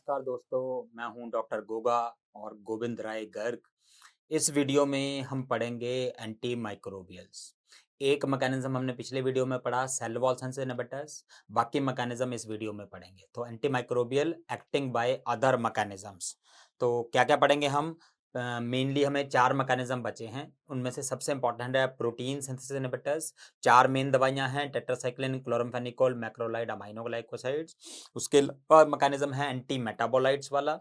नमस्कार दोस्तों, मैं हूं डॉक्टर गोगा और गोविंद राय गर्ग। इस वीडियो में हम पढ़ेंगे एंटी माइक्रोबियल्स। एक मैकेनिज्म हमने पिछले वीडियो में पढ़ा सेल वॉल सेंस इनहिबिटर्स, बाकी मैकेनिज्म इस वीडियो में पढ़ेंगे। तो anti microbial acting by other mechanisms. तो क्या क्या पढ़ेंगे हम? मेनली हमें चार मैकेनिज्म बचे हैं, उनमें से सबसे इंपॉर्टेंट है प्रोटीन सिंथेसिस इनहिबिटर्स। चार मेन दवाइयां हैं, टेट्रासाइक्लिन, क्लोरामफेनिकोल, मैक्रोलाइड, अमाइनोग्लाइकोसाइड्स। उसके अलावा मैकेनिज्म है एंटी मेटाबोलाइट्स वाला,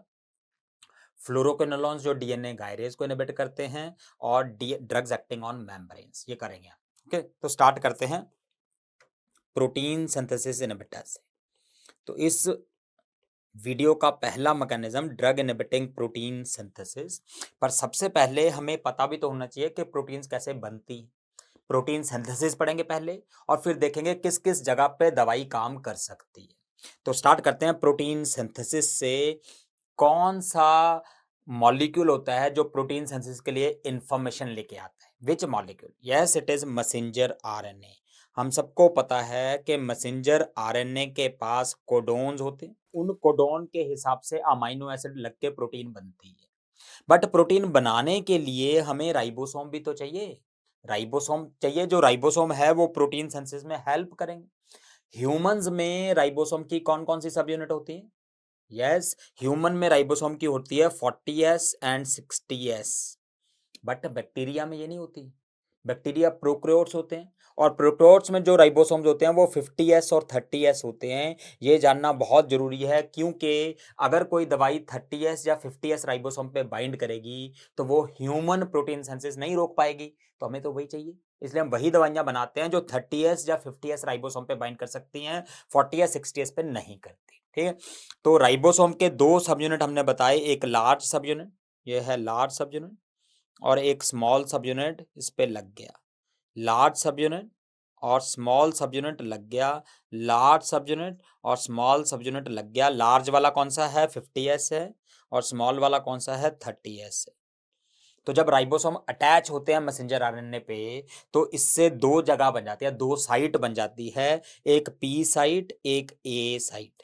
फ्लोरोक्विनोलॉन्स जो डीएनए गायरेज को इनहिबिट करते हैं, और ड्रग्स एक्टिंग ऑन मेम्ब्रेन्स, ये करेंगे। ओके, तो स्टार्ट करते हैं प्रोटीन सिंथेसिस इनहिबिटर से। तो इस वीडियो का पहला mechanism drug inhibiting protein synthesis. पर सबसे पहले हमें पता भी तो होना चाहिए कि प्रोटीन्स कैसे बनती हैं। प्रोटीन सिंथेसिस पढ़ेंगे पहले, और फिर देखेंगे किस किस जगह पे दवाई काम कर सकती है। तो स्टार्ट करते हैं प्रोटीन सिंथेसिस से। कौन सा मॉलिक्यूल होता है जो प्रोटीन सिंथेसिस के लिए इंफॉर्मेशन लेके आता है? Which molecule? Yes, it is messenger RNA. हम सबको पता है कि मैसेंजर आरएनए के पास कोडोन्स होते हैं, उन कोडोन के हिसाब से अमाइनो एसिड लग के प्रोटीन बनती है। बट प्रोटीन बनाने के लिए हमें राइबोसोम भी तो चाहिए। राइबोसोम चाहिए, जो राइबोसोम है वो प्रोटीन सिंथेसिस में हेल्प करेंगे। ह्यूमंस में राइबोसोम की कौन कौन सी सब यूनिट होती है? यस, ह्यूमन में राइबोसोम की होती है 40s and 60s। But bacteria में ये नहीं होती। बैक्टीरिया प्रोकैरियोट्स होते हैं, और प्रोकैरियोट्स में जो राइबोसोम्स होते हैं वो 50s और 30s होते हैं। ये जानना बहुत जरूरी है, क्योंकि अगर कोई दवाई 30s या 50s राइबोसोम पे बाइंड करेगी तो वो ह्यूमन प्रोटीन सिंथेसिस नहीं रोक पाएगी। तो हमें तो वही चाहिए, इसलिए हम वही दवाइयां बनाते हैं जो 30s या 50s राइबोसोम पे बाइंड कर सकती हैं, 40s 60s पे नहीं करती। ठीक है, तो राइबोसोम के दो सब यूनिट हमने बताए, एक लार्ज सब यूनिट, ये है लार्ज सब यूनिट, और एक स्मॉल सब यूनिट इस पे लग गया। लार्ज सब यूनिट और स्मॉल सब यूनिट लग गया, लार्ज सब यूनिट और स्मॉल सब यूनिट लग गया। लार्ज वाला कौन सा है? 50s है, और स्मॉल वाला कौन सा है? 30s है। तो जब राइबोसोम अटैच होते हैं मैसेंजर आरएनए पे, तो इससे दो जगह बन जाती है, दो साइट बन जाती है, एक पी साइट, एक ए साइट।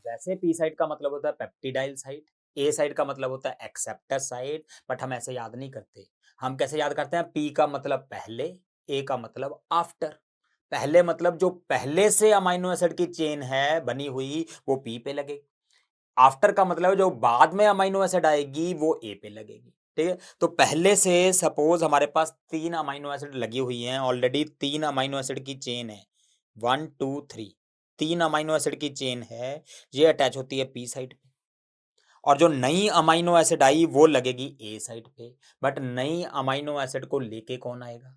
वैसे पी साइट का मतलब होता है पेप्टिडाइल साइट, ए साइट का मतलब होता है एक्सेप्टर साइट, बट हम ऐसे याद नहीं करते। हम कैसे याद करते हैं? पी का मतलब पहले, ए का मतलब आफ्टर। पहले मतलब जो पहले से अमाइनो एसिड की चेन है बनी हुई, वो पी पे लगेगी। आफ्टर का मतलब जो बाद में अमाइनो एसिड आएगी वो ए पे लगेगी। ठीक है, तो पहले से सपोज हमारे पास तीन अमाइनो एसिड लगी हुई हैं, ऑलरेडी तीन अमाइनो एसिड की चेन है, 1 2 3, तीन अमाइनो एसिड की चेन है, ये अटैच होती है पी साइड पे। और जो नई अमाइनो एसिड आई वो लगेगी ए साइड पे। बट नई अमाइनो एसिड को लेके कौन आएगा?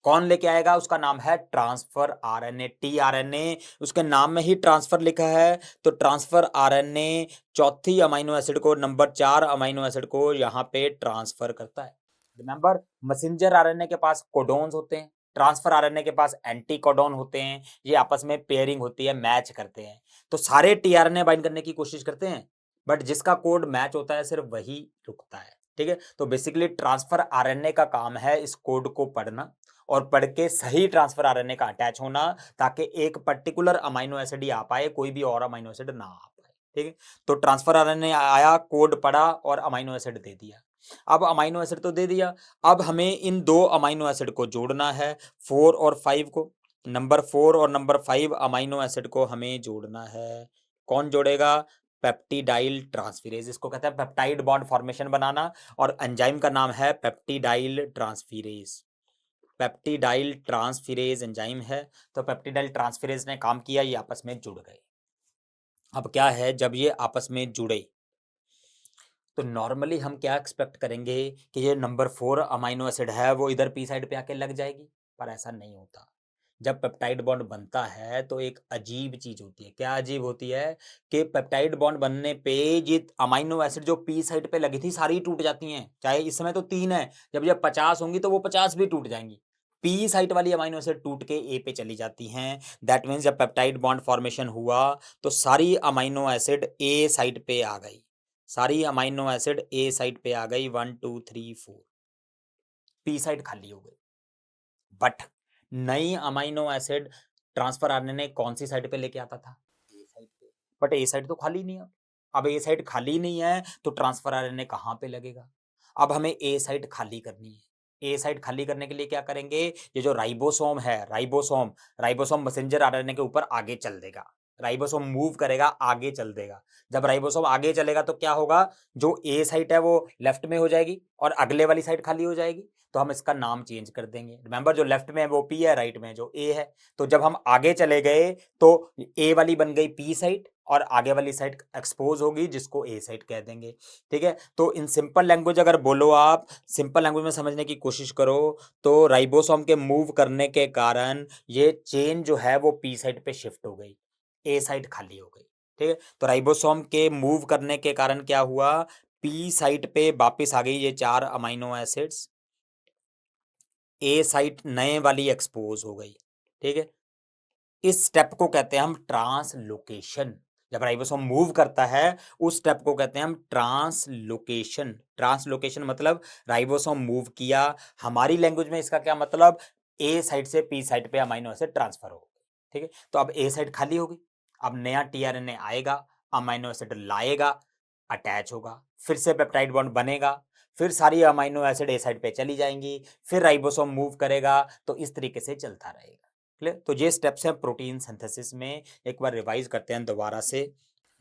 कौन लेके आएगा? उसका नाम है ट्रांसफर आरएनए, टीआरएनए। उसके नाम में ही ट्रांसफर लिखा है, तो ट्रांसफर आरएनए चौथी अमाइनो एसिड को, नंबर 4 अमाइनो एसिड को यहाँ पे ट्रांसफर करता है। रिमेंबर, मैसेंजर आरएनए के पास कोडोन्स होते हैं, ट्रांसफर आरएनए के पास एंटी कोडोन होते हैं। ये आपस में पेयरिंग होती है, मैच करते हैं। तो सारे टीआरएनए बाइंड करने की कोशिश करते हैं, बट जिसका कोड मैच होता है सिर्फ वही रुकता है। ठीक है, तो बेसिकली ट्रांसफर आरएनए का काम है इस कोड को पढ़ना, और पढ़ के सही ट्रांसफर आरएनए का अटैच होना, ताकि एक पर्टिकुलर अमाइनो एसिड ही आ पाए, कोई भी और अमाइनो एसिड ना आ पाए। ठीक है, तो ट्रांसफर आरएनए आया, कोड पढ़ा और अमाइनो एसिड दे दिया। अब अमाइनो एसिड तो दे दिया, अब हमें इन दो अमाइनो एसिड को जोड़ना है, 4 और 5 को। नंबर 4 और नंबर 5 अमाइनो एसिड को हमें जोड़ना है। कौन जोड़ेगा? पेप्टिडाइल ट्रांसफेरेज, इसको कहते हैं पेप्टाइड बॉन्ड फॉर्मेशन बनाना, और एंजाइम का नाम है peptidyl transferase. Peptidyl transferase enzyme है। तो पेप्टिडाइल ट्रांसफेरेज ने काम किया, ये आपस में जुड़ गए। अब क्या है, जब ये आपस में जुड़े तो नॉर्मली हम क्या एक्सपेक्ट करेंगे कि ये नंबर 4 अमाइनो एसिड है वो इधर पी साइड पे आके लग जाएगी, पर ऐसा नहीं होता। जब पेप्टाइड बॉन्ड बनता है तो एक अजीब चीज होती है। क्या अजीब होती है? कि पेप्टाइड बॉन्ड बनने पे ये अमाइनो एसिड जो पी साइड पे लगी थी सारी टूट जाती हैं। चाहे इस समय तो 3 है, जब ये 50 होंगी तो वो 50 भी टूट जाएंगी। पी साइट वाली अमाइनो एसिड टूट के ए पे चली जाती हैं। दैट मीन्स जब पेप्टाइड बॉन्ड फॉर्मेशन हुआ तो सारी अमाइनो एसिड ए साइड पे आ गई, सारी अमाइनो एसिड ए साइड पे आ गई, 1 2 3 4, पी साइड खाली हो गई। बट नई अमाइनो एसिड ट्रांसफर आरएनए कौन सी साइड पे लेके आता था? ए साइड पे। बट ए साइड तो खाली नहीं है। अब ए साइट खाली नहीं है तो ट्रांसफर आरएनए कहाँ पे लगेगा? अब हमें ए साइट खाली करनी है। ए साइट खाली करने के लिए क्या करेंगे? ये जो राइबोसोम है, राइबोसोम मैसेंजर आरएनए के ऊपर आगे चल देगा। राइबोसोम मूव करेगा, आगे चल देगा। जब राइबोसोम आगे चलेगा तो क्या होगा? जो ए साइट है वो लेफ्ट में हो जाएगी और अगले वाली साइट खाली हो जाएगी। तो हम इसका नाम चेंज कर देंगे। रिमेंबर, जो लेफ्ट में है वो पी है, राइट में जो ए है। तो जब हम आगे चले गए तो ए वाली बन गई पी साइट और आगे वाली साइट एक्सपोज होगी जिसको ए साइट कह देंगे। ठीक है, तो इन सिंपल लैंग्वेज अगर बोलो, आप सिंपल लैंग्वेज में समझने की कोशिश करो तो राइबोसोम के मूव करने के कारण ये चेन जो है वो पी साइट पे शिफ्ट हो गई, ए साइट खाली हो गई। ठीक है, तो राइबोसोम के मूव करने के कारण क्या हुआ? पी साइट पे वापस आ गई ये 4 अमीनो एसिड्स, ए साइट नए वाली एक्सपोज हो गई। ठीक है, इस स्टेप को कहते हैं हम ट्रांसलोकेशन। जब राइबोसोम मूव करता है उस स्टेप को कहते हैं हम ट्रांसलोकेशन। ट्रांसलोकेशन मतलब राइबोसोम मूव किया। हमारी लैंग्वेज में इसका क्या मतलब? ए साइड से पी साइड पे अमीनो एसिड ट्रांसफर हो गए। ठीक है, तो अब ए साइड खाली हो गई। अब नया टीआरएनए आएगा, अमीनो एसिड लाएगा, अटैच होगा, फिर से पेप्टाइड बॉन्ड बनेगा, फिर सारी अमीनो एसिड ए साइड पे चली जाएंगी, फिर राइबोसोम मूव करेगा। तो इस तरीके से चलता रहेगा। क्लियर? तो ये स्टेप्स हैं प्रोटीन सिंथेसिस में। एक बार रिवाइज करते हैं दोबारा से।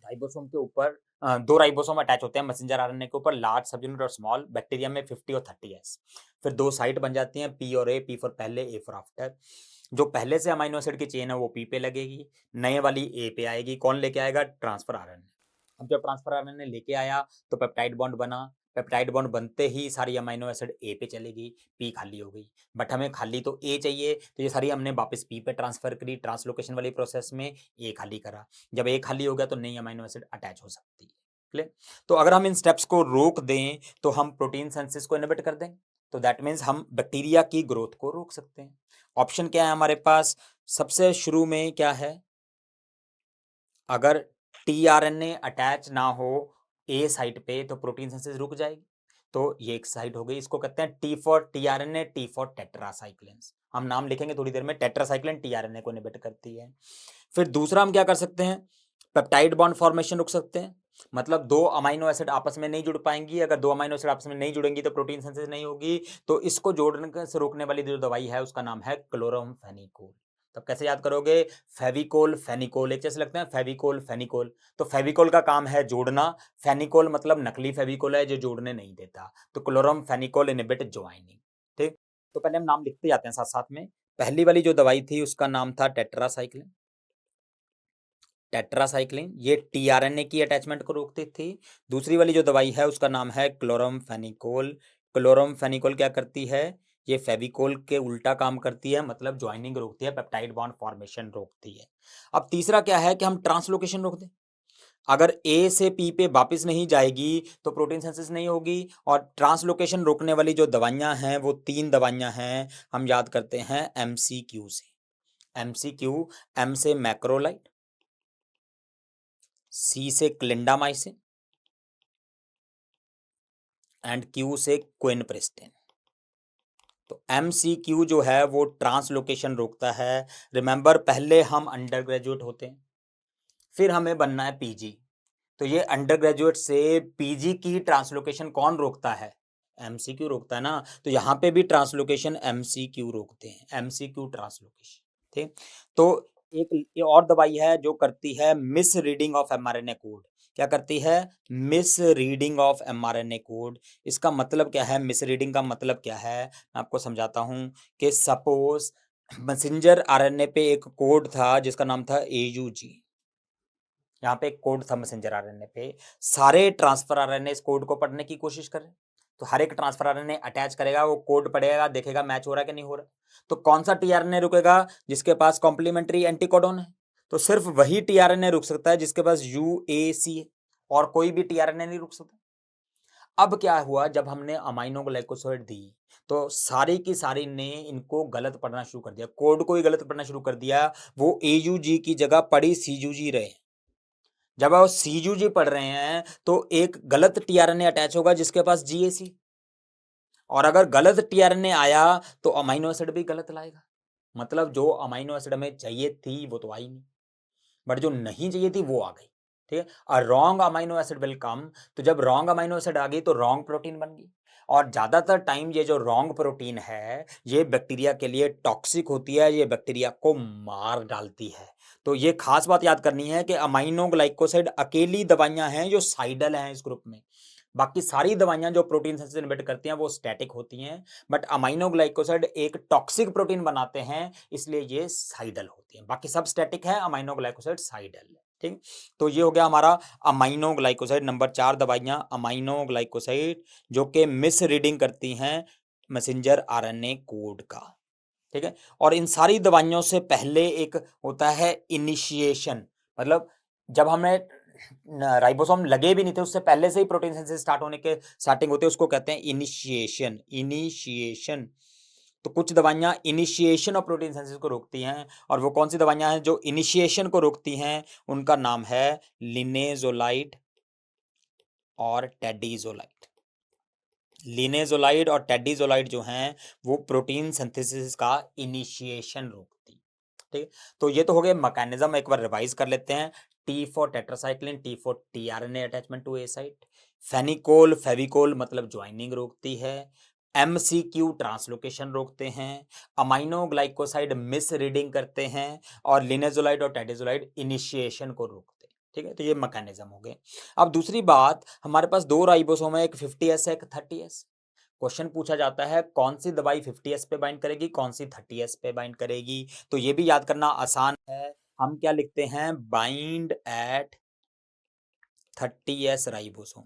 राइबोसोम के ऊपर 2 राइबोसोम अटैच होते हैं मैसेंजर आरएनए के ऊपर, लार्ज, सब यूनिट और स्मॉल। बैक्टीरिया में 50 और 30s। फिर 2 साइट बन जाती हैं, पी और ए, पी फॉर पहले, ए फॉर आफ्टर। जो पहले से अमीनो एसिड की चेन है वो पी पे लगेगी, नए वाली ए पे आएगी। कौन लेके आएगा? Transfer RNA. अब जब ट्रांसफर आरएनए लेके आया तो पेप्टाइड बॉन्ड बना। पेप्टाइड बॉन्ड बनते ही सारी अमीनो एसिड ए पे चलेगी, पी खाली हो गई। बट हमें खाली तो ए चाहिए, तो ये सारी हमने वापस पी पे ट्रांसफर करी। ट्रांसलोकेशन वाली प्रोसेस में ए खाली करा। जब ए खाली हो गया तो नई अमीनो एसिड अटैच हो सकती है। क्लियर? तो अगर हम इन स्टेप्स को रोक दें तो हम प्रोटीन सिंथेसिस को इनहिबिट कर दें। तो दैट मीन्स हम बैक्टीरिया की ग्रोथ को रोक सकते हैं। ऑप्शन क्या है हमारे पास? सबसे शुरू में क्या है? अगर टीआरएनए अटैच ना हो ए साइट पे तो प्रोटीन सिंथेसिस रुक जाएगी। तो ये एक साइट हो गई, इसको कहते हैं T for tRNA, T for tetracyclines. हम नाम लिखेंगे थोड़ी देर में। टेट्रासाइक्लिन टीआरएनए को इनहिबिट करती है। फिर दूसरा हम क्या कर सकते हैं? पेप्टाइड बॉन्ड फॉर्मेशन रुक सकते हैं। मतलब 2 अमीनो एसिड आपस में नहीं जुड़ पाएंगी। अगर 2 अमीनो एसिड आपस में नहीं जुड़ेंगी तो प्रोटीन सिंथेसिस नहीं होगी। तो इसको जोड़ने से रोकने वाली जो दवाई है उसका नाम है क्लोरामफेनिकोल। तब कैसे याद करोगे? फेविकोल, फेनिकोल एक जैसे लगते हैं, फेविकोल, फेनिकोल। तो फेविकोल का काम है जोड़ना, फेनिकोल मतलब नकली फेविकोल है जो जोड़ने नहीं देता। तो क्लोरामफेनिकोल इनहिबिट ज्वाइनिंग। ठीक, तो पहले हम नाम लिखते जाते हैं साथ साथ में। पहली वाली जो दवाई थी उसका नाम था टेट्रासाइक्लिन। टेट्रासाइक्लिन ये टीआरएनए की अटैचमेंट को रोकती थी। दूसरी वाली जो दवाई है उसका नाम है क्लोरामफेनिकोल। क्लोरामफेनिकोल क्या करती है? ये फेविकोल के उल्टा काम करती है, मतलब ज्वाइनिंग रोकती है, पेप्टाइड बॉन्ड फॉर्मेशन रोकती है। अब तीसरा क्या है कि हम ट्रांसलोकेशन रोक दें। अगर ए से पी पे वापस नहीं जाएगी तो प्रोटीन सिंथेसिस नहीं होगी। और ट्रांसलोकेशन रोकने वाली जो दवाइयां हैं वो 3 दवाइयां हैं। हम याद करते हैं एमसीक्यू से। एमसीक्यू, एम से मैक्रोलाइड, सी से क्लिंडामाइसिन एंड क्यू से क्विनप्रिस्टिन। तो एमसीक्यू जो है वो ट्रांसलोकेशन रोकता है। रिमेंबर, पहले हम अंडर ग्रेजुएट होते हैं, फिर हमें बनना है पीजी। तो ये अंडर ग्रेजुएट से पीजी की ट्रांसलोकेशन कौन रोकता है? एमसीक्यू रोकता है ना। तो यहाँ पे भी ट्रांसलोकेशन एमसीक्यू रोकते हैं, एमसीक्यू ट्रांसलोकेशन। ठीक, तो एक ये और दवाई है जो करती है miss reading of mRNA code. क्या करती है? Miss reading of mRNA code. इसका मतलब क्या है? मिस रीडिंग का मतलब क्या है मैं आपको समझाता हूँ। कि सपोज मैसेंजर आरएनए पे एक कोड था जिसका नाम था एयूजी। यहाँ पे एक कोड था मैसेंजर आरएनए पे। सारे ट्रांसफर आरएनए इस कोड को पढ़ने की कोशिश कर रहे हैं। तो हर एक ट्रांसफर आरएनए अटैच करेगा, वो कोड पढ़ेगा, देखेगा मैच हो रहा है कि नहीं हो रहा। तो कौन सा टीआरएनए रुकेगा? जिसके पास कॉम्प्लीमेंट्री एंटीकोडॉन है। तो सिर्फ वही टीआरएनए रुक सकता है जिसके पास यूएसी है, और कोई भी टीआरएनए नहीं रुक सकता। अब क्या हुआ? जब हमने अमाइनो ग्लाइकोसाइड दी तो सारी की सारी ने इनको गलत पढ़ना शुरू कर दिया, कोड को ही गलत पढ़ना शुरू कर दिया। वो एयूजी की जगह पढ़ी सीयूजी रहे। जब आप सीयूजी पढ़ रहे हैं तो एक गलत टीआरएनए अटैच होगा जिसके पास जीएसी, और अगर गलत टीआरएनए आया तो अमीनो एसिड भी गलत लाएगा। मतलब जो अमीनो एसिड हमें चाहिए थी वो तो आई नहीं, बट जो नहीं चाहिए थी वो आ गई। ठीक है। A wrong amino acid will come, तो जब रॉन्ग अमाइनो एसिड आ गई तो रॉन्ग प्रोटीन बन गई, और ज़्यादातर टाइम ये जो रॉन्ग प्रोटीन है ये बैक्टीरिया के लिए टॉक्सिक होती है, ये बैक्टीरिया को मार डालती है। तो ये खास बात याद करनी है कि अमाइनो ग्लाइकोसाइड अकेली दवाइयाँ हैं जो साइडल हैं इस ग्रुप में। बाकी सारी दवाइयाँ जो प्रोटीन सिंथेसिस इनहिबिट करती हैं वो स्टैटिक होती हैं, बट अमाइनो ग्लाइकोसाइड एक टॉक्सिक प्रोटीन बनाते हैं, इसलिए ये साइडल होती हैं। बाकी सब स्टैटिक है, अमाइनो ग्लाइकोसाइड साइडल है। ठीक, तो ये हो गया हमारा अमाइनो ग्लाइकोसाइड। नंबर 4 दवाइयाँ अमाइनो ग्लाइकोसाइड जो कि मिस रीडिंग करती हैं मैसेंजर आरएनए कोड का। ठीक है, और इन सारी दवाइयों से पहले एक होता है इनिशिएशन, मतलब जब हमें राइबोसोम लगे भी नहीं थे उससे पहले से ही प्रोटीन सिंथेसिस स्टार्ट होने के स्टार्टिंग होती है, उसको कहते हैं इनिशिएशन। इनिशिएशन, तो कुछ दवाइयाँ इनिशिएशन ऑफ प्रोटीन सिंथेसिस को रोकती हैं, और वो कौन सी दवाइयाँ हैं जो इनिशिएशन को रोकती हैं? उनका नाम है लिनेजोलाइड और टेडीजोलाइड। लिनेजोलाइड और टेडीजोलाइड जो हैं वो प्रोटीन सिंथेसिस का इनिशिएशन रोकती। ठीक, तो ये तो हो गए मैकेनिज्म, एक बार रिवाइज कर लेते हैं। T for tetracycline, T for tRNA attachment to A site. Phenicol Fevicol मतलब ज्वाइनिंग रोकती है। एमसीक्यू ट्रांसलोकेशन रोकते हैं। अमाइनो ग्लाइकोसाइड मिस रीडिंग करते हैं, और लिनेजोलाइड और टेडीजोलाइड इनिशिएशन को रोकते हैं। ठीक है, तो ये मैकेनिज्म हो गए। अब दूसरी बात, हमारे पास दो राइबोसोम है, एक 50S है, एक 30S। क्वेश्चन पूछा जाता है कौन सी दवाई 50S पे बाइंड करेगी, कौन सी 30S पे बाइंड करेगी, तो ये भी याद करना आसान है। हम क्या लिखते हैं? Bind at 30S ribosome.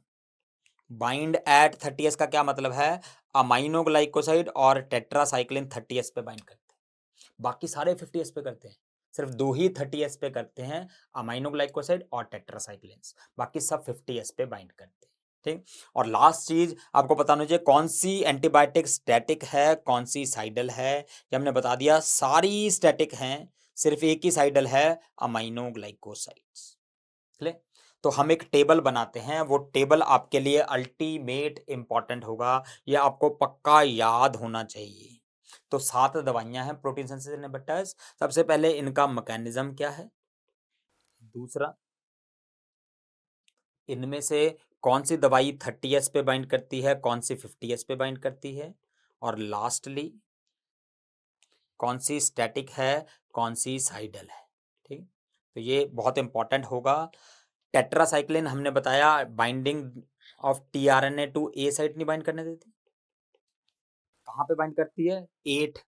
Bind at 30S का क्या मतलब है? अमाइनो ग्लाइकोसाइड और टेट्रासाइक्लिन 30S पे बाइंड करते हैं, बाकी सारे 50S पे करते हैं। सिर्फ दो ही 30S पे करते हैं, अमाइनो ग्लाइकोसाइड और टेट्रासाइक्लिन, बाकी सब 50S पे बाइंड करते हैं। ठीक, और लास्ट चीज आपको पता होना चाहिए, कौन सी एंटीबायोटिक स्टैटिक है, कौन सी साइडल है। ये हमने बता दिया, सारी स्टैटिक हैं, सिर्फ एक ही साइडल है, अमाइनो ग्लाइकोसाइड्स। क्लियर? तो हम एक टेबल बनाते हैं, वो टेबल आपके लिए अल्टीमेट इंपॉर्टेंट होगा, ये आपको पक्का याद होना चाहिए। तो 7 दवाइयां हैं प्रोटीन सिंथेसिस इनहिबिटर्स। सबसे पहले इनका मैकेनिज्म क्या है, दूसरा इनमें से कौन सी दवाई 30S पे बाइंड करती है, कौन सी 50S पे बाइंड करती है, और लास्टली कौन सी स्टैटिक है, कौन सी साइडल है। ठीक, तो ये बहुत इंपॉर्टेंट होगा। टेट्रासाइक्लिन हमने बताया binding of tRNA to A site नहीं बाइंड करने देती, कहाँ पे बाइंड करती है? 8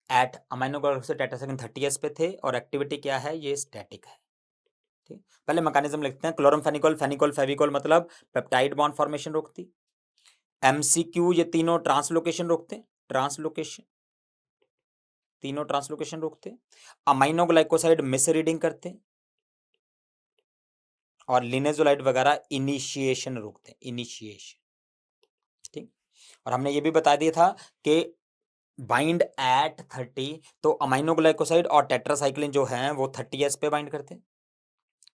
एट अमाइनो से टेट्रासाइक्लिन 30S पे थे, और एक्टिविटी क्या है? ये स्टैटिक है। ठीक, पहले मैकेनिज्म लिखते हैं। क्लोरमफेनिकोल फेनिकोल फेविकोल मतलब पेप्टाइड बॉन्ड फॉर्मेशन रोकती। एमसीक्यू ये तीनों ट्रांसलोकेशन रोकते हैं, ट्रांसलोकेशन, तीनों ट्रांसलोकेशन रोकते हैं। अमाइनो ग्लाइकोसाइड मिस रीडिंग करते हैं, और लिनेजोलाइड वगैरह इनिशिएशन रोकते हैं, इनिशिएशन। ठीक, और हमने ये भी बता दिया था कि बाइंड एट 30, तो अमाइनो ग्लाइकोसाइड और टेट्रासाइक्लिन जो हैं वो 30S पे बाइंड करते हैं,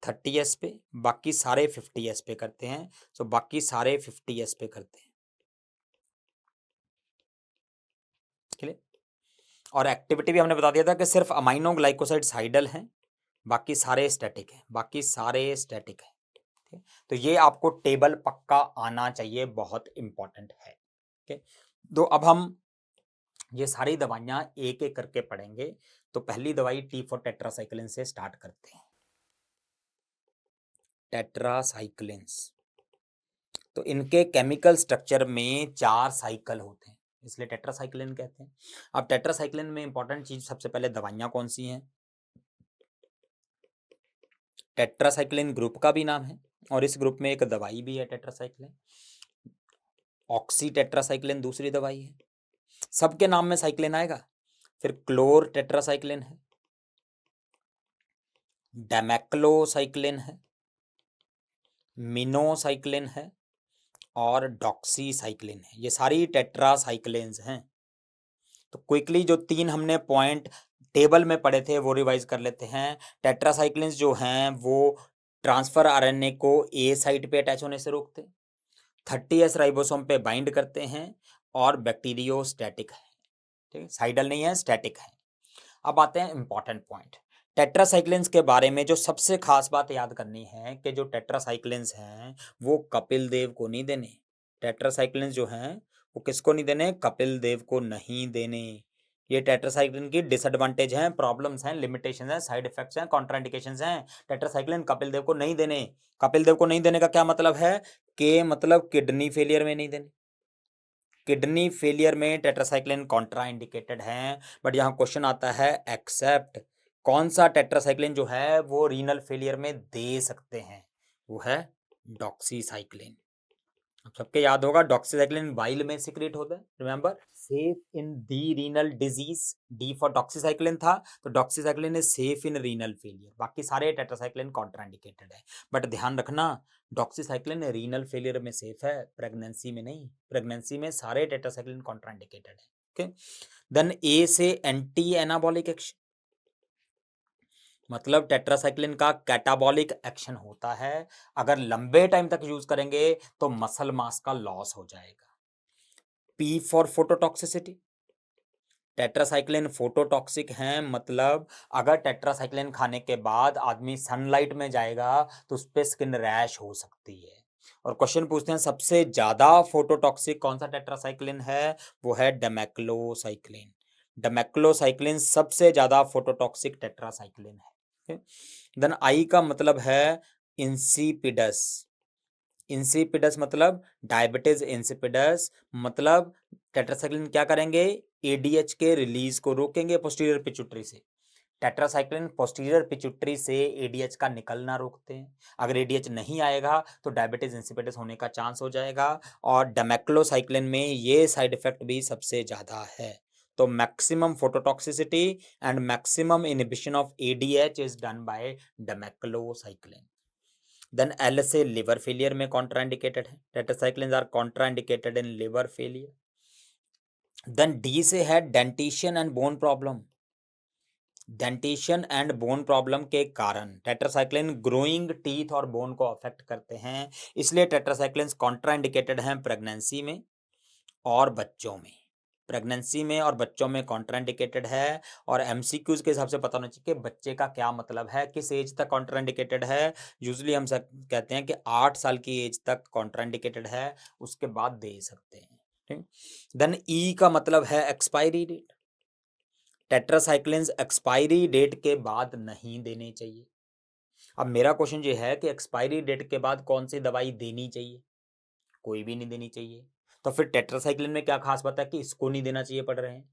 30S पे, बाकी सारे 50S पे करते हैं, तो बाकी सारे 50S पे करते हैं। क्लियर? और एक्टिविटी भी हमने बता दिया था कि सिर्फ अमाइनो ग्लाइकोसाइड साइडल हैं, बाकी सारे स्टैटिक हैं, बाकी सारे स्टैटिक हैं। ठीक, तो ये आपको टेबल पक्का आना चाहिए, बहुत इंपॉर्टेंट है। ठीक, तो अब हम ये सारी दवाइयां एक एक करके पढ़ेंगे। तो पहली दवाई टी फॉर टेट्रासाइक्लिन से स्टार्ट करते हैं। टेट्रासाइक्लिन्स, तो इनके केमिकल स्ट्रक्चर में 4 साइकिल होते हैं, इसलिए टेट्रासाइक्लिन कहते हैं। अब टेट्रासाइक्लिन में इंपॉर्टेंट चीज, सबसे पहले दवाइयां कौन सी हैं? टेट्रासाइक्लिन ग्रुप का भी नाम है, और इस ग्रुप में एक दवाई भी है टेट्रासाइक्लिन। ऑक्सी टेट्रासाइक्लिन दूसरी दवाई है, सबके नाम में साइक्लिन आएगा। फिर क्लोर टेट्रासाइक्लिन है, डेमेक्लोसाइक्लिन है, मिनोसाइक्लिन है, और डॉक्सीसाइक्लिन है। ये सारी टेट्रासाइक्लिन्स हैं। तो क्विकली जो 3 हमने पॉइंट टेबल में पढ़े थे वो रिवाइज कर लेते हैं। टेट्रासाइक्लिन्स जो हैं वो ट्रांसफर आरएनए को ए साइट पे अटैच होने से रोकते हैं, 30S राइबोसोम पे बाइंड करते हैं, और बैक्टीरियोस्टैटिक है। ठीक है, साइडल नहीं है, स्टैटिक है। अब आते हैं इंपॉर्टेंट पॉइंट। टेट्रासाइक्लिन्स के बारे में जो सबसे खास बात याद करनी है कि जो टेट्रासाइक्लिन्स हैं वो कपिल देव को नहीं देने। टेट्रासाइक्लिन्स जो हैं वो किसको नहीं देने? कपिल देव को नहीं देने। ये टेट्रासाइक्लिन की डिसएडवांटेज हैं, प्रॉब्लम्स हैं, लिमिटेशंस हैं, साइड इफेक्ट्स हैं, कॉन्ट्राइंडिकेशंस हैं। टेट्रासाइक्लिन कपिल देव को नहीं देने। कपिल देव को नहीं देने का क्या मतलब है कि मतलब किडनी फेलियर में नहीं देने। किडनी फेलियर में टेट्रासाइक्लिन कॉन्ट्राइंडिकेटेड हैं। बट यहाँ क्वेश्चन आता है एक्सेप्ट, कौन सा टेट्रासाइक्लिन जो है वो रीनल फेलियर में दे सकते हैं? वो है डॉक्सीसाइक्लिन। अब सबके याद होगा डॉक्सीसाइक्लिन बाइल में सिक्रेट होता है, remember, safe in the renal disease. D for doxycycline था, तो doxycycline is safe in renal failure. बाकी सारे टेट्रासाइक्लिन कॉन्ट्राइंडिकेटेड है। बट ध्यान रखना, डॉक्सीसाइक्लिन रीनल फेलियर में सेफ है, प्रेगनेंसी में नहीं। प्रेगनेंसी में सारे टेट्रासाइक्लिन कॉन्ट्राइंडिकेटेड है। ओके, देन ए से एंटी एनाबॉलिक एक्शन, मतलब टेट्रासाइक्लिन का कैटाबॉलिक एक्शन होता है। अगर लंबे टाइम तक यूज करेंगे तो मसल मास का लॉस हो जाएगा। पी फॉर फोटोटॉक्सिसिटी, टेट्रासाइक्लिन फोटोटॉक्सिक हैं, मतलब अगर टेट्रासाइक्लिन खाने के बाद आदमी सनलाइट में जाएगा तो उस पर स्किन रैश हो सकती है। और क्वेश्चन पूछते हैं सबसे ज्यादा फोटोटॉक्सिक कौन सा टेट्रासाइक्लिन है? वो है डेमेक्लोसाइक्लिन। डेमेक्लोसाइक्लिन सबसे ज्यादा फोटोटॉक्सिक टेट्रासाइक्लिन है। देन आई का मतलब है इंसिपिडस। इंसिपिडस मतलब डायबिटीज इंसिपिडस, मतलब टेट्रासाइक्लिन क्या करेंगे? एडीएच के रिलीज को रोकेंगे पोस्टीरियर पिट्यूटरी से। टेट्रासाइक्लिन पोस्टीरियर पिट्यूटरी से एडीएच का निकलना रोकते हैं। अगर एडीएच नहीं आएगा तो डायबिटीज इंसिपिडस होने का चांस हो जाएगा। और डेमेक्लोसाइक्लिन में ये साइड इफेक्ट भी सबसे ज्यादा है। तो maximum phototoxicity and maximum inhibition of ADH is done by demeclocycline. Then L से लिवर फेलियर में कॉन्ट्राइंडिकेटेड है, tetracyclines are contraindicated in liver failure. Then D से है dentition and bone problem. Dentition and bone problem के कारण tetracycline growing teeth और bone को affect करते हैं, इसलिए टेट्रासाइक्लिन्स कॉन्ट्राइंडिकेटेड हैं प्रेगनेंसी में और बच्चों में। प्रेगनेंसी में और बच्चों में कॉन्ट्राइंडिकेटेड है। और एमसीक्यूज के हिसाब से पता होना चाहिए कि बच्चे का क्या मतलब है, किस एज तक कॉन्ट्राइंडिकेटेड है। यूजुअली हम सब कहते हैं कि 8 साल की एज तक कॉन्ट्राइंडिकेटेड है, उसके बाद दे सकते हैं। ठीक। देन ई का मतलब है expiry date. Tetracyclines expiry date के बाद नहीं देने चाहिए। अब मेरा क्वेश्चन ये है कि एक्सपायरी डेट के बाद कौन सी दवाई देनी चाहिए? कोई भी नहीं देनी चाहिए। तो फिर टेट्रासाइक्लिन में क्या खास बात है कि इसको नहीं देना चाहिए पड़ रहे हैं?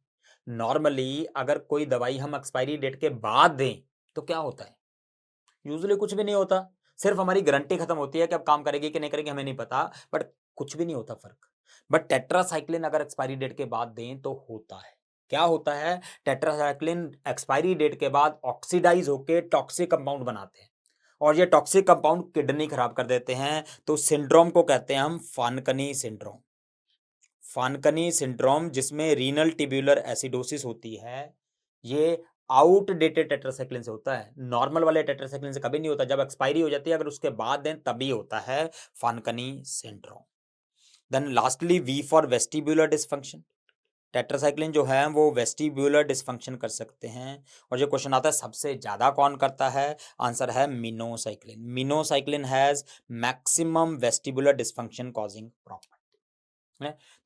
नॉर्मली अगर कोई दवाई हम एक्सपायरी डेट के बाद दें तो क्या होता है? यूजुअली कुछ भी नहीं होता, सिर्फ हमारी गारंटी खत्म होती है कि अब काम करेगी कि नहीं करेगी हमें नहीं पता, बट कुछ भी नहीं होता फर्क। बट टेट्रासाइक्लिन अगर एक्सपायरी डेट के बाद दें तो होता है। क्या होता है? टेट्रासाइक्लिन एक्सपायरी डेट के बाद ऑक्सीडाइज होकर टॉक्सिक कंपाउंड बनाते हैं और ये टॉक्सिक कंपाउंड किडनी खराब कर देते हैं। तो सिंड्रोम को कहते हैं हम फानकनी सिंड्रोम। फानकनी सिंड्रोम जिसमें रीनल ट्यूब्यूलर एसिडोसिस होती है, ये आउटडेटेड टेट्रासाइक्लिन से होता है। नॉर्मल वाले टेट्रासाइक्लिन से कभी नहीं होता, जब एक्सपायरी हो जाती है अगर उसके बाद दें तभी होता है Fanconi syndrome. Then lastly V for vestibular dysfunction. Tetracycline जो है वो वेस्टिब्यूलर डिसफंक्शन कर सकते हैं। और जो क्वेश्चन आता है सबसे ज्यादा कौन करता है? आंसर है minocycline. Minocycline has maximum vestibular dysfunction causing property.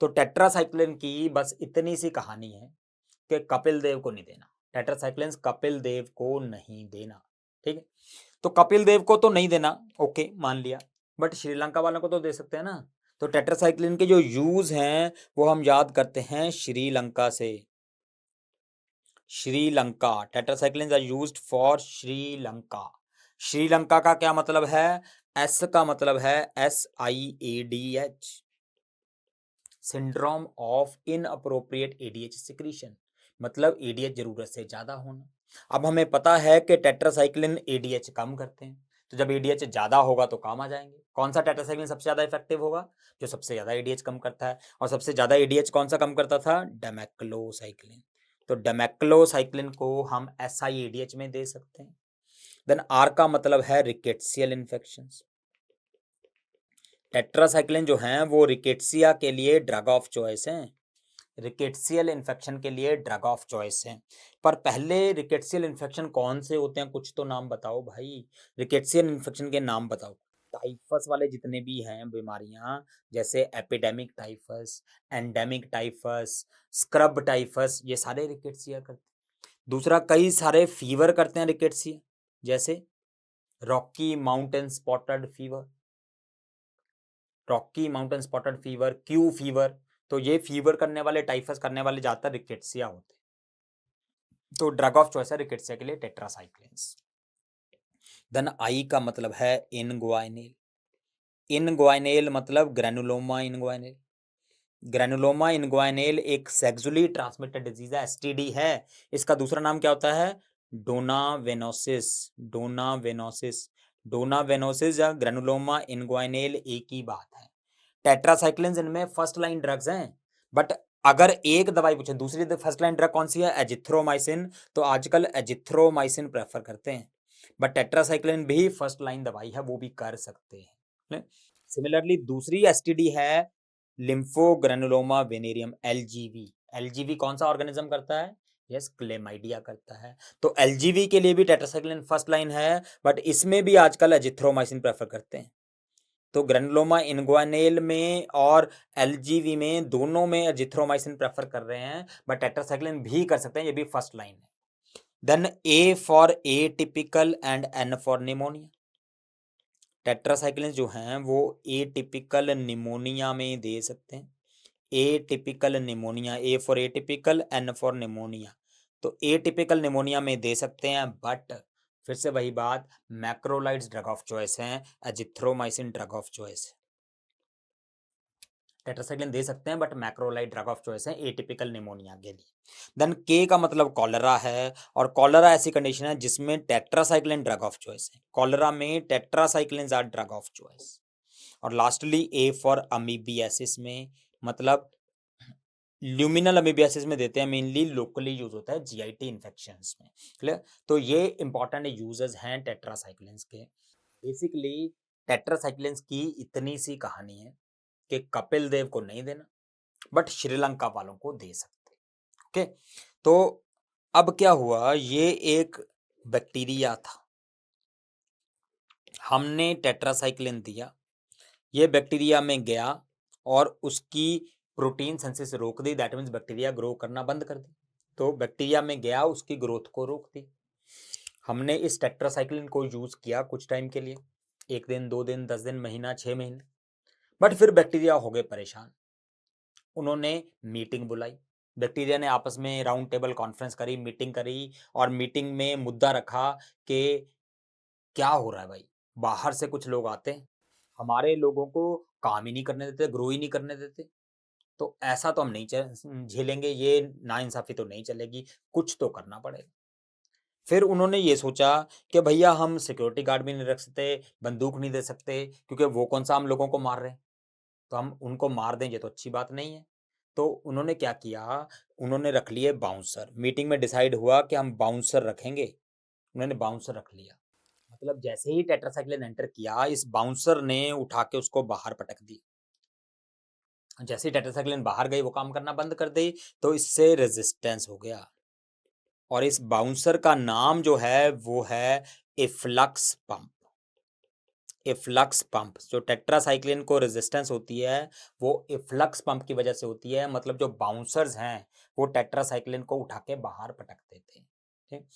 तो टेट्रासाइक्लिन की बस इतनी सी कहानी है कि कपिल देव को नहीं देना। टेट्रासाइक्लिन कपिल देव को नहीं देना। ठीक है, तो कपिल देव को तो नहीं देना, ओके मान लिया, बट श्रीलंका वालों को तो दे सकते हैं ना। तो टेट्रासाइक्लिन के जो यूज हैं वो हम याद करते हैं श्रीलंका से। Sri Lanka, tetracycline are used for Sri Lanka. Sri Lanka का क्या मतलब है? एस का मतलब है SIADH, syndrome of inappropriate ADH secretion, मतलब एडीएच जरूरत से ज्यादा होना। अब हमें पता है कि टेट्रासाइक्लिन एडीएच कम करते हैं, तो जब एडीएच ज्यादा होगा तो काम आ जाएंगे। कौन सा टेट्रासाइक्लिन सबसे ज्यादा इफेक्टिव होगा? जो सबसे ज्यादा एडीएच कम करता है। और सबसे ज्यादा एडीएच कौन सा कम करता था? डेमेक्लोसाइक्लिन। तो डेमेक्लोसाइक्लिन को हम SIADH में दे सकते हैं। देन आर का मतलब है रिकेट्सियल इन्फेक्शंस। टेट्रासाइक्लिन जो हैं वो रिकेट्सिया के लिए ड्रग ऑफ चॉइस हैं। रिकेट्सियल इन्फेक्शन के लिए ड्रग ऑफ चॉइस है। पर पहले रिकेट्सियल इन्फेक्शन कौन से होते हैं, कुछ तो नाम बताओ भाई। रिकेट्सियल इन्फेक्शन के नाम बताओ। टाइफस वाले जितने भी हैं बीमारियां, जैसे epidemic typhus, endemic typhus, scrub typhus, ये सारे रिकेट्सिया करते हैं। दूसरा, कई सारे फीवर करते हैं रिकेट्सिया, जैसे Rocky mountain spotted fever, Rocky mountain spotted fever, Q fever. तो ये फीवर करने वाले, टाइफस करने वाले ज्यादातर रिकेट्सिया होते हैं। तो ड्रग ऑफ चॉइस है रिकेट्सिया के लिए टेट्रासाइक्लिन्स। देन आई का मतलब है इनग्वाइनेल। इनग्वाइनेल मतलब ग्रेनुलोमा इनग्वाइनेल। ग्रेनुलोमा इनग्वाइनेल एक सेक्सुअली ट्रांसमिटेड डिजीज है, एसटीडी है। इसका दूसरा नाम क्या होता है? डोनावेनोसिस। डोनावेनोसिस, डोनावेनोसिस या ग्रेनुलोमा इनग्वाइनेल एक ही बात है। टेट्रासाइक्लिन्स इनमें फर्स्ट लाइन ड्रग्स हैं, बट अगर एक दवाई पूछे दूसरी फर्स्ट लाइन ड्रग कौन सी है? एजिथ्रोमाइसिन। तो आजकल एजिथ्रोमाइसिन प्रेफर करते हैं, बट टेट्रासाइक्लिन भी फर्स्ट लाइन दवाई है, वो भी कर सकते हैं। सिमिलरली दूसरी एसटीडी है लिम्फोग्रेनुलोमा वेनेरियम, एलजीवी। एलजीवी कौन सा ऑर्गेनिज्म करता है? यस, क्लेमाइडिया करता है। तो एलजीवी के लिए भी टेट्रासाइक्लिन फर्स्ट लाइन है, बट इसमें भी आजकल एजिथ्रोमाइसिन प्रेफर करते हैं। तो ग्रेनुलोमा इनग्वानेल में और एलजीवी में दोनों में एजिथ्रोमाइसिन प्रेफर कर रहे हैं, बट टेट्रासाइक्लिन भी कर सकते हैं, ये भी फर्स्ट लाइन है। Then A for atypical and N for pneumonia. Tetracycline जो हैं वो एटिपिकल निमोनिया में दे सकते हैं। Atypical pneumonia, A for atypical, N for pneumonia. तो एटिपिकल निमोनिया में दे सकते हैं, बट फिर से वही बात, मैक्रोलाइड्स ड्रग ऑफ चॉइस हैं, एजिथ्रोमाइसिन ड्रग ऑफ चॉइस है। टेट्रासाइक्लिन दे सकते हैं, but macrolide drug of choice है एटिपिकल निमोनिया के लिए। देन के का मतलब कॉलरा है, और कॉलरा ऐसी कंडीशन है जिसमें टेट्रासाइक्लिन ड्रग ऑफ चॉइस है। कॉलरा में tetracycline are drug of choice. और लास्टली ए फॉर अमीबियासिस में, मतलब ल्यूमिनल अमीबियासिस में देते हैं, मेनली लोकली यूज होता है जीआईटी इन्फेक्शंस में। क्लियर? तो ये इंपॉर्टेंट यूजेस हैं टेट्रासाइक्लिन्स के। बेसिकली टेट्रासाइक्लिन्स की इतनी सी कहानी है कि कपिल देव को नहीं देना, बट श्रीलंका वालों को दे सकते। ओके, तो अब क्या हुआ, ये एक बैक्टीरिया था, हमने टेट्रासाइक्लिन दिया, ये बैक्टीरिया में गया और उसकी प्रोटीन सिंथेसिस रोक दी, दैट मीन्स बैक्टीरिया ग्रो करना बंद कर दी। तो बैक्टीरिया में गया, उसकी ग्रोथ को रोक दी। हमने इस टेट्रासाइक्लिन को यूज किया कुछ टाइम के लिए, 1 दिन, 2 दिन, 10 दिन, महीना, 6 महीने, बट फिर बैक्टीरिया हो गए परेशान। उन्होंने मीटिंग बुलाई, बैक्टीरिया ने आपस में राउंड टेबल कॉन्फ्रेंस करी, मीटिंग करी, और मीटिंग में मुद्दा रखा कि क्या हो रहा है भाई, बाहर से कुछ लोग आते हैं, हमारे लोगों को काम ही नहीं करने देते, ग्रो ही नहीं करने देते, तो ऐसा तो हम नहीं झेलेंगे, ये नाइंसाफी तो नहीं चलेगी, कुछ तो करना पड़ेगा। फिर उन्होंने ये सोचा कि भैया हम सिक्योरिटी गार्ड भी नहीं रख सकते, बंदूक नहीं दे सकते, क्योंकि वो कौन सा हम लोगों को मार रहे हैं, तो हम उनको मार दें, ये तो अच्छी बात नहीं है। तो उन्होंने क्या किया, उन्होंने रख लिए बाउंसर। मीटिंग में डिसाइड हुआ कि हम बाउंसर रखेंगे, उन्होंने बाउंसर रख लिया। मतलब जैसे ही टेट्रासाइक्लिन एंटर किया, इस बाउंसर ने उठा के उसको बाहर पटक दी। जैसे ही टेट्रासाइक्लिन बाहर गई, वो काम करना बंद कर दी, तो इससे रेजिस्टेंस हो गया, और इस बाउंसर का नाम जो है वो है इफ्लक्स पंप। इफ्लक्स पंप, जो टेट्रासाइक्लिन को रेजिस्टेंस होती है वो इफ्लक्स पंप की वजह से होती है, मतलब जो बाउंसर्स हैं वो टेट्रासाइक्लिन को उठा के बाहर पटक देते हैं। ठीक,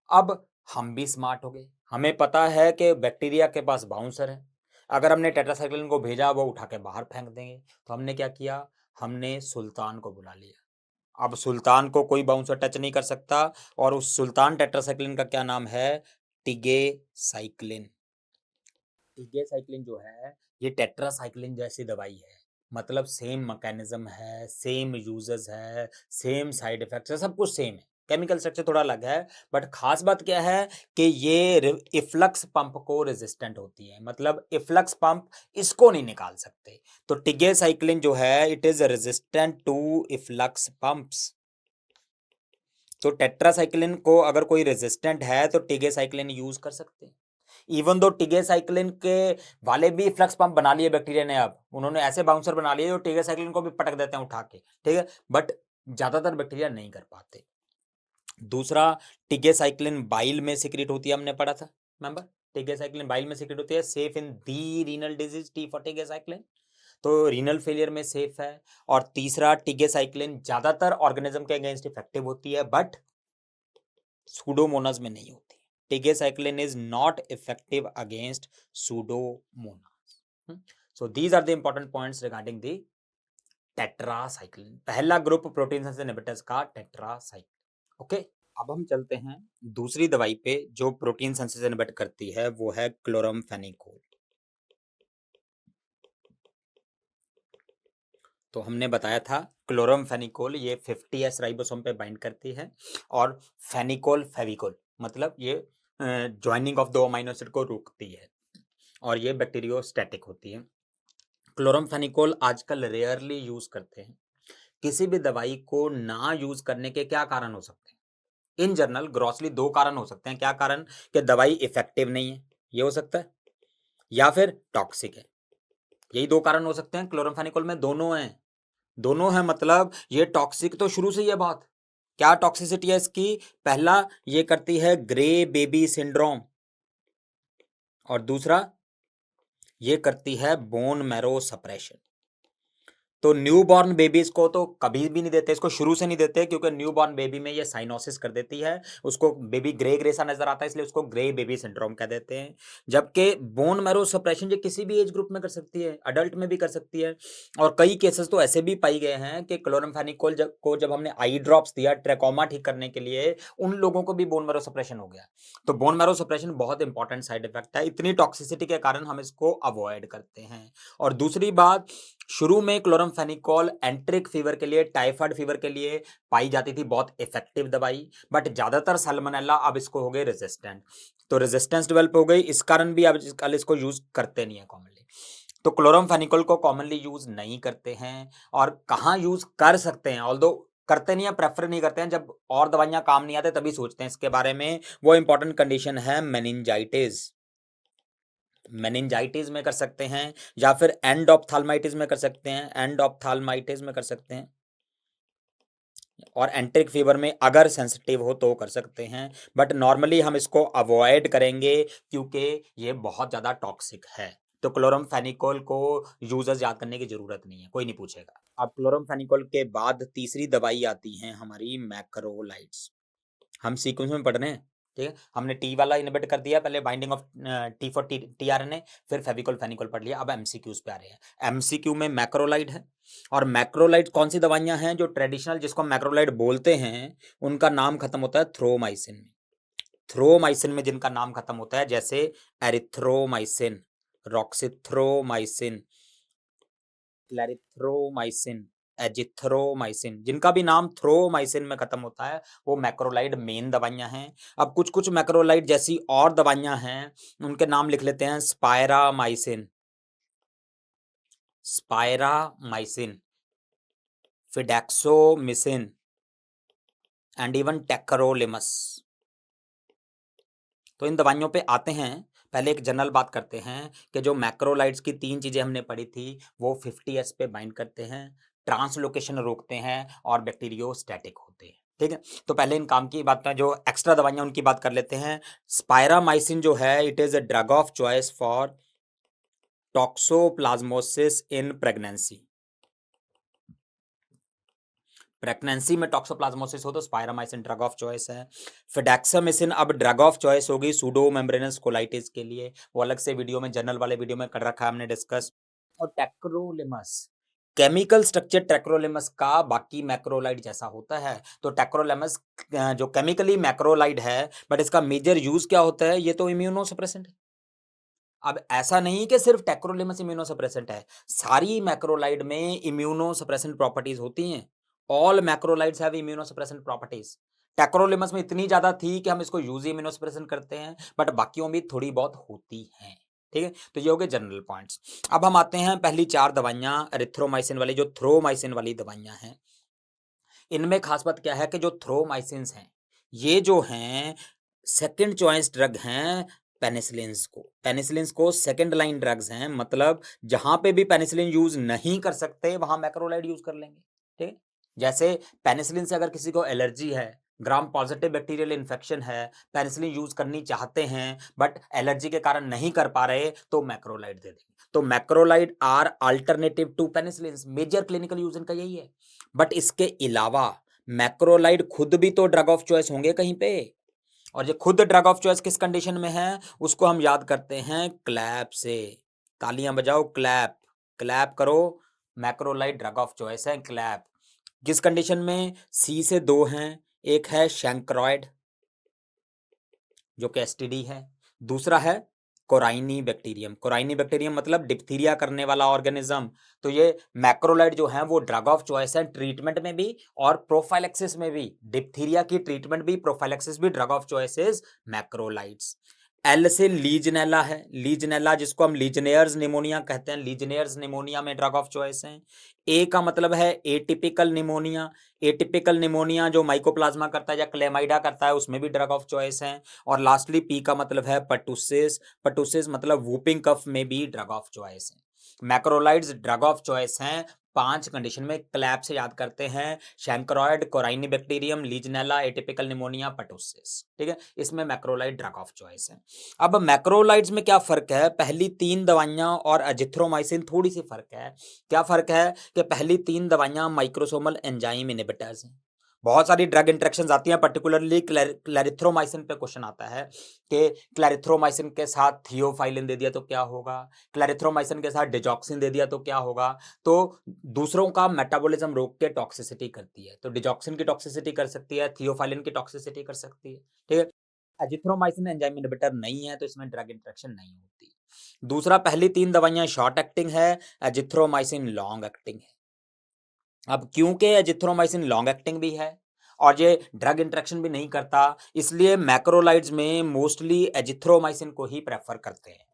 अब हम भी स्मार्ट हो गए, हमें पता है कि बैक्टीरिया के पास बाउंसर है, अगर हमने टेट्रासाइक्लिन को भेजा वो उठा के बाहर फेंक देंगे। तो हमने क्या किया, हमने सुल्तान को बुला लिया। अब सुल्तान को कोई बाउंसर टच नहीं कर सकता, और उस सुल्तान टेट्रासाइक्लिन का क्या नाम है? टिगेसाइक्लिन। टिगेसाइक्लिन जो है ये टेट्रासाइक्लिन जैसी दवाई है, मतलब सेम मैकेनिज्म है, सेम यूजेस है, सेम साइड इफेक्ट्स है, सब कुछ सेम है, केमिकल स्ट्रक्चर थोड़ा अलग है, बट खास बात क्या है कि ये इफ्लक्स पंप को रेजिस्टेंट होती है, मतलब इफ्लक्स पंप इसको नहीं निकाल सकते। तो टिगेसाइक्लिन जो है it is resistant to efflux pumps. तो टेट्रासाइक्लिन को अगर कोई रेजिस्टेंट है तो टिगेसाइक्लिन यूज कर सकते हैं। इवन दो टिगेसाइक्लिन के वाले भी फ्लक्स पंप बना लिए बैक्टीरिया ने, अब उन्होंने ऐसे बाउंसर बना लिए जो टिगेसाइक्लिन को भी पटक देते हैं उठा के, ठीक है, बट ज़्यादातर बैक्टीरिया नहीं कर पाते। दूसरा, टिगेसाइक्लिन बाइल में सिक्रीट होती है, हमने पढ़ा था, रिमेंबर? टिगेसाइक्लिन बाइल में सिक्रीट होती है, safe in the renal disease, T for tigecycline, तो रीनल फेलियर में सेफ है। और तीसरा, टिगेसाइक्लिन ज़्यादातर ऑर्गेनिज्म के अगेंस्ट इफेक्टिव होती है, बट सूडोमोनास में नहीं होती। Tigecycline is not effective against pseudomonas. So these are the important points regarding the tetracycline, पहला ग्रुप प्रोटीन सेंसेटिव इनहिबिटर्स का टेट्रासाइक्लिन। ओके, अब हम चलते हैं दूसरी दवाई पे जो प्रोटीन सिंथेसिस इनहिबिट करती है, वो है क्लोरमफेनिकोल। तो हमने बताया था क्लोरमफेनिकोल ये 50S राइबोसोम पे बाइंड करती है, और फेनिकोल फेविकोल मतलब ये ज्वाइनिंग ऑफ दो अमीनो एसिड को रोकती है, और ये बैक्टीरियोस्टैटिक होती है। क्लोरमफेनिकोल आजकल रेयरली यूज करते हैं। किसी भी दवाई को ना यूज करने के क्या कारण हो सकते हैं? इन जनरल ग्रॉसली दो कारण हो सकते हैं। क्या कारण? कि दवाई इफेक्टिव नहीं है, ये हो सकता है, या फिर टॉक्सिक है। यही दो कारण हो सकते हैं। क्लोरोफेनिकोल में दोनों हैं, दोनों हैं, मतलब ये टॉक्सिक तो शुरू से ही है बात। क्या टॉक्सिसिटी है इसकी? पहला, ये करती है ग्रे बेबी सिंड्रोम, और दूसरा, ये करती है बोन मैरो सप्रेशन। तो न्यूबॉर्न बेबीज को तो कभी भी नहीं देते, इसको शुरू से नहीं देते, क्योंकि न्यूबॉर्न बेबी में ये साइनोसिस कर देती है, उसको बेबी ग्रे ग्रे सा नजर आता है, इसलिए उसको ग्रे बेबी सिंड्रोम कह देते हैं। जबकि बोन मैरो सप्रेशन ये किसी भी एज ग्रुप में कर सकती है, अडल्ट में भी कर सकती है, और कई केसेस तो ऐसे भी पाई गए हैं कि क्लोरमफेनिकोल को जब हमने आई ड्रॉप्स दिया ट्रैकोमा ठीक करने के लिए, उन लोगों को भी बोन मैरो सप्रेशन हो गया। तो बोन मैरो सप्रेशन बहुत इंपॉर्टेंट साइड इफेक्ट है, इतनी टॉक्सिसिटी के कारण हम इसको अवॉइड करते हैं। और दूसरी बात, शुरू में क्लोरमफेनिकोल एंट्रिक फीवर के लिए, टाइफाइड फीवर के लिए पाई जाती थी, बहुत इफेक्टिव दवाई, बट ज्यादातर साल्मोनेला अब इसको हो गए रेजिस्टेंट, तो रेजिस्टेंस डेवलप हो गई, इस कारण भी अब कल इसको यूज करते नहीं है कॉमनली। तो क्लोरमफेनिकोल को कॉमनली यूज नहीं करते हैं। और कहाँ यूज कर सकते हैं, ऑल्दो करते नहीं है, प्रेफर नहीं करते हैं, जब और दवाइयां काम नहीं आते तभी सोचते हैं इसके बारे में। वो इंपॉर्टेंट कंडीशन है मेनिंजाइटिस, मेनिंजाइटिस में कर सकते हैं, या फिर एंड ऑप्थाल्माइटिस में कर सकते हैं, एंड ऑप्थाल्माइटिस में कर सकते हैं, और एंट्रिक फीवर में अगर सेंसिटिव हो तो कर सकते हैं, बट नॉर्मली हम इसको अवॉइड करेंगे क्योंकि ये बहुत ज़्यादा टॉक्सिक है। तो क्लोरमफेनिकोल को यूजर्स याद करने की जरूरत नहीं है, कोई नहीं पूछेगा। अब क्लोरमफेनिकोल के बाद तीसरी दवाई आती है हमारी मैक्रोलाइड्स। हम सीक्वेंस में पढ़ रहे हैं, ठीक है? हमने टी वाला इनहिबिट कर दिया, पहले binding of T for tRNA, फिर फेविकोल फेनिकोल पढ़ लिया। अब एमसीक्यूज पे आ रहे हैं। एमसीक्यू में मैक्रोलाइड है, और मैक्रोलाइड कौन सी दवाइयां हैं जो ट्रेडिशनल जिसको मैक्रोलाइड बोलते हैं, उनका नाम खत्म होता है थ्रोमाइसिन में। थ्रोमाइसिन में जिनका नाम खत्म होता है, जैसे एरिथ्रोमाइसिन, रॉक्सिथ्रोमाइसिन, क्लैरिथ्रोमाइसिन, एजिथ्रोमाइसिन, जिनका भी नाम थ्रोमाइसिन में खत्म होता है, वो मैक्रोलाइड मेन दवाइयां हैं। अब कुछ कुछ मैक्रोलाइड जैसी और दवाइयां हैं, उनके नाम लिख लेते हैं। स्पायरामाइसिन, स्पायरामाइसिन, फिडेक्सोमिसिन, एंड इवन टेक्रोलिमस। तो इन दवाइयों पे आते हैं। पहले एक जनरल बात करते हैं कि जो मैक्रोलाइड्स की तीन चीजें हमने पढ़ी थी, वो 50S पे बाइंड करते हैं, ट्रांसलोकेशन रोकते हैं, और बैक्टीरियोस्टैटिक होते हैं। ठीक है, तो पहले इन काम की बात में जो एक्स्ट्रा दवाइयां उनकी बात कर लेते हैं। स्पायरामाइसिन जो है, it is a drug of choice for toxoplasmosis in pregnancy. Pregnancy में टॉक्सोप्लाज्मोसिस हो तो स्पायरामाइसिन ड्रग ऑफ चॉइस है। फिडेक्सामिसिन अब ड्रग ऑफ चॉइस होगी सूडो मेम्ब्रेनस कोलाइटिस के लिए, वो अलग से वीडियो में, जनरल वाले वीडियो में कर रखा है हमने डिस्कस। और टेक्रोलिमस, केमिकल स्ट्रक्चर टेक्रोलिमस का बाकी मैक्रोलाइड जैसा होता है। तो टेक्रोलिमस जो केमिकली मैक्रोलाइड है, बट इसका मेजर यूज क्या होता है, ये तो इम्यूनोसप्रेसेंट है। अब ऐसा नहीं कि सिर्फ टेक्रोलिमस इम्यूनोसप्रेसेंट है, सारी मैक्रोलाइड में इम्यूनोसप्रेसेंट प्रॉपर्टीज होती हैं। All macrolides have immunosuppressant properties. Tacrolimus में इतनी ज्यादा थी कि हम इसको यूज ही इम्यूनोसप्रेसेंट करते हैं, बट बाकियों में थोड़ी बहुत होती हैं। ठीक है, तो ये हो गए जनरल पॉइंट्स। अब हम आते हैं पहली चार दवाइयां एरिथ्रोमाइसिन वाली, जो थ्रोमाइसिन वाली दवाइयां हैं। इनमें खास बात क्या है कि जो थ्रोमाइसिन्स हैं, ये जो हैं सेकंड चॉइस ड्रग हैं पेनिसिलिन्स को सेकंड लाइन ड्रग्स हैं, मतलब जहां पे भी पेनिसिलिन यूज नहीं कर सकते वहां मैक्रोलाइड यूज कर लेंगे। ठीक है, जैसे पेनिसिलिन से अगर किसी को एलर्जी है, ग्राम पॉजिटिव बैक्टीरियल इन्फेक्शन है, पेनिसिलिन यूज करनी चाहते हैं बट एलर्जी के कारण नहीं कर पा रहे, तो मैक्रोलाइड दे देंगे। तो macrolide are alternative to penicillin, major clinical use इनका यही है। बट इसके अलावा मैक्रोलाइड खुद भी तो ड्रग ऑफ चॉइस होंगे कहीं पे, और ये खुद ड्रग ऑफ चॉइस किस कंडीशन में है, उसको हम याद करते हैं क्लैप से। तालियां बजाओ, क्लैप, क्लैप करो। मैक्रोलाइड ड्रग ऑफ चॉइस है, क्लैप। किस कंडीशन में? सी से दो हैं, एक है शैंक्रोइड जो कि एसटीडी है, दूसरा है कोराइनी बैक्टीरियम। कोराइनी बैक्टीरियम मतलब डिप्थीरिया करने वाला ऑर्गेनिज्म। तो ये मैक्रोलाइड जो है वो ड्रग ऑफ चॉइस है ट्रीटमेंट में भी और प्रोफाइलेक्सिस में भी। डिप्थीरिया की ट्रीटमेंट भी, प्रोफाइलेक्सिस भी, drug of choice is macrolides. L से लीजनेला है, लीजनेला जिसको हम लीजनेयर्स निमोनिया कहते हैं, लीजनेयर्स निमोनिया में ड्रग ऑफ चॉइस है। ए का मतलब है एटिपिकल निमोनिया, एटिपिकल निमोनिया जो माइकोप्लाज्मा करता है या क्लेमाइडा करता है, उसमें भी ड्रग ऑफ चॉइस है। और लास्टली पी का मतलब है पर्टुसिस, पर्टुसिस मतलब वूपिंग कफ में भी ड्रग ऑफ चॉइस है। मैक्रोलाइड्स ड्रग ऑफ चॉइस हैं 5 कंडीशन में, क्लैप से याद करते हैं, शैंक्रोइड, कोराइनी बैक्टीरियम, लीजनेला, एटिपिकल निमोनिया, पर्टुसिस। ठीक है, इसमें मैक्रोलाइड ड्रग ऑफ चॉइस है। अब मैक्रोलाइड्स में क्या फर्क है, पहली 3 दवाइयां और अजिथ्रोमाइसिन थोड़ी सी फर्क है। क्या फर्क है कि पहली 3 दवाइयां माइक्रोसोमल एंजाइम इनहिबिटर्स हैं। बहुत सारी ड्रग इंटरेक्शंस आती हैं, पर्टिकुलरली क्लैरिथ्रोमाइसिन पे क्वेश्चन आता है कि क्लैरिथ्रोमाइसिन के साथ थियोफाइलिन दे दिया तो क्या होगा, क्लैरिथ्रोमाइसिन के साथ डिजॉक्सिन दे दिया तो क्या होगा। तो दूसरों का मेटाबॉलिज्म रोक के टॉक्सिसिटी करती है, तो डिजॉक्सिन की टॉक्सिसिटी कर सकती है, थियोफाइलिन की टॉक्सिसिटी कर सकती है। ठीक है, एजिथ्रोमाइसिन एंजाइम इनहिबिटर नहीं है तो इसमें ड्रग इंटरेक्शन नहीं होती। दूसरा, पहली 3 दवाइयां शॉर्ट एक्टिंग है, एजिथ्रोमाइसिन लॉन्ग एक्टिंग है। अब क्योंकि एजिथ्रोमाइसिन लॉन्ग एक्टिंग भी है और ये ड्रग इंटरेक्शन भी नहीं करता, इसलिए मैक्रोलाइड्स में मोस्टली एजिथ्रोमाइसिन को ही प्रेफर करते हैं।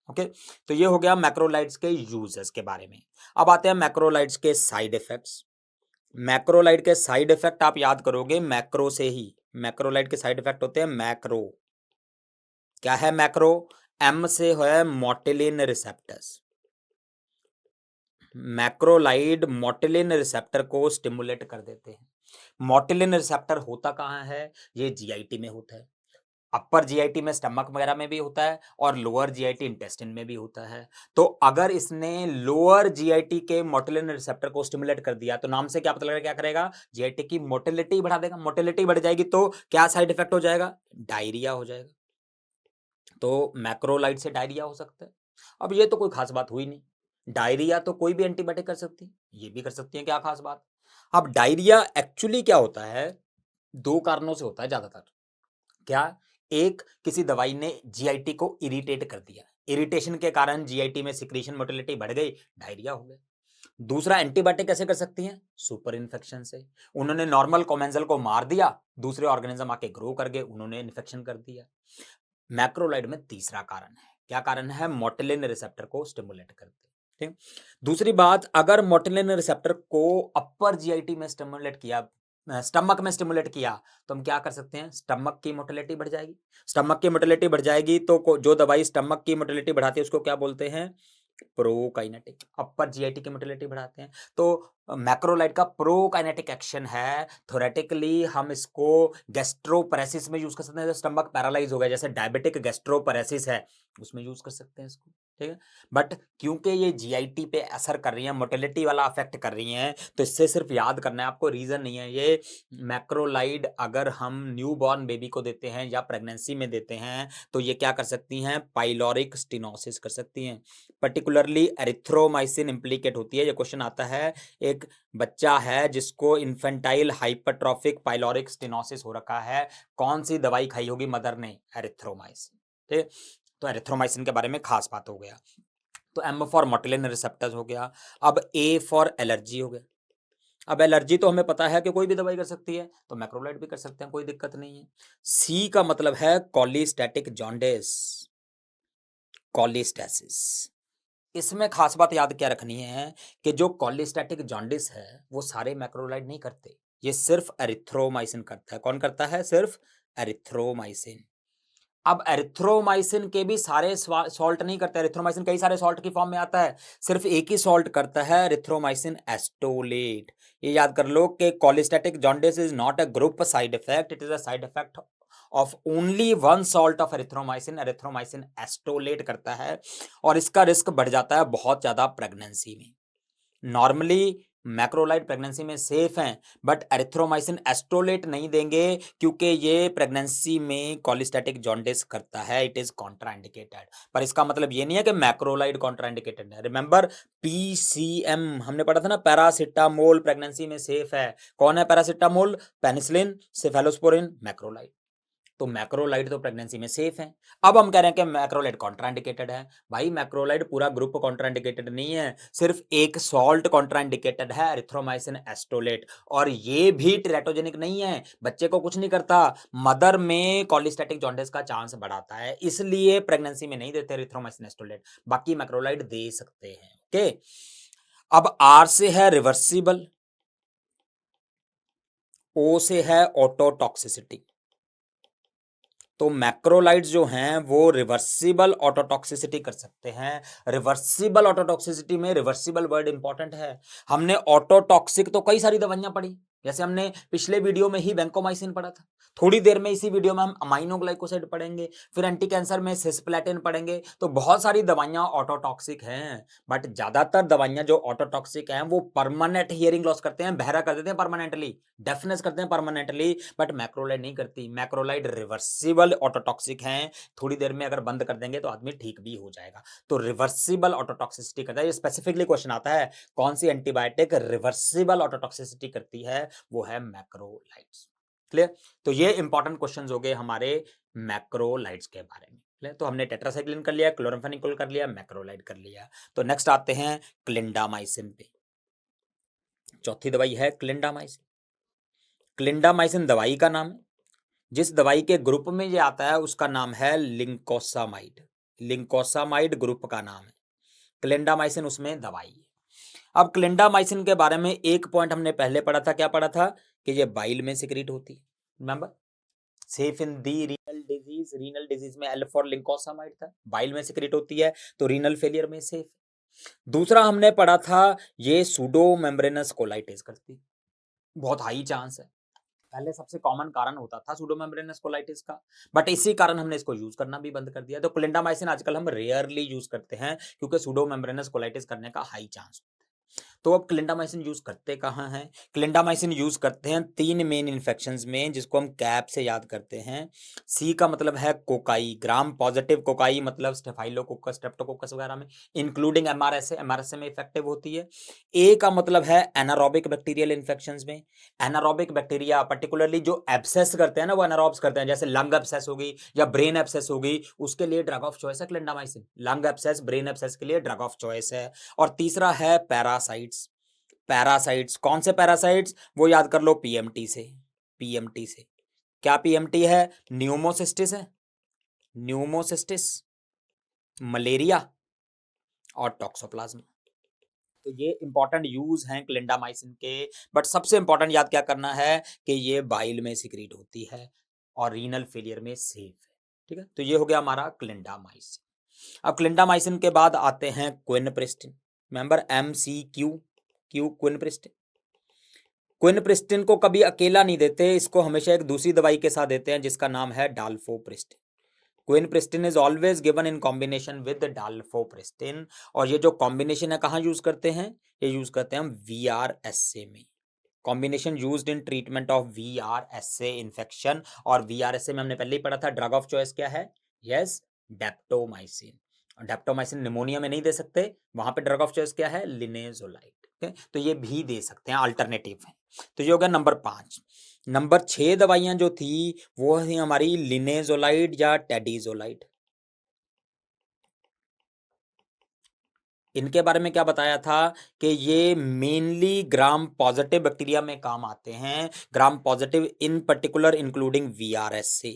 ओके, तो ये हो गया मैक्रोलाइड्स के यूजेस के बारे में। अब आते हैं मैक्रोलाइड्स के साइड इफेक्ट्स। मैक्रोलाइड के साइड इफेक्ट आप याद करोगे मैक्रो से ही। मैक्रोलाइड के साइड इफेक्ट होते हैं मैक्रो। क्या है मैक्रो? एम से है मोटिलिन रिसेप्टर्स। मैक्रोलाइड मोटिलिन रिसेप्टर को स्टिमुलेट कर देते हैं। मोटिलिन रिसेप्टर होता कहाँ है? ये जीआईटी में होता है। अपर जीआईटी में स्टमक वगैरह में भी होता है और लोअर जीआईटी इंटेस्टाइन में भी होता है। तो अगर इसने लोअर जीआईटी के मोटिलिन रिसेप्टर को स्टिमुलेट कर दिया तो नाम से क्या पता लगेगा, क्या करेगा? जीआईटी की मोटिलिटी बढ़ा देगा। मोटिलिटी बढ़ जाएगी तो क्या साइड इफेक्ट हो जाएगा? डायरिया हो जाएगा। तो मैक्रोलाइड से डायरिया हो सकता है। अब ये तो कोई खास बात हुई नहीं, डायरिया तो कोई भी एंटीबायोटिक कर सकती है, ये भी कर सकती है, क्या खास बात। अब डायरिया एक्चुअली क्या होता है? 2 कारणों से होता है ज्यादातर। क्या? एक, किसी दवाई ने जीआईटी को इरिटेट कर दिया, इरिटेशन के कारण जीआईटी में सिक्रीशन मोटिलिटी बढ़ गई, डायरिया हो गया। दूसरा, एंटीबायोटिक कैसे कर सकती हैं? सुपर इन्फेक्शन से। उन्होंने नॉर्मल कोमेंजल को मार दिया, दूसरे ऑर्गेनिज्म आके ग्रो कर गए, उन्होंने इन्फेक्शन कर दिया। मैक्रोलाइड में तीसरा कारण है, क्या कारण है? मोटिलिन रिसेप्टर को स्टिमुलेट करते हैं। ठीक, दूसरी बात, अगर मोटिलिन रिसेप्टर को अपर जीआईटी में स्टिमुलेट किया, स्टमक में स्टिमुलेट किया, तो हम क्या कर सकते हैं? स्टमक की मोटिलिटी बढ़ जाएगी। स्टमक की मोटिलिटी बढ़ जाएगी तो जो दवाई स्टमक की मोटिलिटी बढ़ाती है उसको क्या बोलते हैं? प्रोकाइनेटिक। अपर जीआईटी की मोटिलिटी बढ़ाते हैं। तो मैक्रोलाइड का प्रोकाइनेटिक एक्शन है। थ्योरेटिकली हम इसको गैस्ट्रोपरेसिस में यूज कर सकते हैं, जो स्टमक पैरालाइज हो गया, जैसे डायबिटिक गैस्ट्रोपरेसिस है, उसमें यूज कर सकते हैं इसको। ठीक है, बट क्योंकि ये जीआईटी पे असर कर रही है, मोटिलिटी वाला अफेक्ट कर रही हैं, तो इससे सिर्फ याद करना है आपको, रीजन नहीं है ये। मैक्रोलाइड अगर हम न्यू बॉर्न बेबी को देते हैं या प्रेगनेंसी में देते हैं तो ये क्या कर सकती हैं? पाइलोरिक स्टेनोसिस कर सकती हैं। पर्टिकुलरली एरिथ्रोमाइसिन इंप्लीकेट होती है। ये क्वेश्चन आता है, एक बच्चा है जिसको इन्फेंटाइल हाइपरट्रॉफिक पाइलोरिक स्टेनोसिस हो रखा है, कौन सी दवाई खाई होगी मदर ने? एरिथ्रोमाइसिन। ठीक, तो एरिथ्रोमाइसिन के बारे में खास बात हो गया। तो एम फॉर मोटिलिन रिसेप्टर्स हो गया। अब ए फॉर एलर्जी हो गया। अब एलर्जी तो हमें पता है कि कोई भी दवाई कर सकती है, तो मैक्रोलाइड भी कर सकते हैं, कोई दिक्कत नहीं है। सी का मतलब है कॉलीस्टैटिक जॉन्डिस, कॉलीस्टैसिस। इसमें खास बात याद क्या रखनी है कि जो कॉलीस्टैटिक जॉन्डिस है वो सारे मैक्रोलाइड नहीं करते, ये सिर्फ एरिथ्रोमाइसिन करता है। कौन करता है? सिर्फ एरिथ्रोमाइसिन। अब एरिथ्रोमाइसिन के भी सारे सॉल्ट नहीं करते, एरिथ्रोमाइसिन कई सारे सॉल्ट की फॉर्म में आता है, सिर्फ एक ही सॉल्ट करता है, एरिथ्रोमाइसिन एस्टोलेट। ये याद कर लो कि cholestatic jaundice is not a group side effect, it is a side effect of only one salt of erythromycin, erythromycin estolate करता है, और इसका रिस्क बढ़ जाता है बहुत ज्यादा प्रेगनेंसी में। नॉर्मली मैक्रोलाइड प्रेगनेंसी में सेफ हैं, बट एरिथ्रोमाइसिन एस्टोलेट नहीं देंगे क्योंकि ये प्रेगनेंसी में कॉलिस्टेटिक जॉन्डिस करता है, इट इज कॉन्ट्राइंडिकेटेड। पर इसका मतलब ये नहीं है कि मैक्रोलाइड कॉन्ट्राइंडिकेटेड है। रिमेंबर पीसीएम हमने पढ़ा था ना, पैरासिटामोल प्रेगनेंसी में सेफ है। कौन है पैरासिटामोल? Penicillin, cephalosporin, macrolide. तो मैक्रोलाइड तो प्रेगनेंसी में सेफ है। अब हम कह रहे हैं कि मैक्रोलाइड कॉन्ट्राइंडिकेटेड है। भाई मैक्रोलाइड पूरा ग्रुप कॉन्ट्राइंडिकेटेड नहीं है, सिर्फ एक सॉल्ट कॉन्ट्राइंडिकेटेड है, एरिथ्रोमाइसिन एस्टोलेट, और ये भी टेराटोजेनिक नहीं है, बच्चे को कुछ नहीं करता, मदर में कॉलिस्टेटिक जॉन्डिस का चांस बढ़ाता है, इसलिए प्रेगनेंसी में नहीं देते एरिथ्रोमाइसिन एस्टोलेट। बाकी मैक्रोलाइड दे सकते हैं। ओके, अब आर से है रिवर्सिबल, ओ से है ऑटोटॉक्सिसिटी। तो मैक्रोलाइड्स जो हैं वो रिवर्सिबल ऑटोटॉक्सिसिटी कर सकते हैं। रिवर्सिबल ऑटोटॉक्सिसिटी में रिवर्सिबल वर्ड इंपॉर्टेंट है। हमने ऑटोटॉक्सिक तो कई सारी दवाइयां पढ़ी, जैसे हमने पिछले वीडियो में ही वैंकोमाइसिन पढ़ा था, थोड़ी देर में इसी वीडियो में हम अमाइनोग्लाइकोसाइड पढ़ेंगे, फिर एंटी कैंसर में सिस्प्लेटिन पढ़ेंगे। तो बहुत सारी दवाइयां ऑटोटॉक्सिक हैं, बट ज्यादातर दवाइयां जो ऑटोटॉक्सिक हैं वो परमानेंट हियरिंग लॉस करते हैं, बहरा कर देते हैं परमानेंटली, डेफनेस करते हैं परमानेंटली, बट मैक्रोलाइड नहीं करती। मैक्रोलाइड रिवर्सिबल ऑटोटॉक्सिक हैं, थोड़ी देर में अगर बंद कर देंगे तो आदमी ठीक भी हो जाएगा। तो रिवर्सिबल ऑटोटॉक्सिसिटी करता है, ये स्पेसिफिकली क्वेश्चन आता है, कौन सी एंटीबायोटिक रिवर्सिबल ऑटोटॉक्सिसिटी करती है? वो है मैक्रोलाइड्स। क्लियर? तो ये इंपॉर्टेंट क्वेश्चंस हो गए हमारे मैक्रोलाइड्स के बारे में। क्लियर? तो हमने टेट्रासाइक्लिन कर लिया, क्लोराम्फेनिकोल कर लिया, मैक्रोलाइड कर लिया। तो नेक्स्ट आते हैं क्लिंडामाइसिन पे। चौथी दवाई है क्लिंडामाइसिन। क्लिंडामाइसिन दवाई का नाम है, जिस दवाई के ग्रुप में ये आता है उसका नाम है लिंकोसामाइड। लिंकोसामाइड ग्रुप का नाम है, क्लिंडामाइसिन उसमें दवाई है। अब क्लिंडामाइसिन के बारे में एक पॉइंट हमने पहले पढ़ा था, क्या पढ़ा था? कि ये बाइल में सिक्रीट होती है। Remember, safe in the renal disease, renal disease में एल फॉर लिंकोसामाइड था, बाइल में सिक्रीट होती है, तो रीनल फेलियर में सेफ। दूसरा हमने पढ़ा था ये सूडो मेम्ब्रेनस कोलाइटिस करती, बहुत हाई चांस है। पहले सबसे कॉमन कारण होता था सूडोमेम्ब्रेनस कोलाइटिस का, बट इसी कारण हमने इसको यूज करना भी बंद कर दिया। तो क्लिंडामाइसिन आजकल हम रेयरली यूज करते हैं क्योंकि सूडोमेम्ब्रेनस कोलाइटिस करने का हाई चांस। तो अब क्लिंडामाइसिन यूज करते कहाँ हैं? क्लिंडामाइसिन यूज करते हैं तीन मेन इन्फेक्शंस में, जिसको हम कैप से याद करते हैं। सी का मतलब है कोकाई, ग्राम पॉजिटिव कोकाई मतलब स्टेफाइलोकोकस, स्ट्रेप्टोकोकस वगैरह में, इंक्लूडिंग एमआरएसए, एमआरएसए में इफेक्टिव होती है। ए का मतलब है एनारोबिक बैक्टीरियल इन्फेक्शंस में, एनारोबिक बैक्टीरिया पर्टिकुलरली जो एब्सेस करते हैं ना, वो एनारोब्स करते हैं, जैसे लंग एब्सेस होगी या ब्रेन एब्सेस होगी, उसके लिए ड्रग ऑफ चॉइस है clindamycin. Lung abscess, brain abscess के लिए ड्रग ऑफ चॉइस है। और तीसरा है पैरासाइट्स। पैरासाइट्स, कौन से पैरासाइट्स? वो याद कर लो पीएमटी से। पीएमटी से क्या? पीएमटी है न्यूमोसिस्टिस है, न्यूमोसिस्टिस, मलेरिया और टॉक्सोप्लाज्मा। तो ये इंपॉर्टेंट यूज हैं क्लिंडामाइसिन के, बट सबसे इंपॉर्टेंट याद क्या करना है कि ये बाइल में सिक्रीट होती है और रीनल फेलियर में सेफ है। ठीक है, तो ये हो गया हमारा क्लिंडामाइसिन। अब क्लिंडामाइसिन के बाद आते हैं क्विनप्रिस्टिन। Remember MCQ, क्विनप्रिस्टिन। क्विनप्रिस्टिन को कभी अकेला नहीं देते, इसको हमेशा एक दूसरी दवाई के साथ देते हैं जिसका नाम है dalfopristin. Quinupristin is always given in combination with dalfopristin, और ये जो कॉम्बिनेशन है कहाँ यूज करते हैं? ये यूज करते हैं हम VRSA में। Combination used in treatment of VRSA infection, और VRSA में हमने पहले ही पढ़ा था ड्रग ऑफ चॉइस क्या है? Yes, daptomycin. डेप्टोमाइसिन निमोनिया में नहीं दे सकते, वहां पे ड्रग ऑफ चॉइस क्या है? लिनेजोलाइड। तो ये भी दे सकते हैं, अल्टरनेटिव है। तो ये हो गया नंबर 5। नंबर 6 दवाइयां जो थी वो थी हमारी लिनेजोलाइड या टेडीजोलाइड। इनके बारे में क्या बताया था कि ये मेनली ग्राम पॉजिटिव बैक्टीरिया में काम आते हैं, gram positive in particular including VRSA।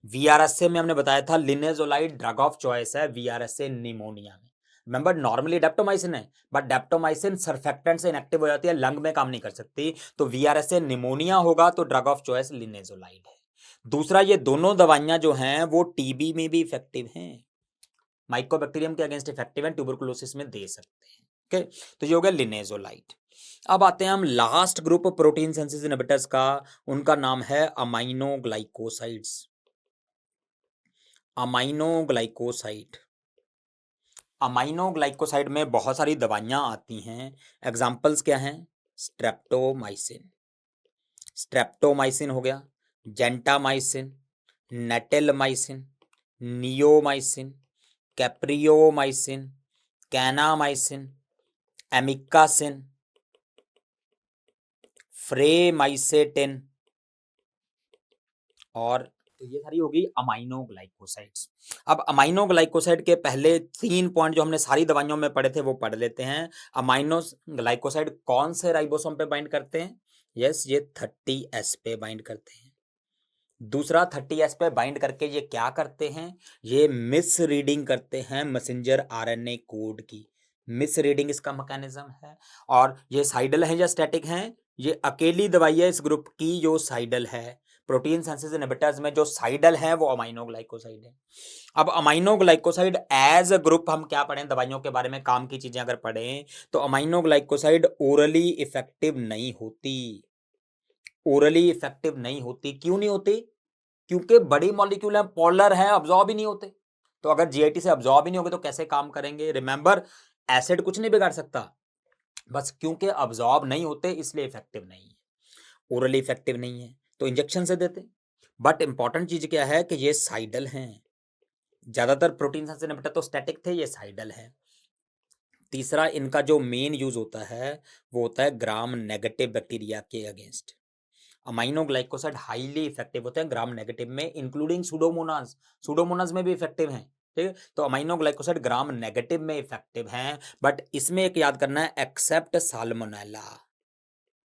VRSA में हमने बताया था लिनेजोलाइड ड्रग ऑफ चॉइस है VRSA निमोनिया में। रिमेंबर नॉर्मली डेप्टोमाइसिन है, बट डेप्टोमाइसिन सरफेक्टेंट से इनएक्टिव हो जाती है, लंग में काम नहीं कर सकती, तो VRSA निमोनिया होगा तो ड्रग ऑफ चॉइस लिनेजोलाइड है। दूसरा ये दोनों दवाइयां जो हैं वो टीबी में भी इफेक्टिव हैं, माइकोबैक्टीरियम के अगेंस्ट इफेक्टिव हैं, ट्यूबरकुलोसिस में दे सकते हैं। ओके, तो ये हो गया लिनेजोलाइट। अब आते हैं हम last group protein synthesis inhibitors का, उनका नाम है अमाइनोग्लाइकोसाइड्स। अमाइनोग्लाइकोसाइड, अमाइनोग्लाइकोसाइड में बहुत सारी दवाइयां आती हैं। एग्जाम्पल्स क्या हैं? स्ट्रेप्टोमाइसिन, स्ट्रेप्टोमाइसिन हो गया, gentamicin, नेटेलमाइसिन, neomycin, capreomycin, kanamycin, amikacin, फ्रेमाइसेटिन, और तो ये सारी होगी अमाइनोग्लाइकोसाइड्स। अब अमाइनोग्लाइकोसाइड के पहले 3 पॉइंट जो हमने सारी दवाइयों में पढ़े थे वो पढ़ लेते हैं। अमाइनोग्लाइकोसाइड कौन से राइबोसोम पे बाइंड करते हैं? यस, ये 30S पे बाइंड करते हैं। दूसरा 30S पे बाइंड करके ये क्या करते हैं? ये मिस रीडिंग करते हैं मैसेंजर आरएनए कोड की, मिस रीडिंग इसका मैकेनिज्म है। और ये साइडल है या स्टैटिक है? ये अकेली दवाई है इस ग्रुप की जो साइडल है। प्रोटीन सिंथेसिस इनहिबिटर्स में जो साइडल है वो अमाइनोग्लाइकोसाइड है। अब अमाइनोग्लाइकोसाइड एज अ ग्रुप हम क्या पढ़ें दवाइयों के बारे में, काम की चीजें अगर पढ़ें तो अमाइनोग्लाइकोसाइड ओरली इफेक्टिव नहीं होती, ओरली इफेक्टिव नहीं होती। क्यों नहीं होती? क्योंकि बड़ी मॉलिक्यूल है, पोलर है, अब्सॉर्ब ही नहीं होते। तो अगर जीआईटी से अब्सॉर्ब ही नहीं होगे तो कैसे काम करेंगे? रिमेंबर, एसिड कुछ नहीं बिगाड़ सकता, बस क्योंकि अब्सॉर्ब नहीं होते इसलिए इफेक्टिव नहीं है, ओरली इफेक्टिव नहीं है तो इंजेक्शन से देते। बट इंपॉर्टेंट चीज क्या है कि ये साइडल हैं। ज्यादातर प्रोटीन सिंथेसिस इनहिबिटर तो स्टैटिक थे, ये साइडल है। तीसरा इनका जो मेन यूज होता है वो होता है ग्राम नेगेटिव बैक्टीरिया के अगेंस्ट। अमाइनोग्लाइकोसाइड हाईली इफेक्टिव होते हैं ग्राम नेगेटिव में, इंक्लूडिंग सुडोमोनास, सुडोमोनास में भी इफेक्टिव हैं। ठीक है, तो अमाइनोग्लाइकोसाइड ग्राम नेगेटिव में इफेक्टिव हैं। बट इसमें एक याद करना है, एक्सेप्ट साल्मोनेला,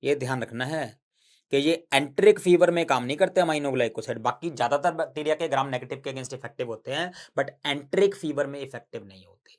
ये ध्यान रखना है कि ये एंट्रिक फीवर में काम नहीं करते अमाइनोग्लाइकोसाइड। बाकी ज्यादातर बैक्टीरिया के ग्राम नेगेटिव के अगेंस्ट इफेक्टिव होते हैं, बट एंट्रिक फीवर में इफेक्टिव नहीं होते।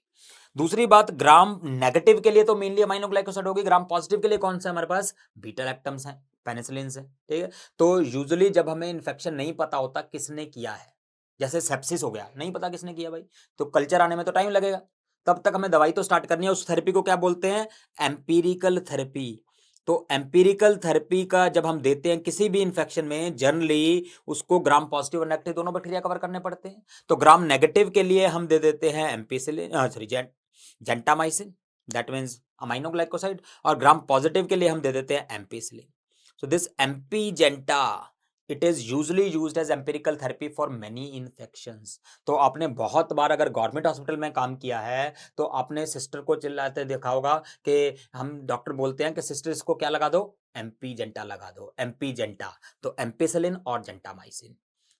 दूसरी बात, ग्राम नेगेटिव के लिए तो मेनली अमाइनोग्लाइकोसाइड होगी, ग्राम पॉजिटिव के लिए कौन सा हमारे पास? बीटा लैक्टम्स हैं, पेनिसिलिन है। ठीक है, तो यूजुअली जब हमें इन्फेक्शन नहीं पता होता किसने किया है, जैसे सेप्सिस हो गया, नहीं पता किसने किया भाई, तो कल्चर आने में तो टाइम लगेगा, तब तक हमें दवाई तो स्टार्ट करनी है। उस थेरेपी को क्या बोलते हैं? Empirical therapy. तो एम्पीरिकल थेरेपी का जब हम देते हैं किसी भी इन्फेक्शन में, जनरली उसको ग्राम पॉजिटिव और नेगेटिव दोनों बैक्टीरिया कवर करने पड़ते हैं। तो ग्राम नेगेटिव के लिए हम दे देते हैं ampicillin, sorry gentamicin, that means aminoglycoside, और ग्राम पॉजिटिव के लिए हम दे देते हैं ampicillin. So this ampigenta, it is usually used as empirical therapy for many infections. तो आपने बहुत बार अगर गवर्नमेंट हॉस्पिटल में काम किया है तो आपने सिस्टर को चिल्लाते देखा होगा कि हम डॉक्टर बोलते हैं कि सिस्टर इसको क्या लगा दो? एम्पीजेंटा लगा दो, एम्पीजेंटा। तो एम्पीसिलिन और जेंटामाइसिन।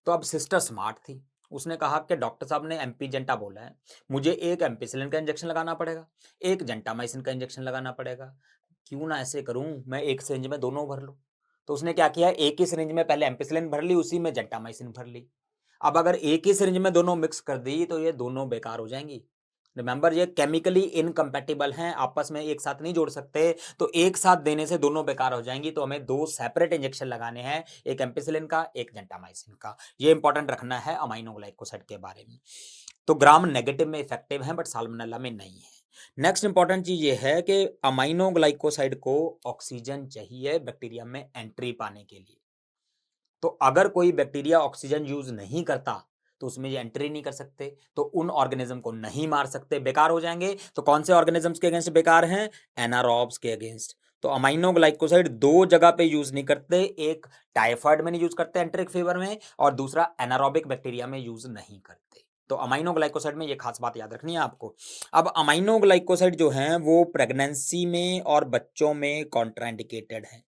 तो अब सिस्टर स्मार्ट थी, उसने कहा कि डॉक्टर साहब ने एम्पीजेंटा बोला है, मुझे एक एम्पीसिलिन का इंजेक्शन लगाना पड़ेगा, एक जेंटामाइसिन का इंजेक्शन लगाना पड़ेगा। क्यों ना ऐसे करूं, मैं एक सिरिंज में दोनों भर लूं। तो उसने क्या किया, एक ही सिरिंज में पहले एम्पिसिलिन भर ली, उसी में जेंटामाइसिन भर ली। अब अगर एक ही सिरिंज में दोनों मिक्स कर दी तो ये दोनों बेकार हो जाएंगी। रिमेंबर, ये केमिकली इनकम्पैटिबल हैं, आपस में एक साथ नहीं जोड़ सकते, तो एक साथ देने से दोनों बेकार हो जाएंगी। तो हमें 2 सेपरेट इंजेक्शन लगाने हैं, एक एम्पिसिलिन का, एक जेंटामाइसिन का। ये इंपॉर्टेंट रखना है अमाइनोग्लाइकोसाइड के बारे में। तो ग्राम नेगेटिव में इफेक्टिव है बट साल्मोनेला में नहीं है। नेक्स्ट इंपॉर्टेंट चीज ये है कि अमाइनोग्लाइकोसाइड को ऑक्सीजन चाहिए बैक्टीरिया में एंट्री पाने के लिए। तो अगर कोई बैक्टीरिया ऑक्सीजन यूज नहीं करता तो उसमें ये एंट्री नहीं कर सकते, तो उन ऑर्गेनिज्म को नहीं मार सकते, बेकार हो जाएंगे। तो कौन से ऑर्गेनिजम्स के अगेंस्ट बेकार हैं? एनारोब्स के अगेंस्ट। तो अमाइनोग्लाइकोसाइड 2 जगह पे यूज नहीं करते, एक टाइफाइड में नहीं यूज करते एंट्रिक फीवर में, और दूसरा एनारोबिक बैक्टीरिया में यूज नहीं करते। तो अमाइनोग्लाइकोसाइड में ये खास बात याद रखनी है आपको। अब अमाइनोग्लाइकोसाइड जो है वो प्रेगनेंसी में और बच्चों में कॉन्ट्राइंडिकेटेड है,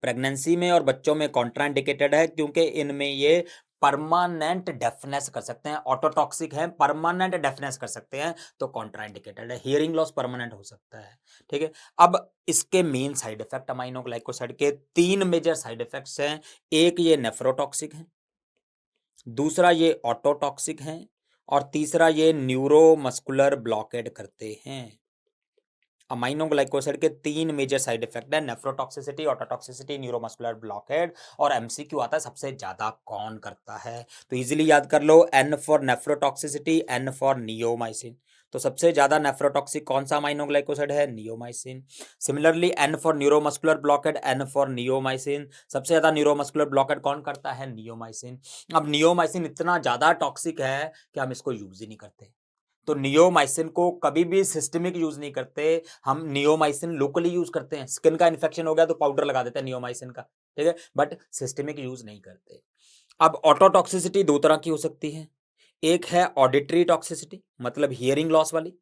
प्रेगनेंसी में और बच्चों में कॉन्ट्राइंडिकेटेड है क्योंकि इनमें ये परमानेंट डेफनेस कर सकते हैं, ऑटोटॉक्सिक है, परमानेंट डेफनेस कर सकते हैं, तो कॉन्ट्राइंडिकेटेड है। हियरिंग लॉस परमानेंट हो सकता है। ठीक है, अब इसके मेन साइड इफेक्ट, अमाइनोग्लाइकोसाइड के 3 मेजर साइड इफेक्ट्स हैं। एक ये नेफ्रोटॉक्सिक है, दूसरा ये ऑटोटॉक्सिक है, और तीसरा ये न्यूरोमस्कुलर ब्लॉकेड करते हैं। अमाइनो ग्लाइकोसाइड के 3 मेजर साइड इफेक्ट है, नेफ्रोटॉक्सिसिटी, ऑटोटॉक्सिसिटी, न्यूरोमस्कुलर ब्लॉकेड, और एमसीक्यू आता है सबसे ज्यादा कौन करता है। तो इजीली याद कर लो, N for nephrotoxicity, N for neomycin. तो सबसे ज्यादा नेफ्रोटॉक्सिक कौन सा अमाइनो ग्लाइकोसाइड है? Neomycin. Similarly N for neuromuscular blockade, N for neomycin. सबसे ज्यादा न्यूरोमस्कुलर ब्लॉकेड कौन करता है? नियोमाइसिन। अब नियोमाइसिन इतना ज्यादा टॉक्सिक है कि हम इसको यूज ही नहीं करते। तो नियोमाइसिन को कभी भी सिस्टमिक यूज नहीं करते, हम नियोमाइसिन लोकली यूज करते हैं। स्किन का इन्फेक्शन हो गया तो पाउडर लगा देते हैं नियोमाइसिन का, ठीक है, बट सिस्टमिक यूज नहीं करते। अब ऑटोटॉक्सिसिटी दो तरह की हो सकती है, एक है ऑडिटरी टॉक्सिसिटी मतलब हियरिंग लॉस वाली,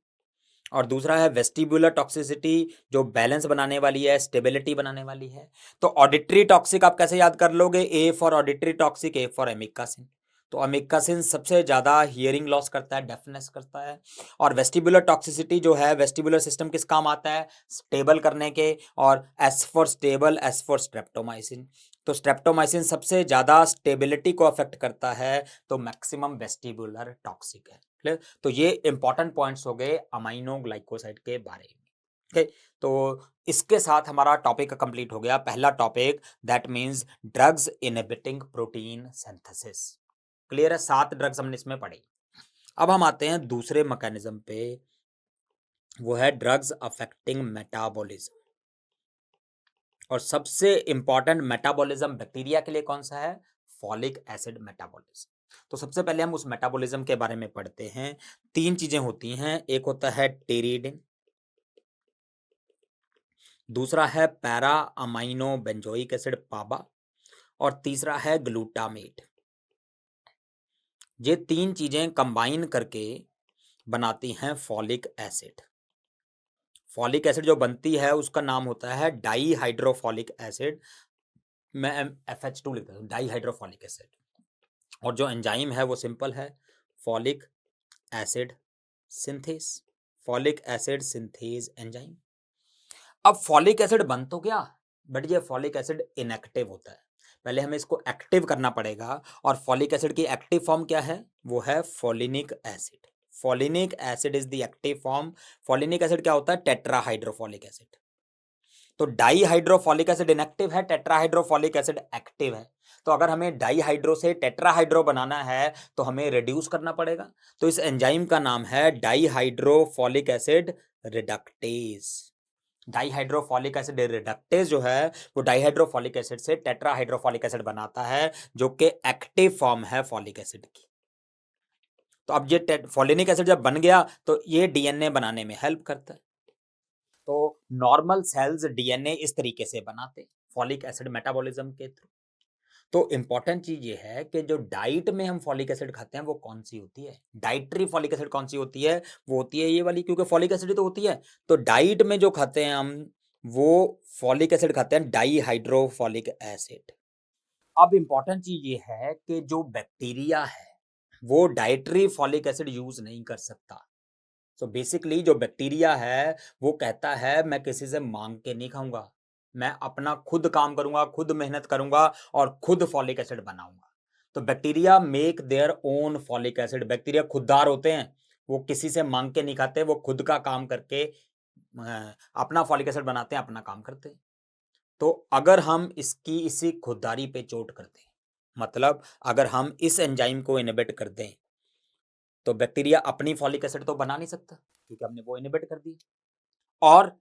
और दूसरा है वेस्टिबुलर टॉक्सिसिटी जो बैलेंस बनाने वाली है, स्टेबिलिटी बनाने वाली है। तो ऑडिटरी टॉक्सिक आप कैसे याद कर लोगे? A for auditory toxic, A for amikacin. तो अमिकासिन सबसे ज्यादा हियरिंग लॉस करता है, डेफनेस करता है। और वेस्टिबुलर टॉक्सिसिटी जो है, वेस्टिबुलर सिस्टम किस काम आता है? स्टेबल करने के। और S for stable, S for streptomycin. तो स्ट्रेप्टोमाइसिन सबसे ज्यादा स्टेबिलिटी को अफेक्ट करता है, तो मैक्सिमम वेस्टिबुलर टॉक्सिक है। क्लियर? तो ये इंपॉर्टेंट पॉइंट्स हो गए अमाइनो ग्लाइकोसाइड के बारे में। ठीक, तो इसके साथ हमारा टॉपिक कंप्लीट हो गया, पहला topic, that means drugs inhibiting protein synthesis. Clear है? 7 ड्रग्स हमने इसमें पढ़े। अब हम आते हैं दूसरे मैकेनिज्म पे, वो है ड्रग्स अफेक्टिंग मेटाबॉलिज्म। और सबसे इंपॉर्टेंट मेटाबॉलिज्म बैक्टीरिया के लिए कौन सा है? Folic acid metabolism. तो सबसे पहले हम उस मेटाबॉलिज्म के बारे में पढ़ते हैं। 3 चीजें होती हैं, एक होता है टेरिडिन, दूसरा है पैरा अमाइनो बेंजोइक एसिड पाबा, और तीसरा है ग्लूटामेट। ये 3 चीजें कंबाइन करके बनाती हैं फॉलिक एसिड। फॉलिक एसिड जो बनती है उसका नाम होता है डाई हाइड्रोफॉलिक एसिड। मैं FH2 लिखता हूँ, डाई हाइड्रोफॉलिक एसिड। और जो एंजाइम है वो सिंपल है, folic acid synthase, folic acid synthase enzyme. अब फॉलिक एसिड बन तो गया, बट ये फॉलिक एसिड इनएक्टिव होता है। पहले हमें इसको एक्टिव करना पड़ेगा। और फॉलिक एसिड की एक्टिव फॉर्म क्या है? वो है folinic acid. Folinic acid is the active form. Folinic acid क्या होता है? Tetrahydrofolic acid. तो डाईहाइड्रोफॉलिक एसिड इनएक्टिव है, टेट्राहाइड्रोफॉलिक एसिड एक्टिव है। तो अगर हमें डाईहाइड्रो से टेट्राहाइड्रो बनाना है तो हमें रिड्यूस करना पड़ेगा। तो इस एंजाइम का नाम है डाईहाइड्रोफॉलिक एसिड रिडक्टेज। डाईहाइड्रोफॉलिक एसिड रिडक्टेज जो है वो डाईहाइड्रोफॉलिक एसिड से टेट्राहाइड्रोफॉलिक एसिड बनाता है, जो कि एक्टिव फॉर्म है फॉलिक एसिड की। तो अब ये फॉलिनिक एसिड जब बन गया तो ये डीएनए बनाने में हेल्प करता है। तो नॉर्मल सेल्स डीएनए इस तरीके से बनाते, फॉलिक एसिड मेटाबॉलिज्म के थ्रू। तो इंपॉर्टेंट चीज ये है कि जो डाइट में हम फॉलिक एसिड खाते हैं वो कौन सी होती है? डाइटरी फॉलिक एसिड कौन सी होती है? वो होती है ये वाली, क्योंकि फॉलिक एसिड तो होती है। तो डाइट में जो खाते हैं हम, वो फॉलिक एसिड खाते हैं, डाईहाइड्रोफॉलिक एसिड। अब इंपॉर्टेंट चीज ये है कि जो बैक्टीरिया है वो डाइटरी फॉलिक एसिड यूज नहीं कर सकता। सो बेसिकली जो बैक्टीरिया है वो कहता है मैं किसी से मांग के नहीं खाऊंगा, मैं अपना खुद काम करूंगा, खुद मेहनत करूंगा और खुद फॉलिक एसिड बनाऊंगा। तो bacteria make their own folic acid. Bacteria खुददार होते हैं, वो किसी से मांग के नहीं खाते, वो खुद का काम करके अपना फॉलिक एसिड बनाते हैं, अपना काम करते हैं। तो अगर हम इसकी इसी खुददारी पे चोट कर दें, मतलब अगर हम इस एंजाइम को इनहिबिट कर दें, तो बैक्टीरिया अपनी फॉलिक एसिड तो बना नहीं सकता क्योंकि हमने वो इनहिबिट कर दी। और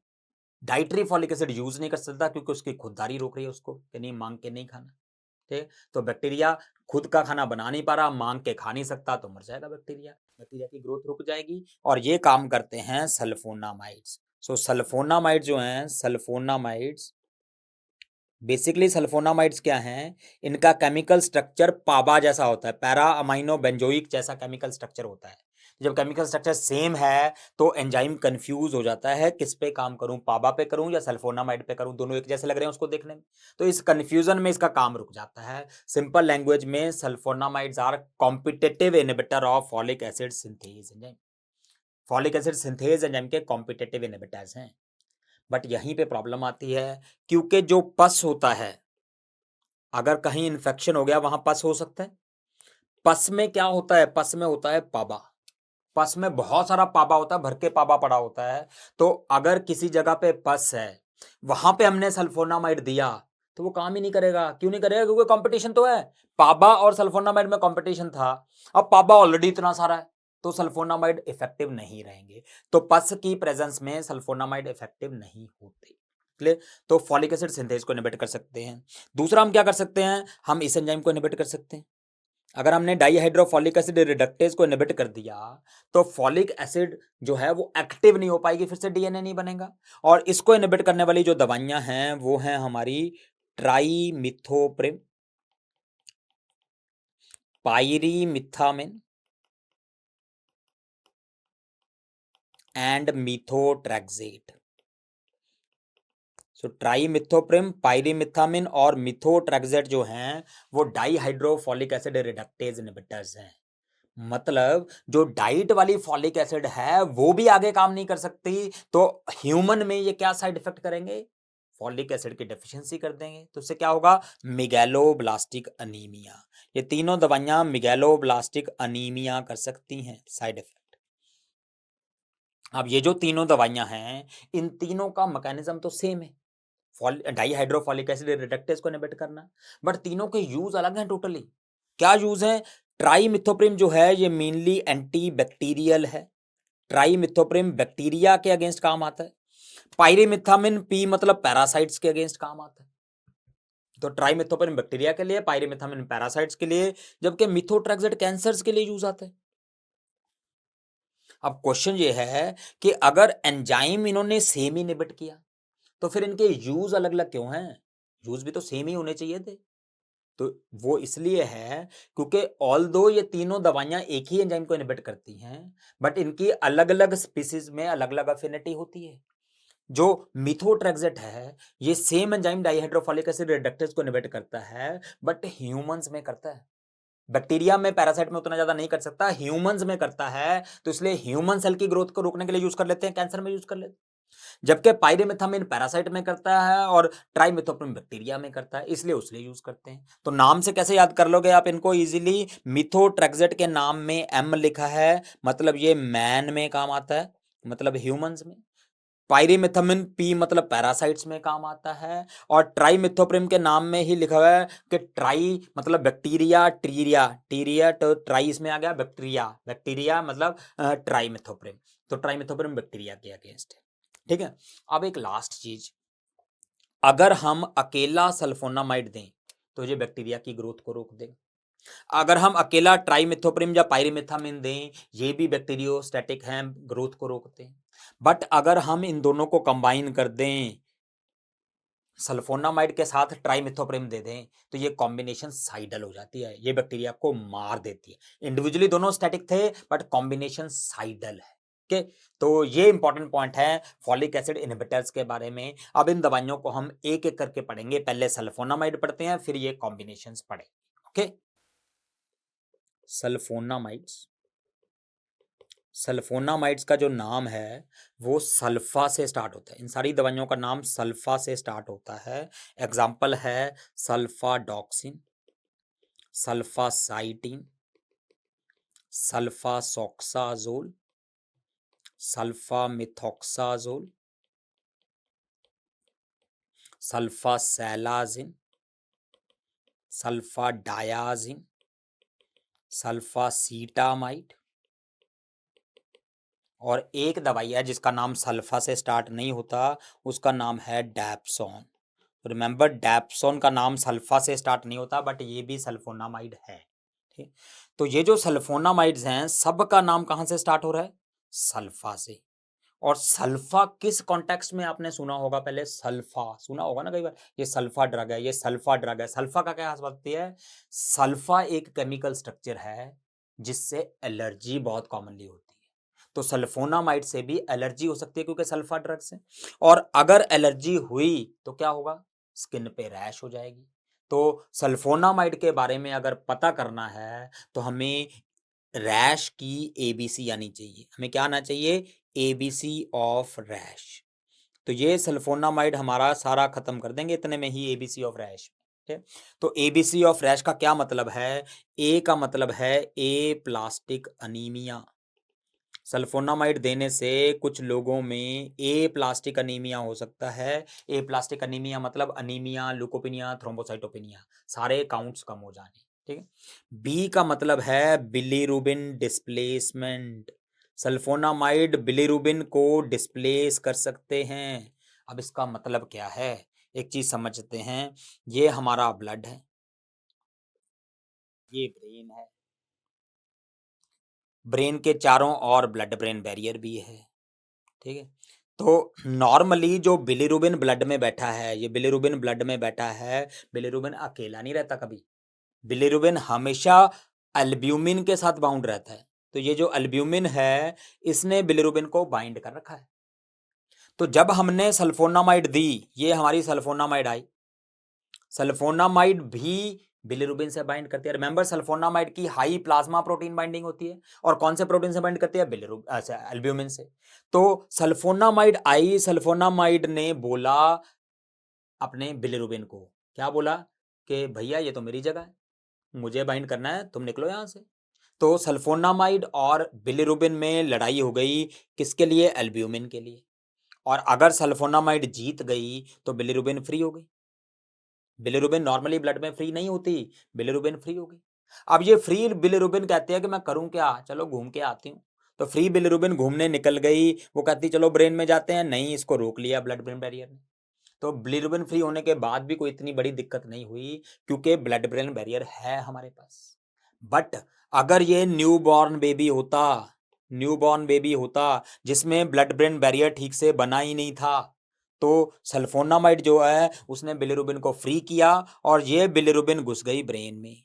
डाइटरी फॉलिक एसिड यूज नहीं कर सकता क्योंकि उसकी खुददारी रोक रही है उसको कि नहीं, मांग के नहीं खाना। ठीक है? तो बैक्टीरिया खुद का खाना बना नहीं पा रहा, मांग के खा नहीं सकता, तो मर जाएगा बैक्टीरिया, बैक्टीरिया की ग्रोथ रुक जाएगी। और ये काम करते हैं सल्फोनामाइड्स। सो सल्फोनामाइड जो हैं, सल्फोनामाइड्स, बेसिकली सल्फोनामाइड्स क्या हैं? इनका केमिकल स्ट्रक्चर पाबा जैसा होता है, पैरा अमाइनो बेंजोइक जैसा केमिकल स्ट्रक्चर होता है। जब केमिकल स्ट्रक्चर सेम है तो एंजाइम कंफ्यूज हो जाता है, किस पे काम करूं, पाबा पे करूं या सल्फोनामाइड पे करूं, दोनों एक जैसे लग रहे हैं उसको देखने में। तो इस कंफ्यूजन में इसका काम रुक जाता है। सिंपल लैंग्वेज में sulfonamides are competitive inhibitor of folic acid synthase enzyme. Folic acid synthase enzyme के कॉम्पिटिटिव इनहिबिटर्स हैं। बट यहीं पे प्रॉब्लम आती है, क्योंकि जो पस होता है, अगर कहीं इन्फेक्शन हो गया वहां पस हो सकता है। पस में क्या होता है? पस में होता है पाबा। पस में बहुत सारा पाबा होता है, भर के पाबा पड़ा होता है। तो अगर किसी जगह पे पस है, वहां पे हमने सल्फोनामाइड दिया तो वो काम ही नहीं करेगा। क्यों नहीं करेगा? क्योंकि कंपटीशन तो है, पाबा और सल्फोनामाइड में कंपटीशन था। अब पाबा ऑलरेडी इतना सारा है तो सल्फोनामाइड इफेक्टिव नहीं रहेंगे। तो पस की प्रेजेंस में सल्फोनामाइड इफेक्टिव नहीं होते। क्लियर? तो फॉलिक एसिड सिंथेज को इनहिबिट कर सकते हैं। दूसरा हम क्या कर सकते हैं, हम इस एंजाइम को इनहिबिट कर सकते हैं। अगर हमने डाईहाइड्रोफॉलिक एसिड रिडक्टेज को इनहिबिट कर दिया तो फॉलिक एसिड जो है वो एक्टिव नहीं हो पाएगी, फिर से डीएनए नहीं बनेगा। और इसको इनहिबिट करने वाली जो दवाइयां हैं वो हैं हमारी ट्राइमिथोप्रिम, पायरिमिथामिन एंड मिथोट्रेक्सेट। सो ट्राइमिथोप्रिम, पायरिमिथामिन और मिथोट्रेक्सेट जो हैं वो डाईहाइड्रोफॉलिक एसिड रिडक्टेज इनहिबिटर्स हैं। मतलब जो डाइट वाली फॉलिक एसिड है वो भी आगे काम नहीं कर सकती, तो ह्यूमन में ये क्या साइड इफेक्ट करेंगे, फॉलिक एसिड की डेफिशिएंसी कर देंगे। तो उससे क्या होगा, मिगैलोब्लास्टिक अनीमिया। ये तीनों दवाइयां मिगैलोब्लास्टिक अनीमिया कर सकती हैं साइड इफेक्ट। अब ये जो तीनों दवाइयां हैं इन तीनों का मैकेनिज्म तो सेम है, डाईहाइड्रोफॉलिक एसिड रिडक्टेज को इनहिबिट करना, बट तीनों के यूज अलग हैं टोटली। क्या यूज है? ट्राइमिथोप्रिम जो है ये मेनली एंटी बैक्टीरियल है, ट्राइमिथोप्रिम बैक्टीरिया के अगेंस्ट काम आता है। पायरिमिथामिन पी मतलब पैरासाइट्स के अगेंस्ट काम आता है। तो ट्राइमिथोप्रिम बैक्टीरिया के लिए, पायरिमिथामिन पैरासाइट्स के लिए, जबकि मिथोट्रेक्सेट कैंसर्स के लिए यूज आता है। अब क्वेश्चन ये है कि अगर एंजाइम इन्होंने सेम ही इनहिबिट किया तो फिर इनके यूज अलग अलग क्यों हैं? यूज भी तो सेम ही होने चाहिए थे। तो वो इसलिए है क्योंकि ऑल्दो ये तीनों दवाइयां एक ही एंजाइम को इनहिबिट करती हैं, बट इनकी अलग अलग स्पीसीज में अलग अलग अफिनिटी होती है। जो मिथोट्रेक्सेट है ये सेम एंजाइम डाईहाइड्रोफॉलिक एसिड रिडक्टेज को इनहिबिट करता है, बट ह्यूमंस में करता है। बैक्टीरिया में, पैरासाइट में उतना ज्यादा नहीं कर सकता, ह्यूमंस में करता है। तो इसलिए ह्यूमन सेल की ग्रोथ को रोकने के लिए यूज कर लेते हैं, कैंसर में यूज कर लेते हैं। जबकि पायरिमिथामिन पैरासाइट में करता है और ट्राइमिथोप्रिम बैक्टीरिया में करता है, इसलिए उसलिए यूज करते हैं। तो नाम से कैसे याद कर लोगे आप इनको इजीली? मिथोट्रेक्सेट के नाम में एम लिखा है, मतलब ये मैन में काम आता है, मतलब ह्यूमंस में। पायरिमिथामिन पी मतलब पैरासाइट्स में काम आता है। और ट्राइमिथोप्रिम के नाम में ही लिखा हुआ है कि ट्राई मतलब बैक्टीरिया, टीरिया, टीरिया तो ट्राई इसमें आ गया, बैक्टीरिया, बैक्टीरिया मतलब ट्राइमिथोप्रिम। तो ट्राइमिथोप्रिम बैक्टीरिया के अगेंस्ट है। ठीक है। अब एक लास्ट चीज, अगर हम अकेला सल्फोनामाइड दें तो ये बैक्टीरिया की ग्रोथ को रोक देगा। अगर हम अकेला ट्राइमिथोप्रिम या पायरिमिथामिन दें ये भी बैक्टीरियोस्टैटिक हैं, ग्रोथ को रोकते हैं। बट अगर हम इन दोनों को कंबाइन कर दें, सल्फोनामाइड के साथ ट्राइमिथोप्रिम दे दें, तो ये कॉम्बिनेशन साइडल हो जाती है, ये बैक्टीरिया को मार देती है। इंडिविजुअली दोनों स्टैटिक थे बट कॉम्बिनेशन साइडल है। ओके, तो ये इंपॉर्टेंट पॉइंट है फॉलिक एसिड इनहिबिटर्स के बारे में। अब इन दवाइयों को हम एक एक करके पढ़ेंगे, पहले सल्फोनामाइड पढ़ते हैं फिर ये कॉम्बिनेशंस पढ़ेंगे। ओके, सल्फोनामाइड्स, सल्फोनामाइड्स का जो नाम है वो सल्फा से स्टार्ट होता है। इन सारी दवाइयों का नाम सल्फा से स्टार्ट होता है। एग्जाम्पल है सल्फाडॉक्सिन, सल्फासाइटिन, सल्फासॉक्साजोल, सल्फामिथॉक्साजोल, सल्फासैलाजिन, सल्फाडायाजिन, सल्फासीटामाइड, और एक दवाई है जिसका नाम सल्फा से स्टार्ट नहीं होता, उसका नाम है डैप्सोन। रिमेंबर, डैप्सोन का नाम सल्फा से स्टार्ट नहीं होता बट ये भी सल्फोनामाइड है। ठीक, तो ये जो सल्फोनामाइड्स हैं सब का नाम कहां से स्टार्ट हो रहा है? सल्फा से। और सल्फा किस कॉन्टेक्स्ट में आपने सुना होगा? पहले सल्फा सुना होगा ना कई बार, ये सल्फा ड्रग है, ये सल्फा ड्रग है। सल्फा का क्या खास बात होती है? सल्फा एक केमिकल स्ट्रक्चर है जिससे एलर्जी बहुत कॉमनली होती है। तो सल्फोनामाइड से भी एलर्जी हो सकती है क्योंकि सल्फा ड्रग से। और अगर एलर्जी हुई तो क्या होगा? स्किन पे रैश हो जाएगी। तो सल्फोनामाइड के बारे में अगर पता करना है तो हमें रैश की एबीसी आनी चाहिए। हमें क्या आना चाहिए? ABC of rash. तो ये सल्फोनामाइड हमारा सारा खत्म कर देंगे इतने में ही, एबीसी ऑफ रैश। ठीक, तो एबीसी ऑफ रैश का क्या मतलब है? ए का मतलब है ए प्लास्टिक अनीमिया, सल्फोनामाइड देने से कुछ लोगों में ए प्लास्टिक अनीमिया हो सकता है। ए प्लास्टिक अनीमिया मतलब अनीमिया, ल्यूकोपिनिया, थ्रोम्बोसाइटोपिनिया, सारे काउंट्स कम हो जाने। ठीक है। बी का मतलब है बिलीरुबिन डिस्प्लेसमेंट। सल्फोनामाइड बिलीरुबिन को डिस्प्लेस कर सकते हैं। अब इसका मतलब क्या है, एक चीज समझते हैं। ये हमारा ब्लड है, ये ब्रेन है, ब्रेन के चारों ओर ब्लड ब्रेन बैरियर भी है। ठीक है। तो नॉर्मली जो बिलीरुबिन ब्लड में बैठा है, ये बिलीरुबिन ब्लड में बैठा है, बिलीरुबिन अकेला नहीं रहता कभी। बिलीरुबिन हमेशा अल्ब्यूमिन के साथ बाउंड रहता है। तो ये जो अल्ब्यूमिन है, इसने बिलीरुबिन को बाइंड कर रखा है। तो जब हमने सल्फोनामाइड दी, ये हमारी सल्फोनामाइड आई, सल्फोनामाइड भी बिलीरुबिन से बाइंड करती है। रिमेंबर, सल्फोनामाइड की हाई प्लाज्मा प्रोटीन बाइंडिंग होती है, और कौन से प्रोटीन से बाइंड करती है? एल्ब्यूमिन से। तो सल्फोनामाइड आई, सल्फोनामाइड ने बोला अपने बिलीरुबिन को, क्या बोला कि भैया ये तो मेरी जगह है, मुझे बाइंड करना है, तुम निकलो यहां से। तो सल्फोनामाइड और बिलीरुबिन में लड़ाई हो गई, किसके लिए? एल्ब्यूमिन के लिए। और अगर सल्फोनामाइड जीत गई तो बिलीरुबिन फ्री हो गई। बिलीरुबिन नॉर्मली ब्लड में फ्री नहीं होती, बिलीरुबिन फ्री हो गई। अब ये फ्री बिलीरुबिन कहती है कि मैं करूं क्या, चलो घूम के आती हूँ। तो फ्री बिलीरुबिन घूमने निकल गई, वो कहती चलो ब्रेन में जाते हैं, नहीं, इसको रोक लिया ब्लड ब्रेन बैरियर ने। तो बिलीरुबिन फ्री होने के बाद भी कोई इतनी बड़ी दिक्कत नहीं हुई, क्योंकि ब्लड ब्रेन बैरियर है हमारे पास। बट अगर ये न्यूबॉर्न बेबी होता, न्यूबॉर्न बेबी होता जिसमें ब्लड ब्रेन बैरियर ठीक से बना ही नहीं था, तो सल्फोनामाइड जो है उसने बिलीरुबिन को फ्री किया, और ये बिलीरुबिन घुस गई ब्रेन में,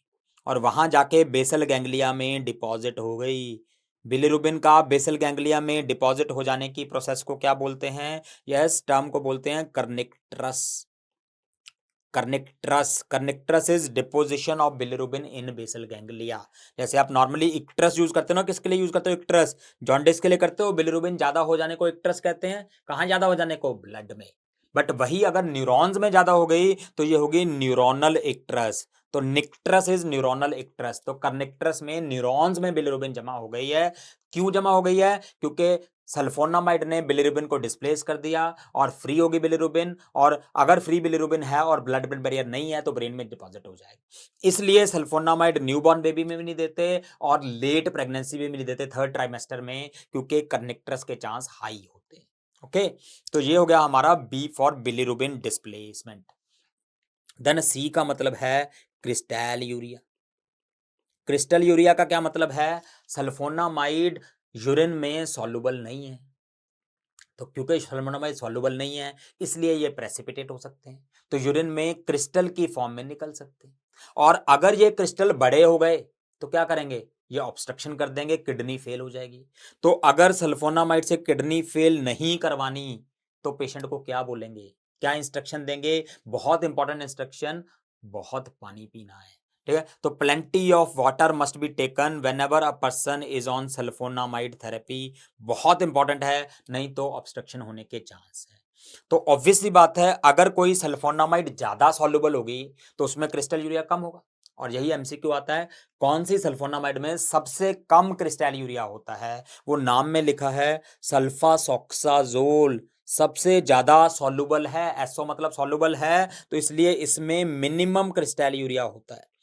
और वहां जाके बेसल गैंग्लिया में डिपॉजिट हो गई। बिलीरुबिन का बेसल गैंग्लिया में डिपॉजिट हो जाने की प्रोसेस को क्या बोलते हैं? यस, टर्म को बोलते हैं kernicterus. Kernicterus is deposition of bilirubin in basal ganglia. जैसे आप नॉर्मली इक्ट्रस यूज करते हो ना, किसके लिए यूज करते हो? इक्ट्रस जॉन्डिस के लिए करते हो। बिलीरुबिन ज्यादा हो जाने को इक्ट्रस कहते हैं। कहाँ ज्यादा हो जाने को? ब्लड में। बट वही अगर न्यूरॉन्स में ज्यादा हो गई तो ये होगी न्यूरोनल इक्ट्रस। तो निक्ट्रस इज न्यूरोनल इक्ट्रस। तो कर्निक्ट्रस में न्यूरॉन्स में बिलीरुबिन जमा हो गई है। क्यों जमा हो गई है? क्योंकि सल्फोनामाइड ने बिलीरुबिन को डिस्प्लेस कर दिया और फ्री होगी बिलीरुबिन, और अगर फ्री बिलीरुबिन है और ब्लड ब्रेन बैरियर नहीं है तो ब्रेन में डिपॉजिट हो जाएगी। इसलिए सल्फोनामाइड न्यूबॉर्न बेबी में भी नहीं देते और लेट प्रेगनेंसी में भी नहीं देते, थर्ड ट्राइमेस्टर में, क्योंकि कर्निक्ट्रस के चांस हाई होते हैं। ओके, तो ये हो गया हमारा B for bilirubin displacement. Then C का मतलब है क्रिस्टल यूरिया। क्रिस्टल यूरिया का क्या मतलब है? सल्फोनामाइड यूरिन में सॉल्युबल नहीं है, तो क्योंकि सल्फोनामाइड सॉल्युबल नहीं है इसलिए ये प्रेसिपिटेट हो सकते हैं, तो यूरिन में क्रिस्टल की फॉर्म में निकल सकते हैं। और अगर ये क्रिस्टल बड़े हो गए तो क्या करेंगे? ये ऑब्स्ट्रक्शन कर देंगे, किडनी फेल हो जाएगी। तो अगर सल्फोनामाइड से किडनी फेल नहीं करवानी तो पेशेंट को क्या बोलेंगे, क्या इंस्ट्रक्शन देंगे? बहुत इंपॉर्टेंट इंस्ट्रक्शन, बहुत पानी पीना है। ठीक है, तो plenty of water must be taken whenever a person is on sulfonamide therapy. बहुत इंपॉर्टेंट है, नहीं तो ऑब्स्ट्रक्शन होने के चांस है। तो ऑब्वियसली बात है, अगर कोई सल्फोनामाइड ज्यादा सॉल्युबल होगी तो उसमें क्रिस्टल यूरिया कम होगा। और यही एमसीक्यू आता है, कौन सी सल्फोनामाइड में सबसे कम क्रिस्टल यूरिया होता है? वो नाम में लिखा है सल्फासॉक्साजोल, सबसे ज्यादा सॉल्युबल है। एसओ मतलब सॉल्युबल है, तो इसलिए इसमें मिनिमम क्रिस्टल यूरिया होता है।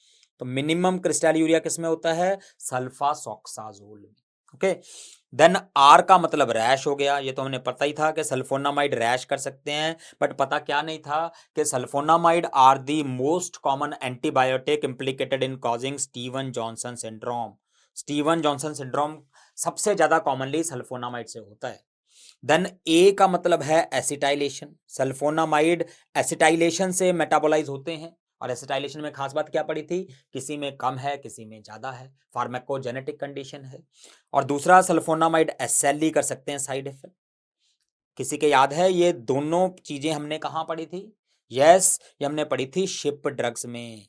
तो मिनिमम क्रिस्टल यूरिया किसमें होता है? सल्फासॉक्साजोल में। ओके, देन आर का मतलब रैश हो गया। ये तो हमने पता ही था कि सल्फोनामाइड रैश कर सकते हैं, बट पता क्या नहीं था कि sulfonamide are the most common antibiotic implicated in causing Steven Johnson syndrome. Steven Johnson syndrome सबसे ज्यादा कॉमनली सल्फोनामाइड से होता है। देन ए का मतलब है एसिटाइलेशन। सल्फोनामाइड एसिटाइलेशन से मेटाबोलाइज होते हैं, और एसिटाइलेशन में खास बात क्या पड़ी थी? किसी में कम है, किसी में ज्यादा है, फार्माकोजेनेटिक कंडीशन है। और दूसरा, सल्फोनामाइड एसएलई कर सकते हैं साइड इफेक्ट। किसी के याद है ये दोनों चीजें हमने कहां पढ़ी थी? यस, ये हमने पढ़ी थी शिप ड्रग्स में।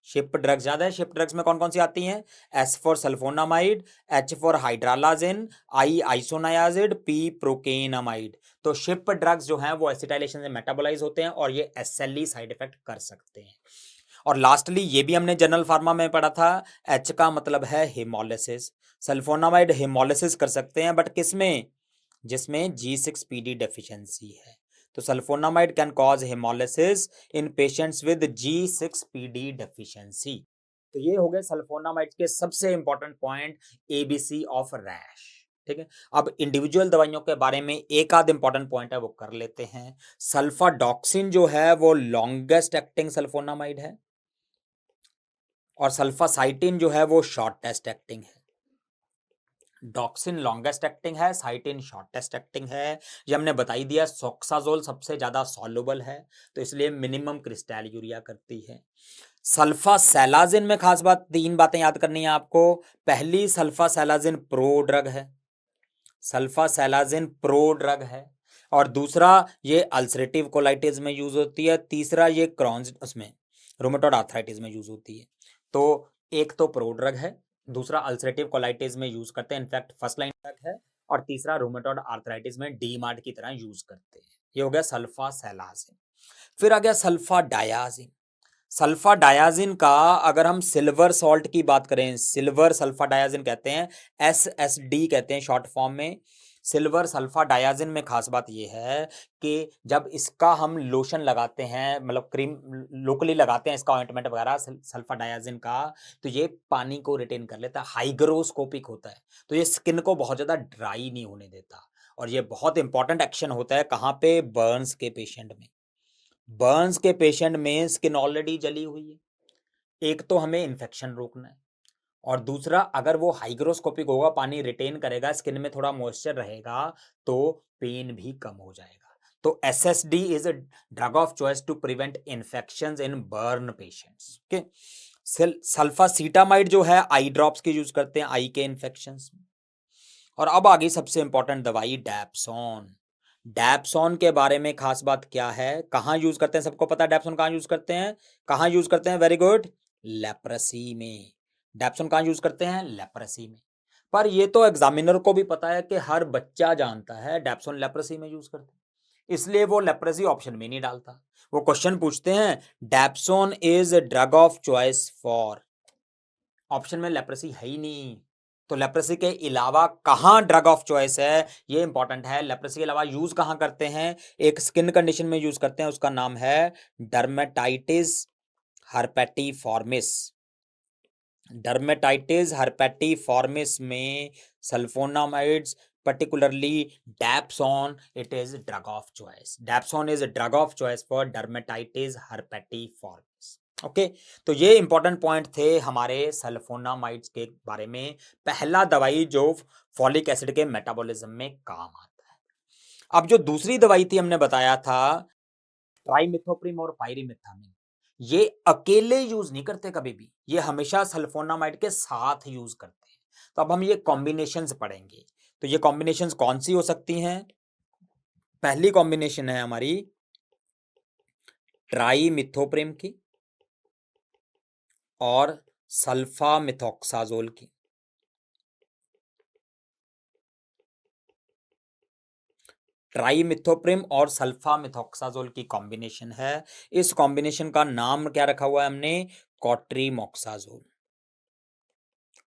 शिप ड्रग्स याद है? शिप ड्रग्स में कौन कौन सी आती हैं? S for sulfonamide, H for hydralazine, I isoniazid, P procainamide. तो शिप ड्रग्स जो हैं वो एसिटाइलेशन से मेटाबोलाइज होते हैं और ये एसएलई साइड इफेक्ट कर सकते हैं। और लास्टली ये भी हमने जनरल फार्मा में पढ़ा था, एच का मतलब है हेमोलिसिस। सल्फोनामाइड हेमोलिसिस कर सकते हैं, बट किसमें? जिसमें G6PD डेफिशिएंसी है। तो sulfonamide can cause haemolysis in patients with G6PD deficiency. तो ये हो गए सल्फोनामाइड के सबसे important point, ABC of rash. ठीक है, अब इंडिविजुअल दवाइयों के बारे में एक आध इंपॉर्टेंट पॉइंट है वो कर लेते हैं। सल्फाडॉक्सिन जो है वो लॉन्गेस्ट एक्टिंग सल्फोनामाइड है, और सल्फासाइटिन जो है वो शॉर्टेस्ट एक्टिंग है। डॉक्सिन लॉन्गेस्ट एक्टिंग है, साइटिन शॉर्टेस्ट एक्टिंग है। ये हमने बता ही दिया। सोक्साजोल सबसे ज्यादा सॉल्युबल है, तो इसलिए मिनिमम क्रिस्टल यूरिया करती है। सल्फासैलाजिन में खास बात, 3 बातें याद करनी है आपको। पहली, सल्फासैलाजिन प्रो ड्रग है, सल्फासैलाजिन प्रो ड्रग है। और दूसरा, ये अल्सरेटिव कोलाइटिस में यूज होती है। तीसरा, ये क्रॉन्स उसमें रोमेटॉइड आर्थराइटिस में यूज होती है। तो एक तो प्रो ड्रग है, दूसरा अल्सरेटिव कोलाइटिस में यूज करते हैं, इनफैक्ट फर्स्ट लाइन ड्रग है। और तीसरा रोमेटॉइड आर्थराइटिस में डीमार्ट की तरह यूज करते हैं। ये हो गया सल्फासैलाजिन। फिर आ गया सल्फाडायाजिन। सल्फाडायाजिन का अगर हम सिल्वर सॉल्ट की बात करें, सिल्वर सल्फाडायाजिन कहते हैं, SSD कहते हैं शॉर्ट फॉर्म में। सिल्वर सल्फाडायाजिन में खास बात यह है कि जब इसका हम लोशन लगाते हैं, मतलब क्रीम लोकली लगाते हैं इसका ऑइंटमेंट वगैरह सल्फाडायाजिन का, तो ये पानी को रिटेन कर लेता है, हाइग्रोस्कोपिक होता है। तो ये स्किन को बहुत ज्यादा ड्राई नहीं होने देता। और ये बहुत इंपॉर्टेंट एक्शन होता है कहाँ पे? बर्न्स के पेशेंट में। बर्न्स के पेशेंट में स्किन ऑलरेडी जली हुई है, एक तो हमें इन्फेक्शन रोकना है, और दूसरा अगर वो हाइग्रोस्कोपिक होगा, पानी रिटेन करेगा, स्किन में थोड़ा मॉइस्चर रहेगा, तो पेन भी कम हो जाएगा। तो SSD is a drug of choice to prevent infections in burn patients. Okay, sulfacetamide जो है आई ड्रॉप्स की यूज करते हैं आई के इन्फेक्शंस में। और अब आगे सबसे इंपॉर्टेंट दवाई डैप्सोन। डैप्सोन के बारे में खास बात क्या है, कहां यूज करते हैं? सबको पता है डैप्सोन कहां यूज करते हैं, कहां यूज करते हैं? वेरी गुड, लेप्रेसी में। डैप्सोन कहां यूज करते हैं? लेप्रेसी में। पर ये तो एग्जामिनर को भी पता है कि हर बच्चा जानता है डैप्सोन लेप्रेसी में यूज करते हैं, इसलिए वो लेप्रेसी ऑप्शन में नहीं डालता। वो क्वेश्चन पूछते हैं dapsone is drug of choice for, option में लेप्रेसी है ही नहीं। तो लेप्रेसी के अलावा कहां ड्रग ऑफ चॉइस है, ये इंपॉर्टेंट है। लेप्रेसी के अलावा यूज कहां करते हैं? एक स्किन कंडीशन में यूज करते हैं, उसका नाम है डर्मेटाइटिस हर्पेटिफॉर्मिस। डर्मेटाइटिस हर्पेटिफॉर्मिस में sulphonamides, particularly dapsone, it is drug of choice. Dapsone is a drug of choice for dermatitis herpetiformis. Okay, तो ये इंपॉर्टेंट पॉइंट थे हमारे सल्फोनामाइड्स के बारे में। पहला दवाई जो फॉलिक एसिड के मेटाबॉलिज्म में काम आता है। अब जो दूसरी दवाई थी हमने बताया था ट्राइमिथोप्रिम और पाइरिमिथामिन, ये अकेले यूज नहीं करते कभी भी, ये हमेशा सल्फोनामाइड के साथ यूज करते हैं। तो अब हम ये कॉम्बिनेशंस पढ़ेंगे। तो ये कॉम्बिनेशंस कौन सी हो सकती हैं? पहली कॉम्बिनेशन है हमारी ट्राइमिथोप्रिम की और सल्फामिथोक्साजोल की। ट्राइमिथोप्रिम और सल्फामिथोक्साजोल की कॉम्बिनेशन है। इस कॉम्बिनेशन का नाम क्या रखा हुआ है हमने? कॉट्रीमोक्साजोल।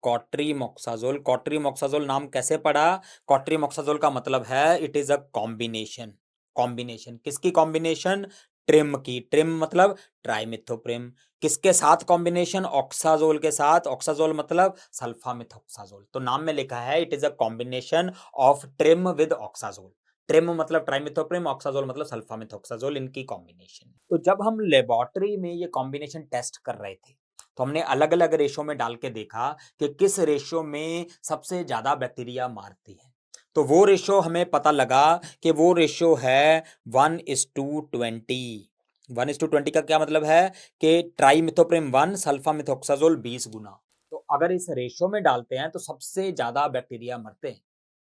कॉट्रीमोक्साजोल। कॉट्रीमोक्साजोल नाम कैसे पड़ा? कॉट्रीमोक्साजोल का मतलब है it is a combination. Combination किसकी? कॉम्बिनेशन ट्रिम की। ट्रिम मतलब ट्राइमिथोप्रिम। किसके साथ कॉम्बिनेशन? ऑक्साजोल के साथ। ऑक्साजोल मतलब सल्फामिथोक्साजोल। तो नाम में लिखा है it is a combination of trim with oxazole. Trim मतलब ट्राइमिथोप्रिम, ऑक्साजोल मतलब सल्फामिथोक्साजोल, इनकी कॉम्बिनेशन। तो जब हम लेबोरेटरी में ये कॉम्बिनेशन टेस्ट कर रहे थे, तो हमने अलग अलग रेशो में डाल के देखा कि किस रेशो में सबसे ज्यादा बैक्टीरिया मारती है। तो वो रेशो हमें पता लगा कि वो रेशो है 1:20। 1:20 का क्या मतलब है कि ट्राइमिथोप्रिम 1, सल्फामिथोक्साजोल 20 गुना। तो अगर इस रेशो में डालते हैं तो सबसे ज्यादा बैक्टीरिया मरते हैं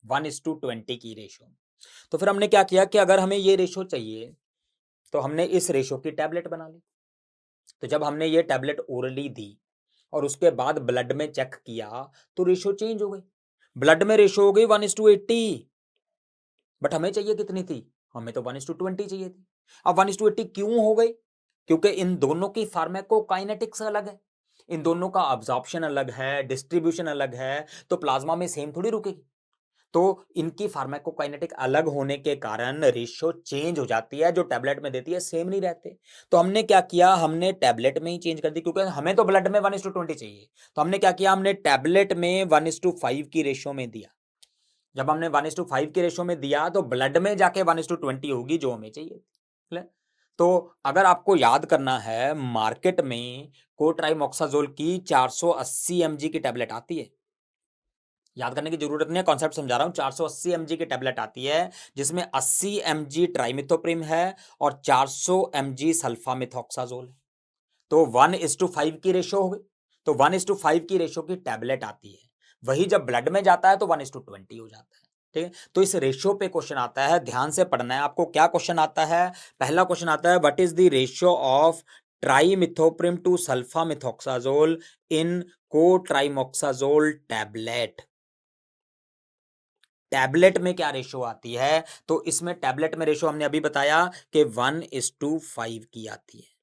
1:20 की रेशो। तो फिर हमने क्या किया कि अगर हमें ये रेशो चाहिए तो हमने इस रेशो की टैबलेट बना ली। तो जब हमने ये टैबलेट ओरली दी और उसके बाद ब्लड में चेक किया तो रेशो चेंज हो गई। ब्लड में रेशो हो गई 1:80, बट हमें चाहिए कितनी थी? हमें तो 1:20 चाहिए थी। अब 1:80 क्यों हो गई? क्योंकि इन दोनों की फार्माकोकाइनेटिक्स अलग है, इन दोनों का अब्जॉर्प्शन अलग है, डिस्ट्रीब्यूशन अलग है, तो प्लाज्मा में सेम थोड़ी रुकेगी। तो इनकी फार्माकोकाइनेटिक अलग होने के कारण रेशियो चेंज हो जाती है, जो टैबलेट में देती है सेम नहीं रहते। तो हमने क्या किया, हमने टैबलेट में ही चेंज कर दी, क्योंकि हमें तो ब्लड में 1:20 चाहिए। तो हमने क्या किया, हमने टैबलेट में 1:5 की रेशियो में दिया। जब हमने 1:5 की रेशियो में दिया तो ब्लड में जाके 1:20 होगी जो हमें चाहिए। तो अगर आपको याद करना है, मार्केट में कोट्राइमोक्साजोल की 480 mg की टैबलेट आती है। याद करने की जरूरत नहीं है, कॉन्सेप्ट समझा रहा हूं। 480 mg की टैबलेट आती है, जिसमें 80 mg ट्राइमिथोप्रिम है और 400 mg सल्फामिथोक्साजोल है। तो 1:5 की रेशियो हो गई। तो 1:5 की रेशियो की टैबलेट आती है, वही जब ब्लड में जाता है तो 1:20 हो जाता है। ठीक है, तो इस रेशियो पे क्वेश्चन आता है, ध्यान से पढ़ना है आपको। क्या क्वेश्चन आता है, पहला क्वेश्चन आता है, what is the ratio of trimethoprim to sulfamethoxazole in cotrimoxazole tablet. Tablet में क्या रेशियो आती है, तो इसमें टैबलेट में रेशियो हमने अभी बताया कि 1:5 की आती है।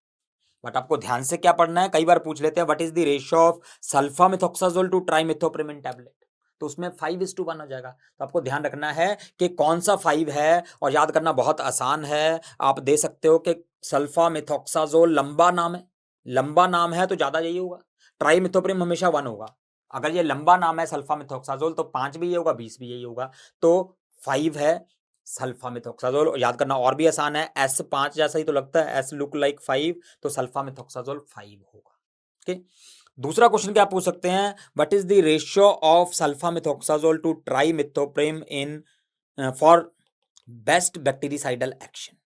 बट आपको ध्यान से क्या पढ़ना है, कई बार पूछ लेते हैं what is the ratio of sulfamethoxazole to trimethoprim in tablet, तो उसमें 5:1 हो जाएगा। तो आपको ध्यान रखना है कि कौन सा 5 है, और याद करना बहुत आसान है। आप दे सकते हो कि सल्फामिथोक्साजोल लंबा नाम है, लंबा नाम है तो ज्यादा यही होगा। ट्राइमिथोप्रिम हमेशा 1 होगा। अगर ये लंबा नाम है सल्फामिथोक्साजोल तो 5 भी ये होगा, 20 भी यही होगा। तो 5 है सल्फामिथोक्साजोल। याद करना और भी आसान है, S5 जैसा ही तो लगता है, S लुक लाइक 5, तो सल्फामिथोक्साजोल 5 होगा। ठीक। दूसरा क्वेश्चन क्या पूछ सकते हैं, what is the ratio of sulfamethoxazole to trimethoprim in for best bactericidal action.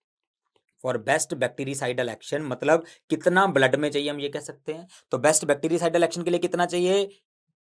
For best bactericidal action मतलब कितना ब्लड में चाहिए, हम ये कह सकते हैं। तो बेस्ट बैक्टीरिसाइडल एक्शन के लिए कितना चाहिए,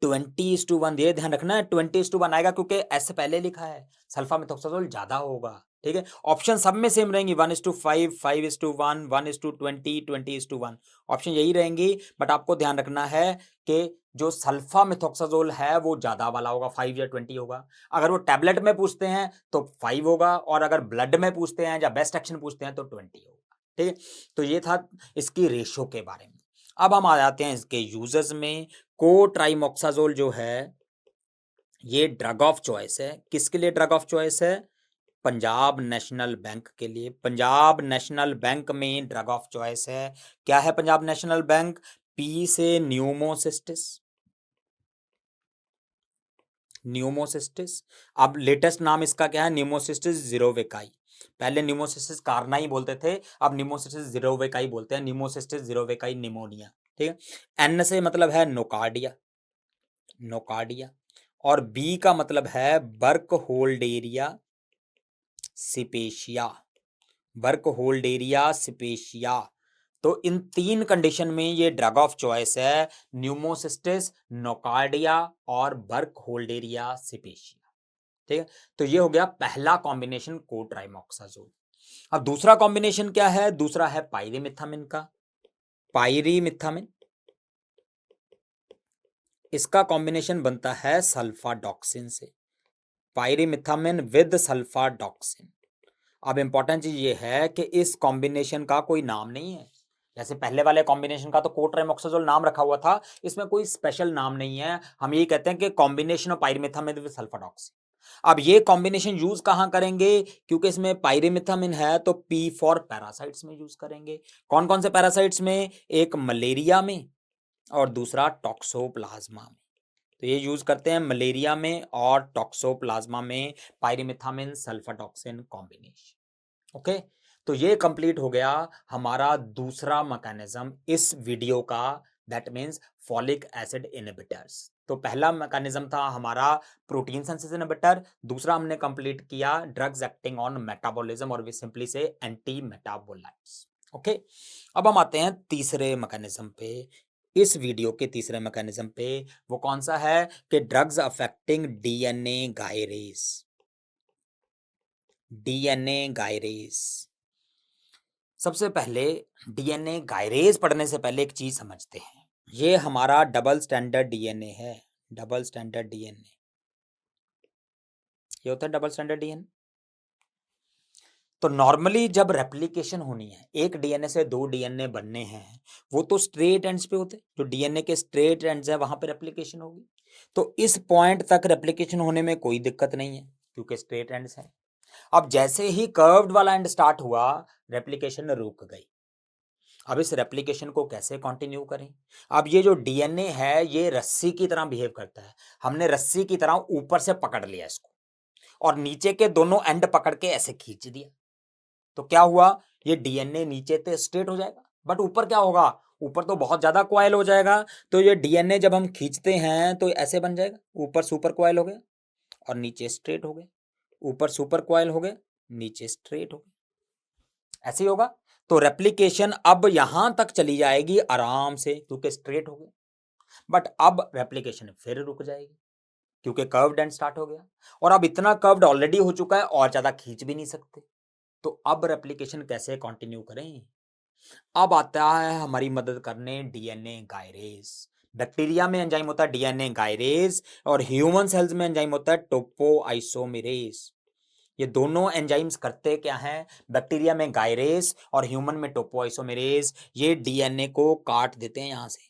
20:1। ये ध्यान रखना है 20:1 आएगा, क्योंकि ऐसे पहले लिखा है, सल्फामिथोक्साजोल ज्यादा होगा। ठीक है, ऑप्शन सब में सेम रहेंगी, 1:5, 5:1, 1:20, 20:1, ऑप्शन यही रहेंगी। बट आपको ध्यान रखना है कि जो सल्फामिथोक्साजोल है वो ज्यादा वाला होगा, 5 या 20 होगा। अगर वो टैबलेट में पूछते हैं तो 5 होगा, और अगर ब्लड में पूछते हैं या बेस्ट एक्शन पूछते हैं तो 20 होगा। ठीक है, तो ये था इसकी रेशियो के बारे में। अब हम आ जाते हैं इसके यूजेस में। कोट्राइमोक्साजोल जो है ये ड्रग ऑफ चॉइस है। किसके लिए ड्रग ऑफ चॉइस है, पंजाब नेशनल बैंक के लिए। पंजाब नेशनल बैंक में ड्रग ऑफ चॉइस है। क्या है पंजाब नेशनल बैंक, पी से न्यूमोसिस्टिस, न्यूमोसिस्टिस। अब लेटेस्ट नाम इसका क्या है, न्यूमोसिस्टिस ज़ीरोवेकाई। पहले न्यूमोसिस्टिस कार्नाई बोलते थे, अब न्यूमोसिस्टिस ज़ीरोवेकाई बोलते हैं। Pneumocystis jirovecii pneumonia. ठीक है, एन से मतलब है नोकार्डिया, नोकार्डिया, और बी का मतलब है बर्क होल्डेरिया सिपेशिया, बर्क होल्डेरिया सिपेशिया। तो इन 3 कंडीशन में ये ड्रग ऑफ चॉइस है, न्यूमोसिस्टिस, नोकार्डिया और बर्क होल्डेरिया सिपेशिया। ठीक है, तो ये हो गया पहला कॉम्बिनेशन कोट्राइमोक्साजोल। अब दूसरा कॉम्बिनेशन क्या है, दूसरा है पायरिमिथामिन का, पायरिमिथामिन। इसका कॉम्बिनेशन बनता है सल्फाडॉक्सिन से, पायरिमिथामिन विद सल्फाडॉक्सिन। अब इंपॉर्टेंट चीज ये है कि इस कॉम्बिनेशन का कोई नाम नहीं है। जैसे पहले वाले कॉम्बिनेशन का तो कोट्राइमोक्साजोल नाम रखा हुआ था, इसमें कोई स्पेशल नाम नहीं है। हम ये कहते हैं कि कॉम्बिनेशन ऑफ पायरिमिथामिन विद सल्फाडॉक्सिन। अब ये कॉम्बिनेशन यूज कहां करेंगे, क्योंकि इसमें पायरिमिथामिन है तो पी फॉर पैरासाइट्स में यूज करेंगे। कौन कौन से पैरासाइट्स में, एक मलेरिया में और दूसरा टॉक्सोप्लाज्मा में। तो ये यूज करते हैं मलेरिया में और टॉक्सोप्लाज्मा में, पायरिमिथामिन सल्फाडॉक्सिन कॉम्बिनेशन। ओके, तो ये कंप्लीट हो गया हमारा दूसरा मैकेनिज्म इस वीडियो का, that means folic acid inhibitors. तो पहला मैकेनिज्म था हमारा प्रोटीन सिंथेसिस इनहिबिटर, दूसरा हमने कंप्लीट किया ड्रग्स एक्टिंग ऑन मेटाबॉलिज्म, और वी सिंपली से एंटी मेटाबोलाइट्स। ओके, अब हम आते हैं तीसरे मैकेनिज्म पे, इस वीडियो के तीसरे मैकेनिज्म पे। वो कौन सा है कि drugs affecting DNA gyrase, DNA gyrase. सबसे पहले डीएनए गायरेज पढ़ने से पहले एक चीज समझते हैं, ये हमारा डबल स्टैंडर्ड डीएनए है, डबल स्टैंडर्ड डीएनए। ये होता है डबल स्टैंडर्ड डीएनए। तो नॉर्मली जब रेप्लिकेशन होनी है, एक डीएनए से 2 डीएनए बनने हैं, वो तो स्ट्रेट एंड्स पे होते हैं, जो डीएनए के स्ट्रेट एंड्स हैं वहां पे रेप्लिकेशन होगी। तो इस पॉइंट तक रेप्लिकेशन होने में कोई दिक्कत नहीं है क्योंकि स्ट्रेट एंड्स हैं। अब जैसे ही कर्व्ड वाला एंड स्टार्ट हुआ, रेप्लिकेशन रुक गई। अब इस रेप्लिकेशन को कैसे कंटिन्यू करें? अब ये जो डीएनए है ये रस्सी की तरह बिहेव करता है। हमने रस्सी की तरह ऊपर से पकड़ लिया इसको और नीचे के दोनों एंड पकड़ के ऐसे खींच दिया। तो क्या हुआ? ये डीएनए नीचे तो स्ट्रेट हो जाएगा, बट ऊपर क्या होगा? ऊपर तो बहुत ज्यादा कॉइल हो जाएगा। तो ये डीएनए जब हम खींचते हैं तो ऐसे बन जाएगा, ऊपर सुपर कॉइल हो गया और नीचे स्ट्रेट हो गया, ऊपर सुपर कॉइल हो गया, नीचे स्ट्रेट हो गया, ऐसे ही होगा। तो रेप्लिकेशन अब यहां तक चली जाएगी आराम से क्योंकि स्ट्रेट हो गया, बट अब रेप्लिकेशन फिर रुक जाएगी क्योंकि कर्व्ड एंड स्टार्ट हो गया। और अब इतना कर्व्ड ऑलरेडी हो चुका है और ज्यादा खींच भी नहीं सकते। तो अब रेप्लिकेशन कैसे कंटिन्यू करें? अब आता है हमारी मदद करने डीएनए गायरेज। बैक्टीरिया में एंजाइम होता है डीएनए गायरेज और ह्यूमन सेल्स में एंजाइम होता है टोपोआइसोमेरेज। ये दोनों एंजाइम्स करते क्या हैं? बैक्टीरिया में गायरेज और ह्यूमन में टोपोआइसोमेरेज। ये डीएनए को काट देते हैं, यहां से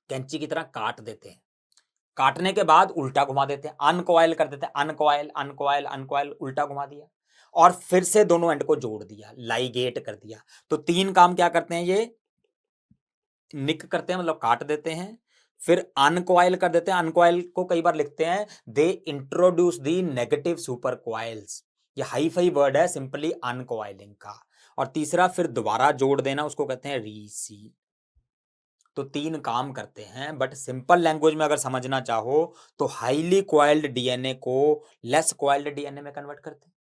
कैंची की तरह काट देते हैं। काटने के बाद उल्टा घुमा देते हैं, अनकॉइल कर देते हैं, अनकॉइल अनकॉइल अनकॉइल, उल्टा घुमा दिया और फिर से दोनों एंड को जोड़ दिया, लाइगेट कर दिया। तो 3 काम क्या करते हैं ये? निक करते हैं, मतलब काट देते हैं, फिर अनकॉइल कर देते हैं। अनकॉइल को कई बार लिखते हैं they introduce the negative super coils. ये हाई फाई वर्ड है सिंपली अनकॉइलिंग का। और तीसरा फिर दोबारा जोड़ देना, उसको कहते हैं रीसील। तो 3 काम करते हैं, बट सिंपल लैंग्वेज में अगर समझना चाहो तो हाईली कॉइल्ड डीएनए को लेस कॉइल्ड डीएनए में कन्वर्ट करते हैं।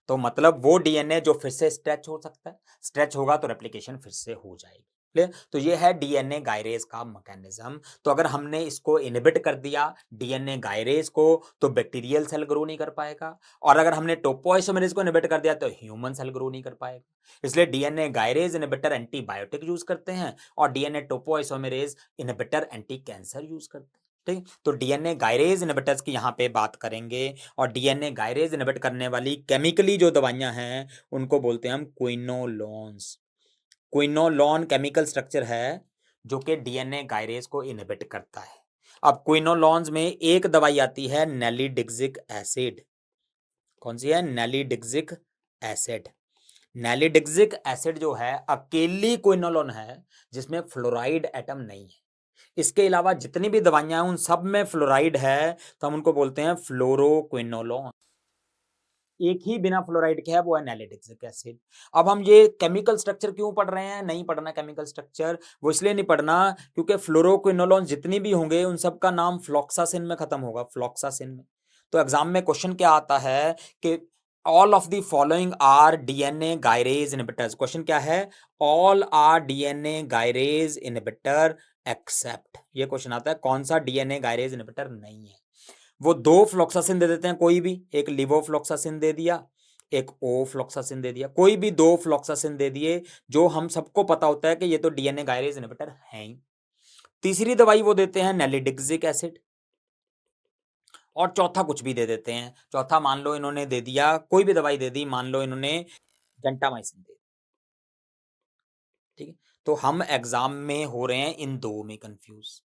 तो मतलब वो डीएनए जो फिर से स्ट्रेच हो सकता है, स्ट्रेच होगा तो रेप्लिकेशन फिर से हो जाएगी। क्लियर? तो ये है डीएनए गायरेज का मैकेनिज्म। तो अगर हमने इसको इनहिबिट कर दिया डीएनए गायरेज को, तो बैक्टीरियल सेल ग्रो नहीं कर पाएगा, और अगर हमने टोपोआइसोमेरेज को इनहिबिट कर दिया तो ह्यूमन सेल ग्रो नहीं कर पाएगा। इसलिए DNA gyrase inhibitor antibiotic use करते हैं और DNA topoisomerase inhibitor anti cancer use करते हैं। ठीक, तो डीएनए गायरेज इनहिबिटर्स की यहां पे बात करेंगे। और डीएनए गायरेज इनहिबिट करने वाली केमिकली जो दवाइयां हैं उनको बोलते हैं हम क्विनोलोन्स। क्विनोलोन केमिकल स्ट्रक्चर है जो कि डीएनए गायरेज को इनहिबिट करता है। अब क्विनोलोन्स में एक दवाई आती है नेलिडिक्सिक एसिड। कौन सी है? नेलिडिक्सिक एसिड। नेलिडिक्सिक एसिड जो है अकेली क्विनोलोन है जिसमें फ्लोराइड एटम नहीं है। इसके अलावा जितनी भी दवाइयां हैं उन सब में फ्लोराइड है, तो हम उनको बोलते हैं फ्लोरोक्विनोलोन। एक ही बिना फ्लोराइड के है, वो है नेलिडिक्सिक एसिड। अब हम ये केमिकल स्ट्रक्चर क्यों पढ़ रहे हैं? नहीं पढ़ना केमिकल स्ट्रक्चर, वो इसलिए नहीं पढ़ना क्योंकि फ्लोरोक्विनोलोन जितनी भी होंगे उन सब का नाम फ्लोक्सासिन में खत्म होगा, फ्लोक्सासिन में। तो एग्जाम में क्वेश्चन क्या आता है कि all of the following are DNA gyrase inhibitors. Question क्या है? All are DNA gyrase inhibitor except, ये क्वेश्चन आता है कौन सा डीएनए गायरेज इनहिबिटर नहीं है। वो 2 फ्लोक्सासिन दे देते हैं, कोई भी एक लिवोफ्लोक्सासिन दे दिया, एक ओ फ्लोक्सासिन दे दिया, कोई भी 2 फ्लोक्सासिन दे दिए, जो हम सबको पता होता है कि ये तो डीएनए गायरेज इनहिबिटर है ही। तीसरी दवाई वो देते हैं नेलिडिक्सिक एसिड, और चौथा कुछ भी दे देते हैं। चौथा मान लो इन्होंने दे दिया, कोई भी दवाई दे दी, मान लो इन्होंने जेंटामाइसिन दे दी। ठीक है, तो हम एग्जाम में हो रहे हैं इन दो में कंफ्यूज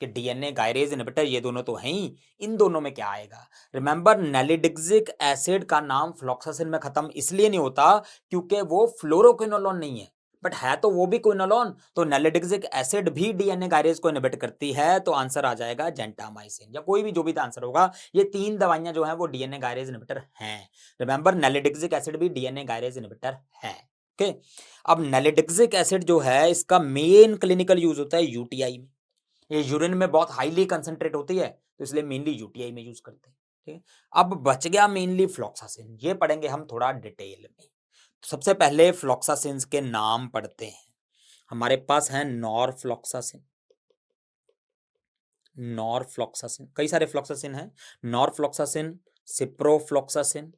कि डीएनए गायरेज इनहिबिटर ये दोनों तो हैं ही, इन दोनों में क्या आएगा? रिमेंबर नेलिडिक्सिक एसिड का नाम फ्लोक्सासिन में खत्म इसलिए नहीं होता क्योंकि वो फ्लोरोक्विनोलोन नहीं है, बट है तो वो भी क्विनोलोन। तो नेलिडिक्सिक एसिड भी डीएनए गायरेज को इनहिबिट करती है, तो आंसर आ जाएगा जेंटामाइसिन, या कोई भी जो भी आंसर होगा। ये 3 दवाइयां जो है वो डीएनए गायरेज इनहिबिटर हैं। रिमेंबर नेलिडिक्सिक एसिड भी डीएनए गायरेज इनहिबिटर है। ओके, अब नेलिडिक्सिक एसिड जो है इसका मेन क्लिनिकल यूज होता है यूटीआई में। ये यूरिन में बहुत हाईली कंसंट्रेट होती है, तो इसलिए मेनली यूटीआई में यूज करते हैं। ठीक है, अब बच गया मेनली फ्लोक्सासिन, ये पढ़ेंगे हम थोड़ा डिटेल में। तो सबसे पहले फ्लोक्सासिन के नाम पढ़ते हैं। हमारे पास है नॉरफ्लोक्सासिन। नॉरफ्लोक्सासिन, कई सारे फ्लोक्सासिन हैं। Norfloxacin, ciprofloxacin,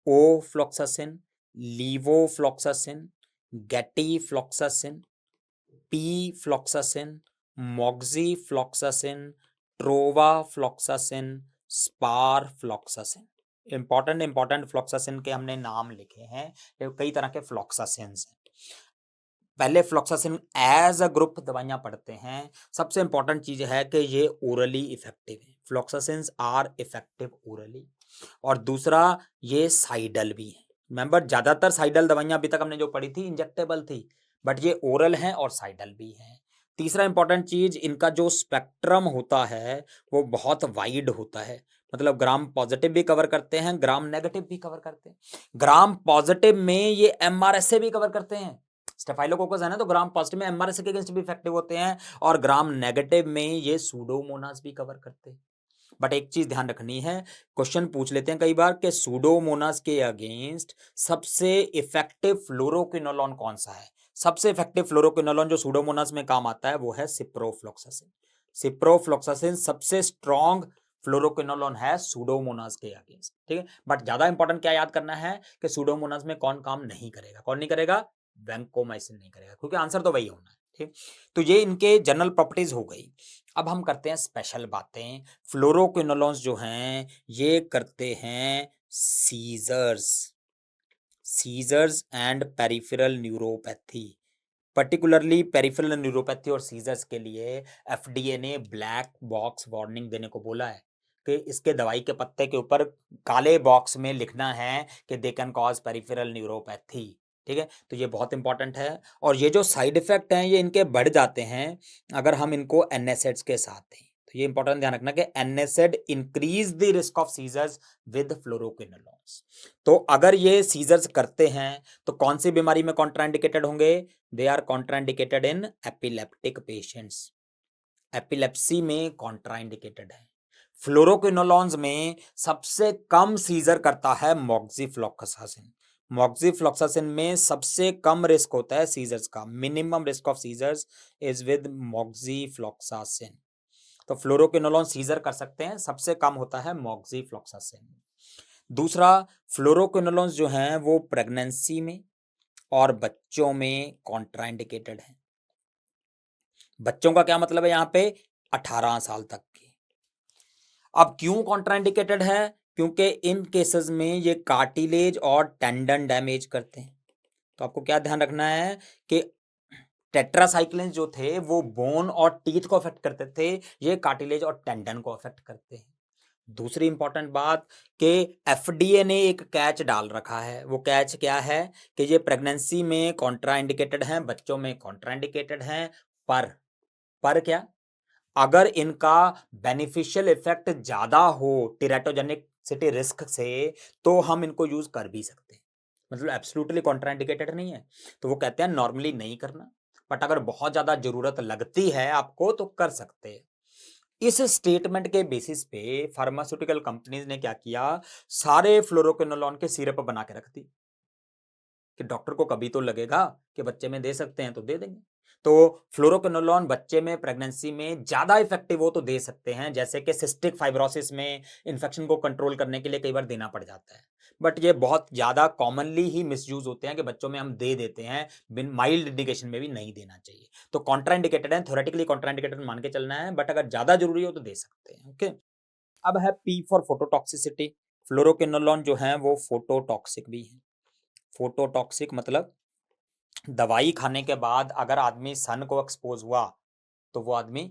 ofloxacin, levofloxacin, gatifloxacin, pefloxacin, moxifloxacin, trovafloxacin, sparfloxacin. Important floxacin के हमने नाम लिखे हैं। ये कई तरह के फ्लोक्सासिन्स हैं। पहले फ्लोक्सासिन एज अ ग्रुप दवाइयाँ पढ़ते हैं। सबसे इंपॉर्टेंट चीज़ है कि ये ओरली इफेक्टिव है। फ्लोक्सासिन्स आर इफेक्टिव ओरली। और दूसरा ये साइडल भी है। रिमेंबर ज़्यादातर साइडल दवाइयाँ अभी तक हमने जो पढ़ी थी इंजेक्टेबल थी, बट ये ओरल हैं और साइडल भी हैं। तीसरा इंपॉर्टेंट चीज़, इनका जो स्पेक्ट्रम होता है वो बहुत वाइड होता है। मतलब ग्राम पॉजिटिव भी कवर करते हैं, ग्राम नेगेटिव भी कवर करते हैं। ग्राम पॉजिटिव में ये एमआरएसए भी कवर करते हैं। स्टेफाइलोकोकस है ना, तो ग्राम पॉजिटिव में एमआरएसए के अगेंस्ट भी इफेक्टिव होते हैं, और ग्राम नेगेटिव में ये सूडोमोनास भी कवर करते हैं। बट एक चीज ध्यान रखनी है, क्वेश्चन पूछ लेते हैं कई बार कि सूडोमोनास के अगेंस्ट सबसे इफेक्टिव फ्लोरोक्विनोलोन कौन सा है। सबसे इफेक्टिव फ्लोरोक्विनोलोन जो सूडोमोनास में काम आता है वो है सिप्रोफ्लोक्सासिन। सिप्रोफ्लोक्सासिन सबसे स्ट्रॉन्ग फ्लोरोक्विनोलोन है सूडोमोनास के अगेंस्ट, ठीक है। बट ज्यादा इंपॉर्टेंट क्या याद करना है कि सूडोमोनास में कौन काम नहीं करेगा, कौन नहीं करेगा, वैंकोमाइसिन नहीं करेगा, क्योंकि आंसर तो वही होना है, ठीक। तो ये इनके जनरल प्रॉपर्टीज हो गई। अब हम करते हैं स्पेशल बातें। फ्लोरोक्विनोलोन्स जो हैं ये करते हैं seizures, seizures and peripheral neuropathy. Particularly peripheral neuropathy और सीजर्स के लिए एफडीए ने ब्लैक बॉक्स वार्निंग देने को बोला है कि इसके दवाई के पत्ते के ऊपर काले बॉक्स में लिखना है कि they can cause peripheral neuropathy, ठीक है। तो ये बहुत इंपॉर्टेंट है। और ये जो साइड इफेक्ट हैं ये इनके बढ़ जाते हैं अगर हम इनको एनएसएड्स के साथ दें। तो ये इंपॉर्टेंट ध्यान रखना कि NSAID increase the risk of seizures with fluoroquinolones. तो अगर ये सीजर्स करते हैं तो कौन सी बीमारी में कॉन्ट्राइंडिकेटेड होंगे, they are contraindicated in epileptic patients. Epilepsy में कॉन्ट्राइंडिकेटेड है। फ्लोरोक्विनोलोन्स में सबसे कम सीजर करता है मॉक्सिफ्लोक्सासिन। मॉक्सिफ्लोक्सासिन में सबसे कम रिस्क होता है सीजर्स का, minimum risk of seizures is with moxifloxacin. तो फ्लोरोक्विनोलोन सीजर कर सकते हैं, सबसे कम होता है मॉक्सिफ्लोक्सासिन। दूसरा, फ्लोरोक्विनोलोन्स जो हैं वो प्रेगनेंसी में और बच्चों में कॉन्ट्राइंडिकेटेड है। बच्चों का क्या मतलब है यहाँ पे, 18 साल तक के। अब क्यों कॉन्ट्राइंडिकेटेड है, क्योंकि इन केसेस में ये कार्टिलेज और टेंडन डैमेज करते हैं। तो आपको क्या ध्यान रखना है कि टेट्रासाइक्लिन जो थे वो बोन और टीथ को अफेक्ट करते थे, ये कार्टिलेज और टेंडन को अफेक्ट करते हैं। दूसरी इंपॉर्टेंट बात कि एफडीए ने एक कैच डाल रखा है। वो कैच क्या है कि ये प्रेगनेंसी में कॉन्ट्राइंडिकेटेड हैं, बच्चों में कॉन्ट्राइंडिकेटेड हैं, पर क्या, अगर इनका बेनिफिशियल इफेक्ट ज्यादा हो टेराटोजेनिसिटी रिस्क से तो हम इनको यूज कर भी सकते हैं। मतलब एब्सोल्युटली कॉन्ट्राइंडिकेटेड नहीं है, तो वो कहते हैं नॉर्मली नहीं करना, बट अगर बहुत ज्यादा जरूरत लगती है आपको तो कर सकते हैं। इस स्टेटमेंट के बेसिस पे फार्मास्यूटिकल कंपनीज ने क्या किया, सारे फ्लोरोक्विनोलोन के सिरप बना के रख दी कि डॉक्टर को कभी तो लगेगा कि बच्चे में दे सकते हैं तो दे देंगे। तो फ्लोरोक्विनोलोन बच्चे में प्रेगनेंसी में ज्यादा इफेक्टिव हो तो दे सकते हैं, जैसे कि सिस्टिक फाइब्रोसिस में इन्फेक्शन को कंट्रोल करने के लिए कई बार देना पड़ जाता है। बट ये बहुत ज्यादा कॉमनली ही मिसयूज होते हैं कि बच्चों में हम दे देते हैं, बिन माइल्ड इंडिकेशन में भी नहीं देना चाहिए। तो कॉन्ट्राइंडिकेटेड है, थ्योरेटिकली कॉन्ट्राइंडिकेटेड मान के चलना है, बट अगर ज्यादा जरूरी हो तो दे सकते हैं, ओके। अब है पी फॉर फोटोटॉक्सिसिटी। फ्लोरोक्विनोलोन जो है वो फोटोटॉक्सिक भी है। फोटोटॉक्सिक मतलब दवाई खाने के बाद अगर आदमी सन को एक्सपोज हुआ तो वो आदमी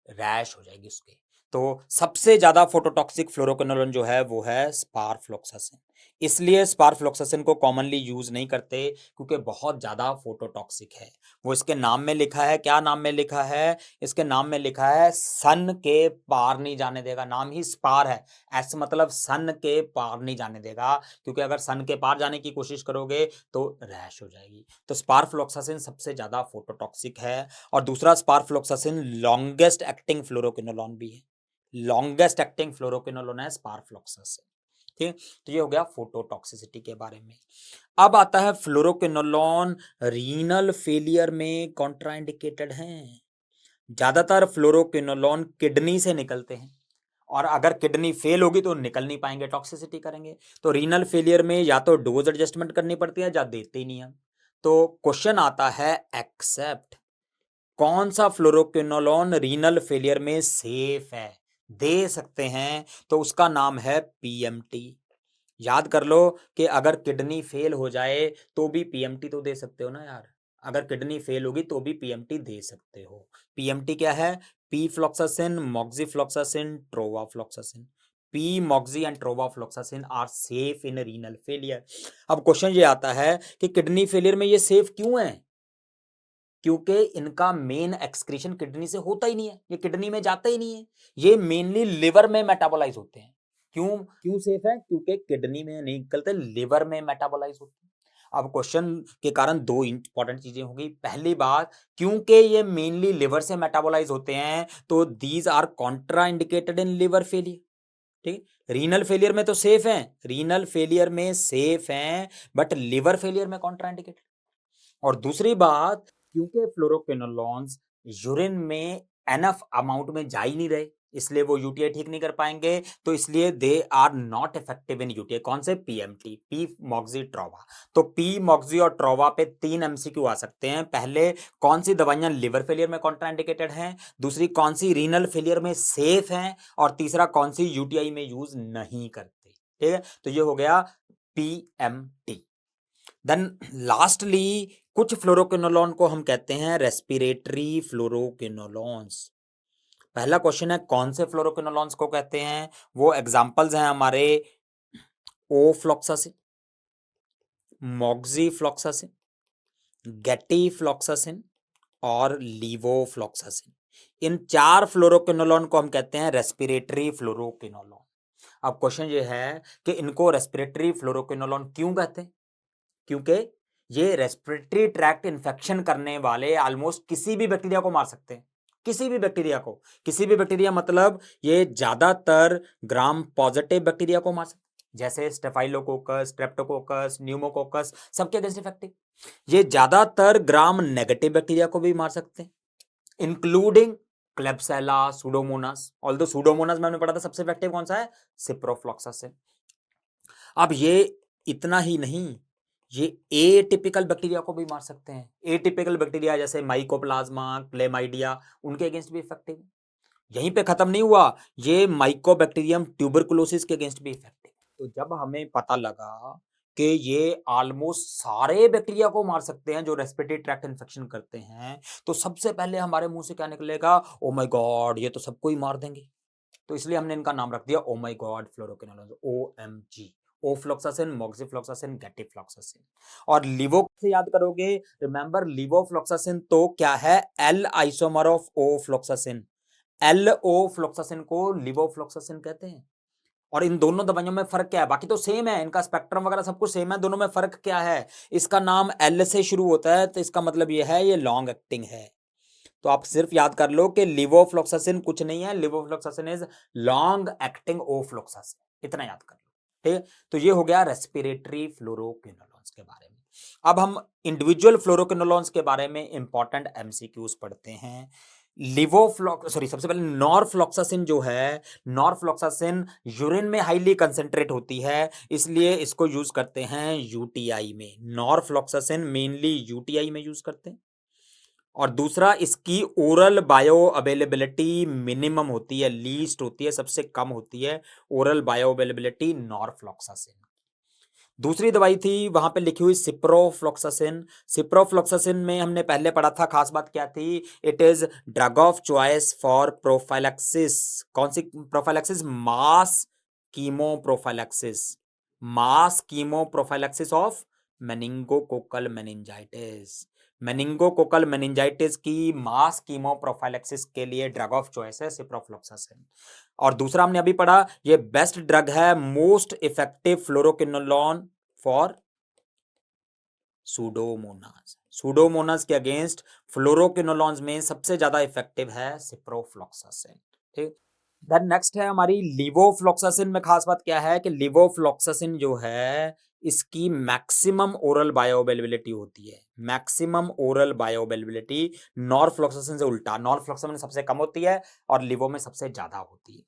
रैश हो जाएगी उसके। तो सबसे ज्यादा फोटोटॉक्सिक फ्लोरोक्विनोलोन जो है वो है स्पारफ्लोक्सासिन। इसलिए स्पारफ्लोक्सासिन को कॉमनली यूज नहीं करते क्योंकि बहुत ज्यादा फोटोटॉक्सिक है। वो इसके नाम में लिखा है, क्या नाम में लिखा है, इसके नाम में लिखा है सन के पार नहीं जाने देगा। नाम ही स्पार है, एस मतलब सन के पार नहीं जाने देगा, क्योंकि अगर सन के पार जाने की कोशिश करोगे तो रैश हो जाएगी। तो स्पारफ्लोक्सासिन सबसे ज्यादा फोटोटॉक्सिक है। और दूसरा, स्पारफ्लोक्सासिन लॉन्गेस्ट एक्टिंग फ्लोरोक्विनोलोन भी है। लॉन्गेस्ट एक्टिंग फ्लोरोक्विनोलोन है स्पारफ्लोक्सासिन, ठीक। तो ये हो गया फोटोटॉक्सिसिटी के बारे में। अब आता है फ्लोरोक्विनोलोन रीनल फेलियर में कॉन्ट्राइंडिकेटेड हैं। ज्यादातर फ्लोरोक्विनोलोन किडनी से निकलते हैं, और अगर किडनी फेल होगी तो निकल नहीं पाएंगे, टॉक्सिसिटी करेंगे। तो रीनल फेलियर में या तो डोज एडजस्टमेंट करनी पड़ती है या देते ही नहीं हम। तो क्वेश्चन आता है एक्सेप्ट, कौन सा फ्लोरोक्विनोलोन रीनल फेलियर में सेफ है, दे सकते हैं, तो उसका नाम है पीएमटी। याद कर लो कि अगर किडनी फेल हो जाए तो भी पीएमटी तो दे सकते हो ना यार। अगर किडनी फेल होगी तो भी पीएमटी दे सकते हो। पीएमटी क्या है? Pefloxacin, moxifloxacin, trovafloxacin. P, moxi and trovafloxacin are safe in renal failure. अब क्वेश्चन ये आता है कि किडनी फेलियर में ये सेफ क्यों है? क्योंकि इनका मेन एक्सक्रीशन किडनी से होता ही नहीं है, ये किडनी में जाता ही नहीं है, ये मेनली लिवर में मेटाबोलाइज होते हैं। क्यों क्यों सेफ है? क्योंकि किडनी में नहीं निकलते, लिवर में मेटाबोलाइज होते हैं। अब क्वेश्चन के कारण दो इंपॉर्टेंट चीजें होंगी। पहली बात, क्योंकि ये मेनली लिवर से मेटाबोलाइज होते हैं तो these are contraindicated in liver failure. ठीक, रीनल फेलियर में तो सेफ हैं, रीनल फेलियर में सेफ हैं, बट लिवर फेलियर में कॉन्ट्रा इंडिकेटेड। और दूसरी बात, क्योंकि फ्लोरोक्विनोलॉन्स यूरिन में एनफ अमाउंट में जा ही नहीं रहे, इसलिए वो यूटीआई ठीक नहीं कर पाएंगे, तो इसलिए they are not effective in UTI. कौन से? PMT, P moxi trova. तो पी मॉक्सी और ट्रोवा पे 3 एमसीक्यू आ सकते हैं। पहले, कौन सी दवाइयां लिवर फेलियर में कॉन्ट्राइंडिकेटेड हैं? दूसरी, कौन सी रीनल फेलियर में सेफ हैं? और तीसरा, कौन सी यूटीआई में यूज नहीं करते? ठीक है, तो ये हो गया पीएमटी। देन लास्टली, कुछ फ्लोरोक्विनोलॉन को हम कहते हैं रेस्पिरेटरी फ्लोरोक्विनोलॉन्स। पहला क्वेश्चन है, कौन से फ्लोरोक्विनोलॉन्स को कहते हैं? वो एग्जांपल्स हैं हमारे ओफ्लॉक्सासिन, मॉक्सीफ्लॉक्सासिन, गेटिफ्लॉक्सासिन और लीवोफ्लॉक्सासिन। इन 4 फ्लोरोक्विनोलॉन को हम कहते हैं रेस्पिरेटरी फ्लोरोक्विनोलॉन। अब क्वेश्चन ये है कि इनको रेस्पिरेटरी फ्लोरोक्विनोलॉन क्यों कहते हैं? क्योंकि ये रेस्पिरेटरी ट्रैक्ट इन्फेक्शन करने वाले ऑलमोस्ट किसी भी बैक्टीरिया को मार सकते हैं। किसी भी बैक्टीरिया को, किसी भी बैक्टीरिया मतलब ये ज्यादातर ग्राम पॉजिटिव बैक्टीरिया को मार सकते हैं, जैसे स्टेफाइलोकोकस, स्ट्रेप्टोकोकस, न्यूमोकोकस, सबके अगेंस्ट इफेक्टिव। ये ज्यादातर ग्राम नेगेटिव बैक्टीरिया को भी मार सकते हैं, इंक्लूडिंग क्लेब्सिला, सूडोमोनास। ऑल्दो सूडोमोनास में हमने पढ़ा था सबसे इफेक्टिव कौन सा है? सिप्रोफ्लॉक्सासिन। अब ये इतना ही नहीं, ये एटिपिकल बैक्टीरिया को भी मार सकते हैं। एटिपिकल बैक्टीरिया जैसे माइकोप्लाज्मा, क्लेमाइडिया, उनके अगेंस्ट भी इफेक्टिव है। यहीं पे खत्म नहीं हुआ, ये माइकोबैक्टीरियम ट्यूबरकुलोसिस के अगेंस्ट भी इफेक्टिव। तो जब हमें पता लगा कि ये ऑलमोस्ट सारे बैक्टीरिया को मार सकते हैं जो रेस्पिरेटरी ट्रैक्ट इन्फेक्शन करते हैं, तो सबसे पहले हमारे मुंह से क्या निकलेगा? ओ माय गॉड, ये तो सबको ही मार देंगे। तो इसलिए हमने इनका नाम रख दिया oh my God fluoroquinolones, OMG. Ofloxacin, moxifloxacin, gatifloxacin. और लिवो से याद करोगे, रिमेंबर लिवोफ्लॉक्सासिन तो क्या है? L isomer of ofloxacin. L ofloxacin को लिवोफ्लॉक्सासिन कहते हैं। और इन दोनों दवाइयों में फर्क क्या है? बाकी तो सेम है, इनका स्पेक्ट्रम वगैरह सब कुछ सेम है, दोनों में फर्क क्या है? इसका नाम एल से शुरू होता है तो इसका मतलब ये है ये लॉन्ग एक्टिंग है। तो आप सिर्फ याद कर लो कि लिवोफ्लॉक्सासिन कुछ नहीं है, लिवोफ्लॉक्सासिन इज लॉन्ग एक्टिंग ओफ्लॉक्सासिन, इतना याद कर लो। ठीक, तो ये हो गया रेस्पिरेटरी फ्लोरोक्विनोलॉन्स के बारे में। अब हम इंडिविजुअल फ्लोरोक्विनोलॉन्स के बारे में इंपॉर्टेंट एमसीक्यूज पढ़ते हैं। सबसे पहले नॉरफ्लॉक्सासिन जो है, नॉरफ्लॉक्सासिन यूरिन में हाईली कंसेंट्रेट होती है, इसलिए इसको यूज करते हैं यूटीआई में। नॉरफ्लॉक्सासिन मेनली यूटीआई में यूज करते हैं। और दूसरा, इसकी ओरल बायो अवेलेबिलिटी मिनिमम होती है, लीस्ट होती है, सबसे कम होती है ओरल बायो अवेलेबिलिटी नॉरफ्लॉक्सासिन। दूसरी दवाई थी वहां पे लिखी हुई सिप्रोफ्लॉक्सासिन। सिप्रोफ्लॉक्सासिन में हमने पहले पढ़ा था, खास बात क्या थी? It is drug of choice for prophylaxis. कौन सी prophylaxis? Mass chemo prophylaxis. Mass chemo prophylaxis of meningococcal meningitis. Meningococcal meningitis की मास कीमो प्रोफाइलैक्सिस के लिए ड्रग ऑफ चॉइस है सिप्रोफ्लॉक्सासिन। और दूसरा हमने अभी पढ़ा, ये बेस्ट ड्रग है, most effective fluoroquinolone for pseudomonas. Pseudomonas के अगेंस्ट फ्लोरोक्विनोलॉन्स में सबसे ज्यादा इफेक्टिव है सिप्रोफ्लॉक्सासिन। ठीक, देन नेक्स्ट है हमारी लिवोफ्लॉक्सासिन। में खास बात क्या है कि लिवोफ्लॉक्सासिन जो है इसकी मैक्सिमम ओरल बायोअवेलेबिलिटी होती है, मैक्सिमम ओरल बायोअवेलेबिलिटी नॉरफ्लॉक्सासिन से उल्टा। नॉरफ्लॉक्सासिन सबसे कम होती है और लिवो में सबसे ज्यादा होती है।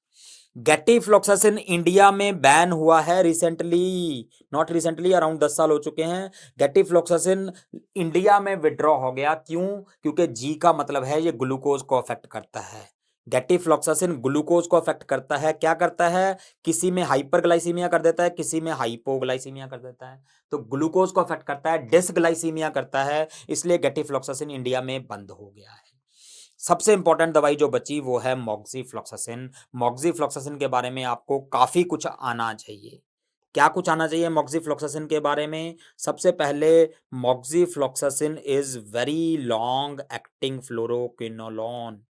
गेटिफ्लॉक्सासिन इंडिया में बैन हुआ है रिसेंटली, नॉट रिसेंटली, अराउंड 10 साल हो चुके हैं। गेटिफ्लॉक्सासिन इंडिया में विड्रॉ हो गया, क्यों? क्योंकि जी का मतलब है ये ग्लूकोज को अफेक्ट करता है। गैटिफ्लॉक्सासिन ग्लूकोज को अफेक्ट करता है, क्या करता है, किसी में हाइपरग्लाइसीमिया कर देता है, किसी में हाइपोग्लाइसीमिया कर देता है। तो ग्लूकोज को अफेक्ट करता है, डिसग्लाइसीमिया करता है, इसलिए गैटिफ्लॉक्सासिन इंडिया में बंद हो गया है। सबसे इंपॉर्टेंट दवाई जो बची वो है मॉक्सीफ्लॉक्सासिन। मॉक्सीफ्लॉक्सासिन के बारे में आपको काफी कुछ आना चाहिए। क्या कुछ आना चाहिए मॉक्सीफ्लॉक्सासिन के बारे में? सबसे पहले, moxifloxacin is very long acting fluoroquinolone.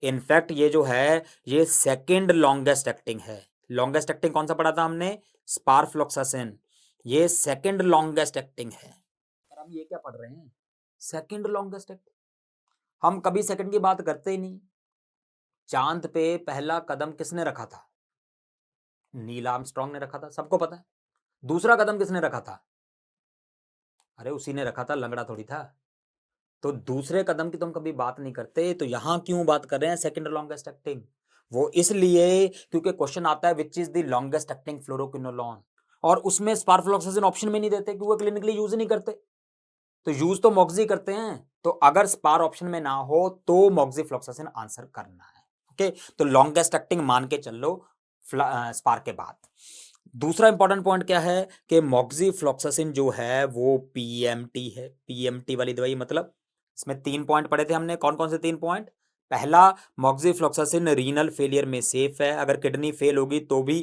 In fact ये जो है ये सेकंड लॉन्गेस्ट एक्टिंग है। लॉन्गेस्ट एक्टिंग कौन सा पढ़ा था हमने? स्पारफ्लॉक्सासिन। ये सेकंड लॉन्गेस्ट एक्टिंग है। और हम ये क्या पढ़ रहे हैं? Second longest acting. हम कभी सेकंड की बात करते ही नहीं। चांद पे पहला कदम किसने रखा था? नील आर्मस्ट्रांग ने रखा था, सबको पता है। दूसरा कदम किसने रखा था? अरे उसी ने रखा था, लंगड़ा थोड़ी था। तो दूसरे कदम की तुम कभी बात नहीं करते, तो यहां क्यों बात कर रहे हैं सेकंड लॉन्गेस्ट एक्टिंग? वो इसलिए क्योंकि क्वेश्चन आता है which is the longest acting fluoroquinolone, और उसमें स्पारफ्लॉक्सासिन ऑप्शन में नहीं देते क्योंकि वो क्लिनिकली यूज नहीं करते। तो यूज तो मॉक्सी करते हैं, तो अगर स्पार ऑप्शन में ना हो तो मॉक्सीफ्लॉक्सासिन आंसर करना है। ओके, तो लॉन्गेस्ट एक्टिंग मान के चल लो स्पार के बाद। दूसरा इंपॉर्टेंट पॉइंट क्या है कि मॉक्सीफ्लॉक्सासिन जो है वो पीएमटी है। पीएमटी वाली दवाई मतलब इसमें 3 पॉइंट पढ़े थे हमने, कौन कौन से 3 पॉइंट? पहला, मॉक्सीफ्लॉक्सासिन रीनल फेलियर में सेफ है, अगर किडनी फेल होगी तो भी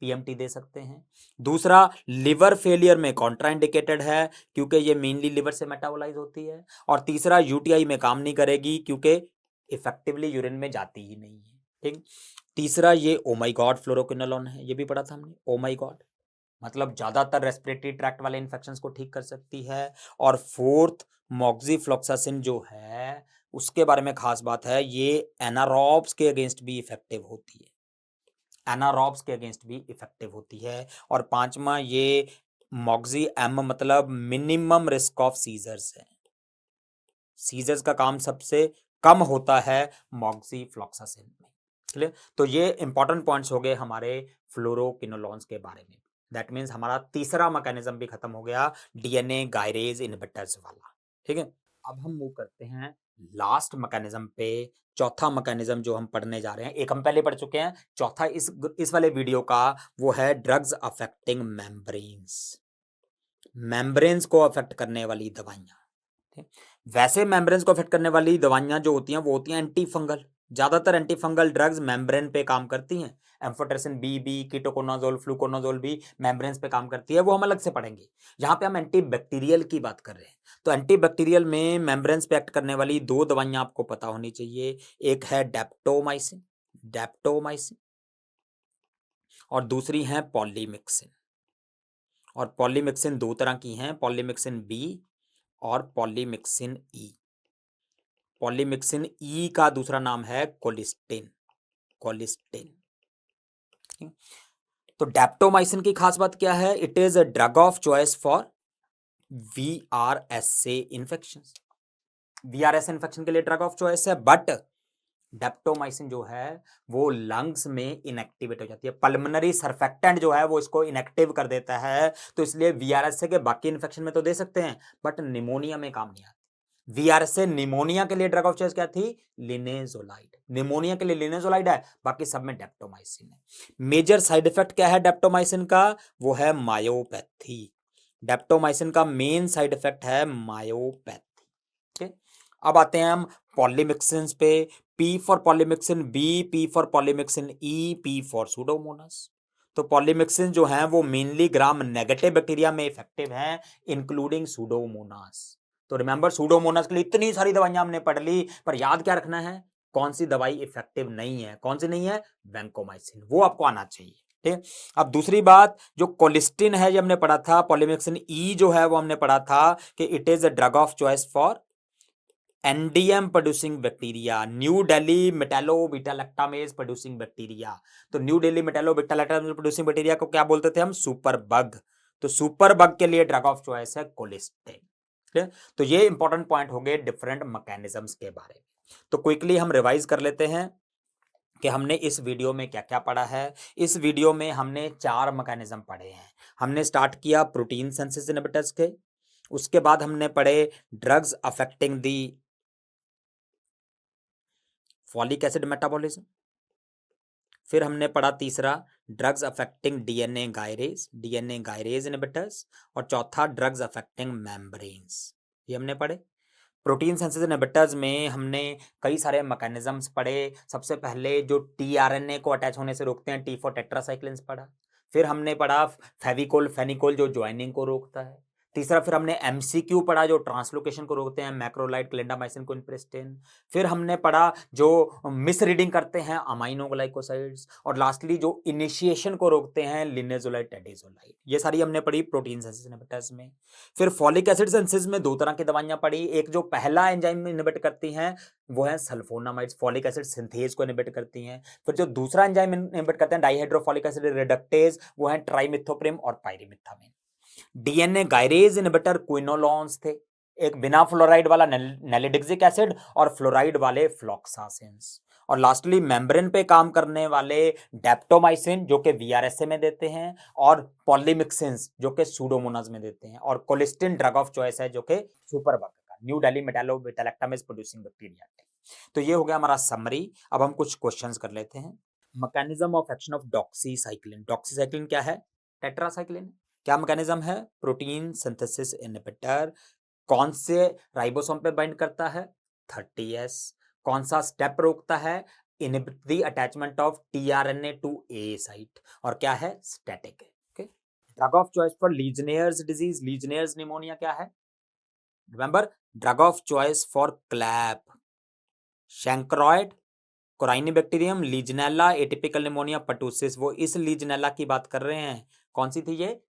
पीएमटी दे सकते हैं। दूसरा, लिवर फेलियर में कॉन्ट्राइंडिकेटेड है क्योंकि ये मेनली लिवर से मेटाबोलाइज होती है। और तीसरा, यूटीआई में काम नहीं करेगी क्योंकि इफेक्टिवली यूरिन में जाती ही नहीं है। ठीक। तीसरा, ये ओ माय गॉड फ्लोरोक्विनोलोन है, ये भी पढ़ा था हमने। ओ माय गॉड मतलब ज्यादातर रेस्पिरेटरी ट्रैक्ट वाले इन्फेक्शंस को ठीक कर सकती है। और फोर्थ, मॉक्सीफ्लॉक्सासिन जो है उसके बारे में खास बात है, ये एनारोब्स के अगेंस्ट भी इफेक्टिव होती है। एनारोब्स के अगेंस्ट भी इफेक्टिव होती है। और पांचवा, ये मॉक्सी एम मतलब मिनिमम रिस्क ऑफ सीजर्स है। सीजर्स का काम सबसे कम होता है मॉक्सीफ्लॉक्सासिन में। क्लियर? तो ये इंपॉर्टेंट पॉइंट्स हो गए हमारे फ्लोरोक्विनोलोन्स के बारे में। दैट मीन्स हमारा तीसरा मैकेनिज्म भी खत्म हो गया, डीएनए गायरेज इनहिबिटर्स वाला। ठीक है, अब हम मूव करते हैं लास्ट मैकेनिज्म पे। चौथा मैकेनिज्म जो हम पढ़ने जा रहे हैं, एक हम पहले पढ़ चुके हैं, चौथा इस वाले वीडियो का वो है ड्रग्स अफेक्टिंग मेम्ब्रेन्स। मेम्ब्रेन्स को अफेक्ट करने वाली दवाइयां। वैसे मेम्ब्रेन्स को अफेक्ट करने वाली दवाइयां जो होती हैं वो होती हैं एंटी फंगल। ज्यादातर एंटी फंगल ड्रग्स मेम्ब्रेन पे काम करती हैं। एम्फोटेरिसिन बी, कीटोकोनाजोल, फ्लूकोनाजोल भी मेम्ब्रेन्स पे काम करती है, वो हम अलग से पढ़ेंगे। यहाँ पे हम एंटी बैक्टीरियल की बात कर रहे हैं। तो एंटी बैक्टीरियल में मेम्ब्रेन्स पे एक्ट करने वाली 2 दवाइयां आपको पता होनी चाहिए। एक है डेप्टोमाइसिन, डेप्टोमाइसिन, और दूसरी है पॉलीमिक्सिन। और पॉलीमिक्सिन 2 तरह की हैं, पॉलीमिक्सिन बी और पॉलीमिक्सिन ई। पॉलीमिक्सिन ई का दूसरा नाम है कोलिस्टिन। कोलिस्टिन। तो डेप्टोमाइसिन की खास बात क्या है? It is a drug of choice for VRSA infection. VRS infection के लिए ड्रग ऑफ चॉइस है, बट डेप्टोमाइसिन जो है वो लंग्स में इनएक्टिवेट हो जाती है। पल्मोनरी सर्फेक्टेंट जो है वो इसको इनएक्टिव कर देता है, तो इसलिए वीआरएसए के बाकी इन्फेक्शन में तो दे सकते हैं, बट निमोनिया में काम नहीं आता। वीआरएसए निमोनिया के लिए ड्रग ऑफ चॉइस क्या थी? लिनेजोलाइड। निमोनिया के लिए लिनेजोलाइड है, बाकी सब में डेप्टोमाइसिन है। मेजर साइड इफेक्ट क्या है डेप्टोमाइसिन का? वो है मायोपैथी। डेप्टोमाइसिन का मेन साइड इफेक्ट है मायोपैथी। ठीक, अब आते हैं हम पॉलीमिक्सिन पे। P for polymyxin B, P for polymyxin E, P for pseudomonas. तो पॉलीमिक्सिन जो है वो मेनली ग्राम नेगेटिव बैक्टीरिया में इफेक्टिव है, इंक्लूडिंग सूडोमोनास। तो रिमेंबर, सूडोमोनास के लिए इतनी सारी दवाइयां हमने पढ़ ली, पर याद क्या रखना है? कौन सी दवाई इफेक्टिव नहीं है, कौन सी नहीं है? वैंकोमाइसिन, वो आपको आना चाहिए। ठीक। अब दूसरी बात, जो कोलिस्टिन है ये हमने पढ़ा था, पॉलीमिक्सिन ई जो है वो हमने पढ़ा था कि it is a drug of choice for NDM producing bacteria, New Delhi metallo beta lactamase producing bacteria. तो New Delhi metallo beta lactamase producing bacteria को क्या बोलते थे हम? Super bug. तो सुपर बग के लिए ड्रग ऑफ चॉइस है कोलिस्टिन। तो ये इंपॉर्टेंट पॉइंट हो गए डिफरेंट मैकेनिज्म्स के बारे में। तो क्विकली हम रिवाइज कर लेते हैं कि हमने इस वीडियो में क्या क्या पढ़ा है। इस वीडियो में हमने 4 मैकेनिज्म पढ़े हैं। हमने स्टार्ट किया प्रोटीन सिंथेसिस इनहिबिटर्स के, उसके बाद हमने पढ़े ड्रग्स अफेक्टिंग दी फॉलिक एसिड मेटाबॉलिज्म। फिर हमने पढ़ा तीसरा drugs affecting DNA gyrase inhibitors, और चौथा ड्रग्स अफेक्टिंग मेम्ब्रेन्स, ये हमने पढ़े। प्रोटीन सिंथेसिस इनहिबिटर्स में हमने कई सारे मैकेनिज्म्स पढ़े। सबसे पहले जो टीआरएनए को अटैच होने से रोकते हैं, टी फॉर टेट्रासाइक्लिन्स पढ़ा। फिर हमने पढ़ा फेविकोल फेनिकोल जो ज्वाइनिंग को रोकता है। तीसरा फिर हमने एमसीक्यू पढ़ा जो ट्रांसलोकेशन को रोकते हैं, मैक्रोलाइड, क्लिंडामाइसिन, क्विनप्रिस्टिन। फिर हमने पढ़ा जो मिस रीडिंग करते हैं, अमाइनोग्लाइकोसाइड्स। और लास्टली जो इनिशिएशन को रोकते हैं, लिनेजोलाइड, टेडिजोलाइड। ये सारी हमने पढ़ी प्रोटीन सिंथेसिस इनहिबिटर्स में। फिर फॉलिक एसिड सिंथेसिस में दो तरह की दवाइयां पढ़ी। एक जो पहला एंजाइम इनहिबिट करती हैं वो है सल्फोनामाइड्स, फॉलिक एसिड सिंथेज को इनहिबिट करती हैं। फिर जो दूसरा एंजाइम इनहिबिट करते हैं डाइहाइड्रोफॉलिक एसिड रिडक्टेज, वो है ट्राइमिथोप्रिम और पायरिमिथामिन। डीएनए गायरेज इनहिबिटर क्विनोलॉन्स थे, एक बिना फ्लोराइड वाला नेलिडिक्सिक एसिड और फ्लोराइड वाले फ्लोक्सासिन्स। और लास्टली मेम्ब्रेन पे काम करने वाले डेप्टोमाइसिन जो कि वीआरएसए में देते हैं, और पॉलीमिक्सिन्स जो कि सूडोमोनास में देते हैं, और कोलिस्टिन ड्रग ऑफ चॉइस है जो कि सुपर वर्ग का न्यू डेली मेटालोबेटालैक्टामेज प्रोड्यूसिंग बैक्टीरिया। तो ये हो गया हमारा समरी। अब हम कुछ क्वेश्चंस कर लेते हैं। Mechanism of action of doxycycline. Doxycycline क्या है? टेट्रासाइक्लिन। क्या मैकेनिज्म है? Protein synthesis inhibitor. कौन से राइबोसोम पे बाइंड करता है? 30S। कौन सा स्टेप रोकता है? Inhibit the attachment of tRNA to A site. और क्या है? स्टैटिक है। Okay. Drug of choice for legionnaires disease, legionnaires pneumonia क्या है? Remember, drug of choice for clap, chancroid, corynebacterium, legionella, atypical pneumonia, pertussis. वो इस लीजनेला की बात कर रहे हैं। कौन सी थी ये?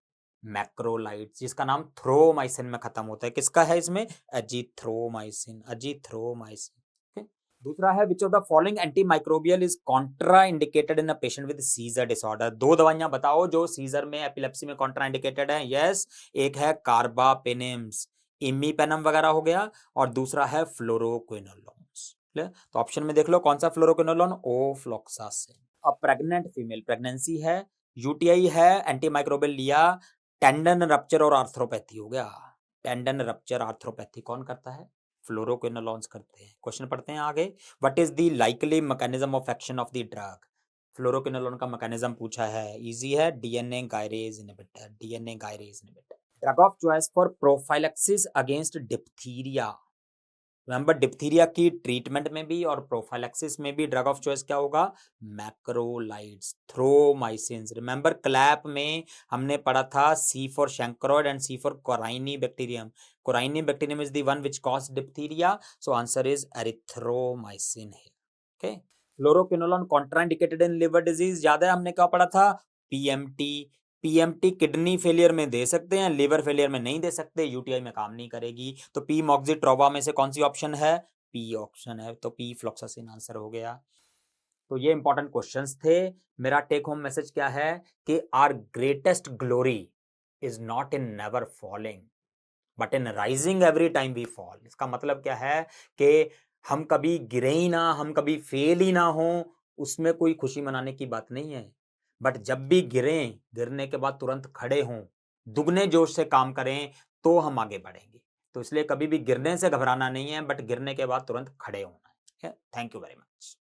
मैक्रोलाइड्स, जिसका नाम थ्रोमाइसिन में खत्म होता है। किसका है इसमें? Azithromycin, azithromycin. दूसरा है which of the following anti microbial is Contra indicated in a patient with scissor disorder. दो दवाइयां बताओ जो सीजर में, एपिलेप्सी में कॉन्ट्रा इंडिकेटेड है। यस, एक है कार्बापेनिम्स, इमीपेनम वगैरह हो गया, और दूसरा है फ्लोरोक्विनोलोन्स। तो ऑप्शन में देख लो कौन सा फ्लोरोक्विनोलोन? ओ फ्लोक्सासिन। अब प्रेग्नेंट फीमेल, प्रेगनेंसी है, यूटीआई है, एंटी माइक्रोबियल लिया, टेंडन रप्चर और आर्थ्रोपैथी हो गया। टेंडन रप्चर आर्थ्रोपैथी कौन करता है? फ्लोरोक्विनोलोन्स करते हैं। क्वेश्चन पढ़ते हैं आगे। What is the likely mechanism of action of the drug? Fluoroquinolone का मैकेनिज्म पूछा है, इजी है, DNA gyrase inhibitor, DNA gyrase inhibitor. Drug of choice for prophylaxis against diphtheria. Remember, diphtheria की ट्रीटमेंट में भी और प्रोफाइलैक्सिस में भी ड्रग ऑफ चॉइस क्या होगा? मैक्रोलाइड्स, थ्रोमाइसिन्स। रिमेंबर, क्लैप में हमने पढ़ा था C for chancroid and C for corynebacterium. Corynebacterium is the one which cause diphtheria, so answer is erythromycin है। Okay. Fluoroquinolone contraindicated in liver disease, याद है हमने क्या पढ़ा था? पीएमटी। पीएमटी किडनी फेलियर में दे सकते हैं, लिवर फेलियर में नहीं दे सकते, यूटीआई में काम नहीं करेगी। तो पी मॉक्सिट्रोवा में से कौन सी ऑप्शन है? पी ऑप्शन है, तो पी फ्लोक्सासिन आंसर हो गया। तो ये इंपॉर्टेंट क्वेश्चंस थे। मेरा टेक होम मैसेज क्या है कि our greatest glory is not in never falling but in rising every time we fall. इसका मतलब क्या है कि हम कभी गिरे ही ना, हम कभी फेल ही ना हो, उसमें कोई खुशी मनाने की बात नहीं है। बट जब भी गिरें, गिरने के बाद तुरंत खड़े हों, दुगने जोश से काम करें, तो हम आगे बढ़ेंगे। तो इसलिए कभी भी गिरने से घबराना नहीं है, बट गिरने के बाद तुरंत खड़े होना है। Thank you very much.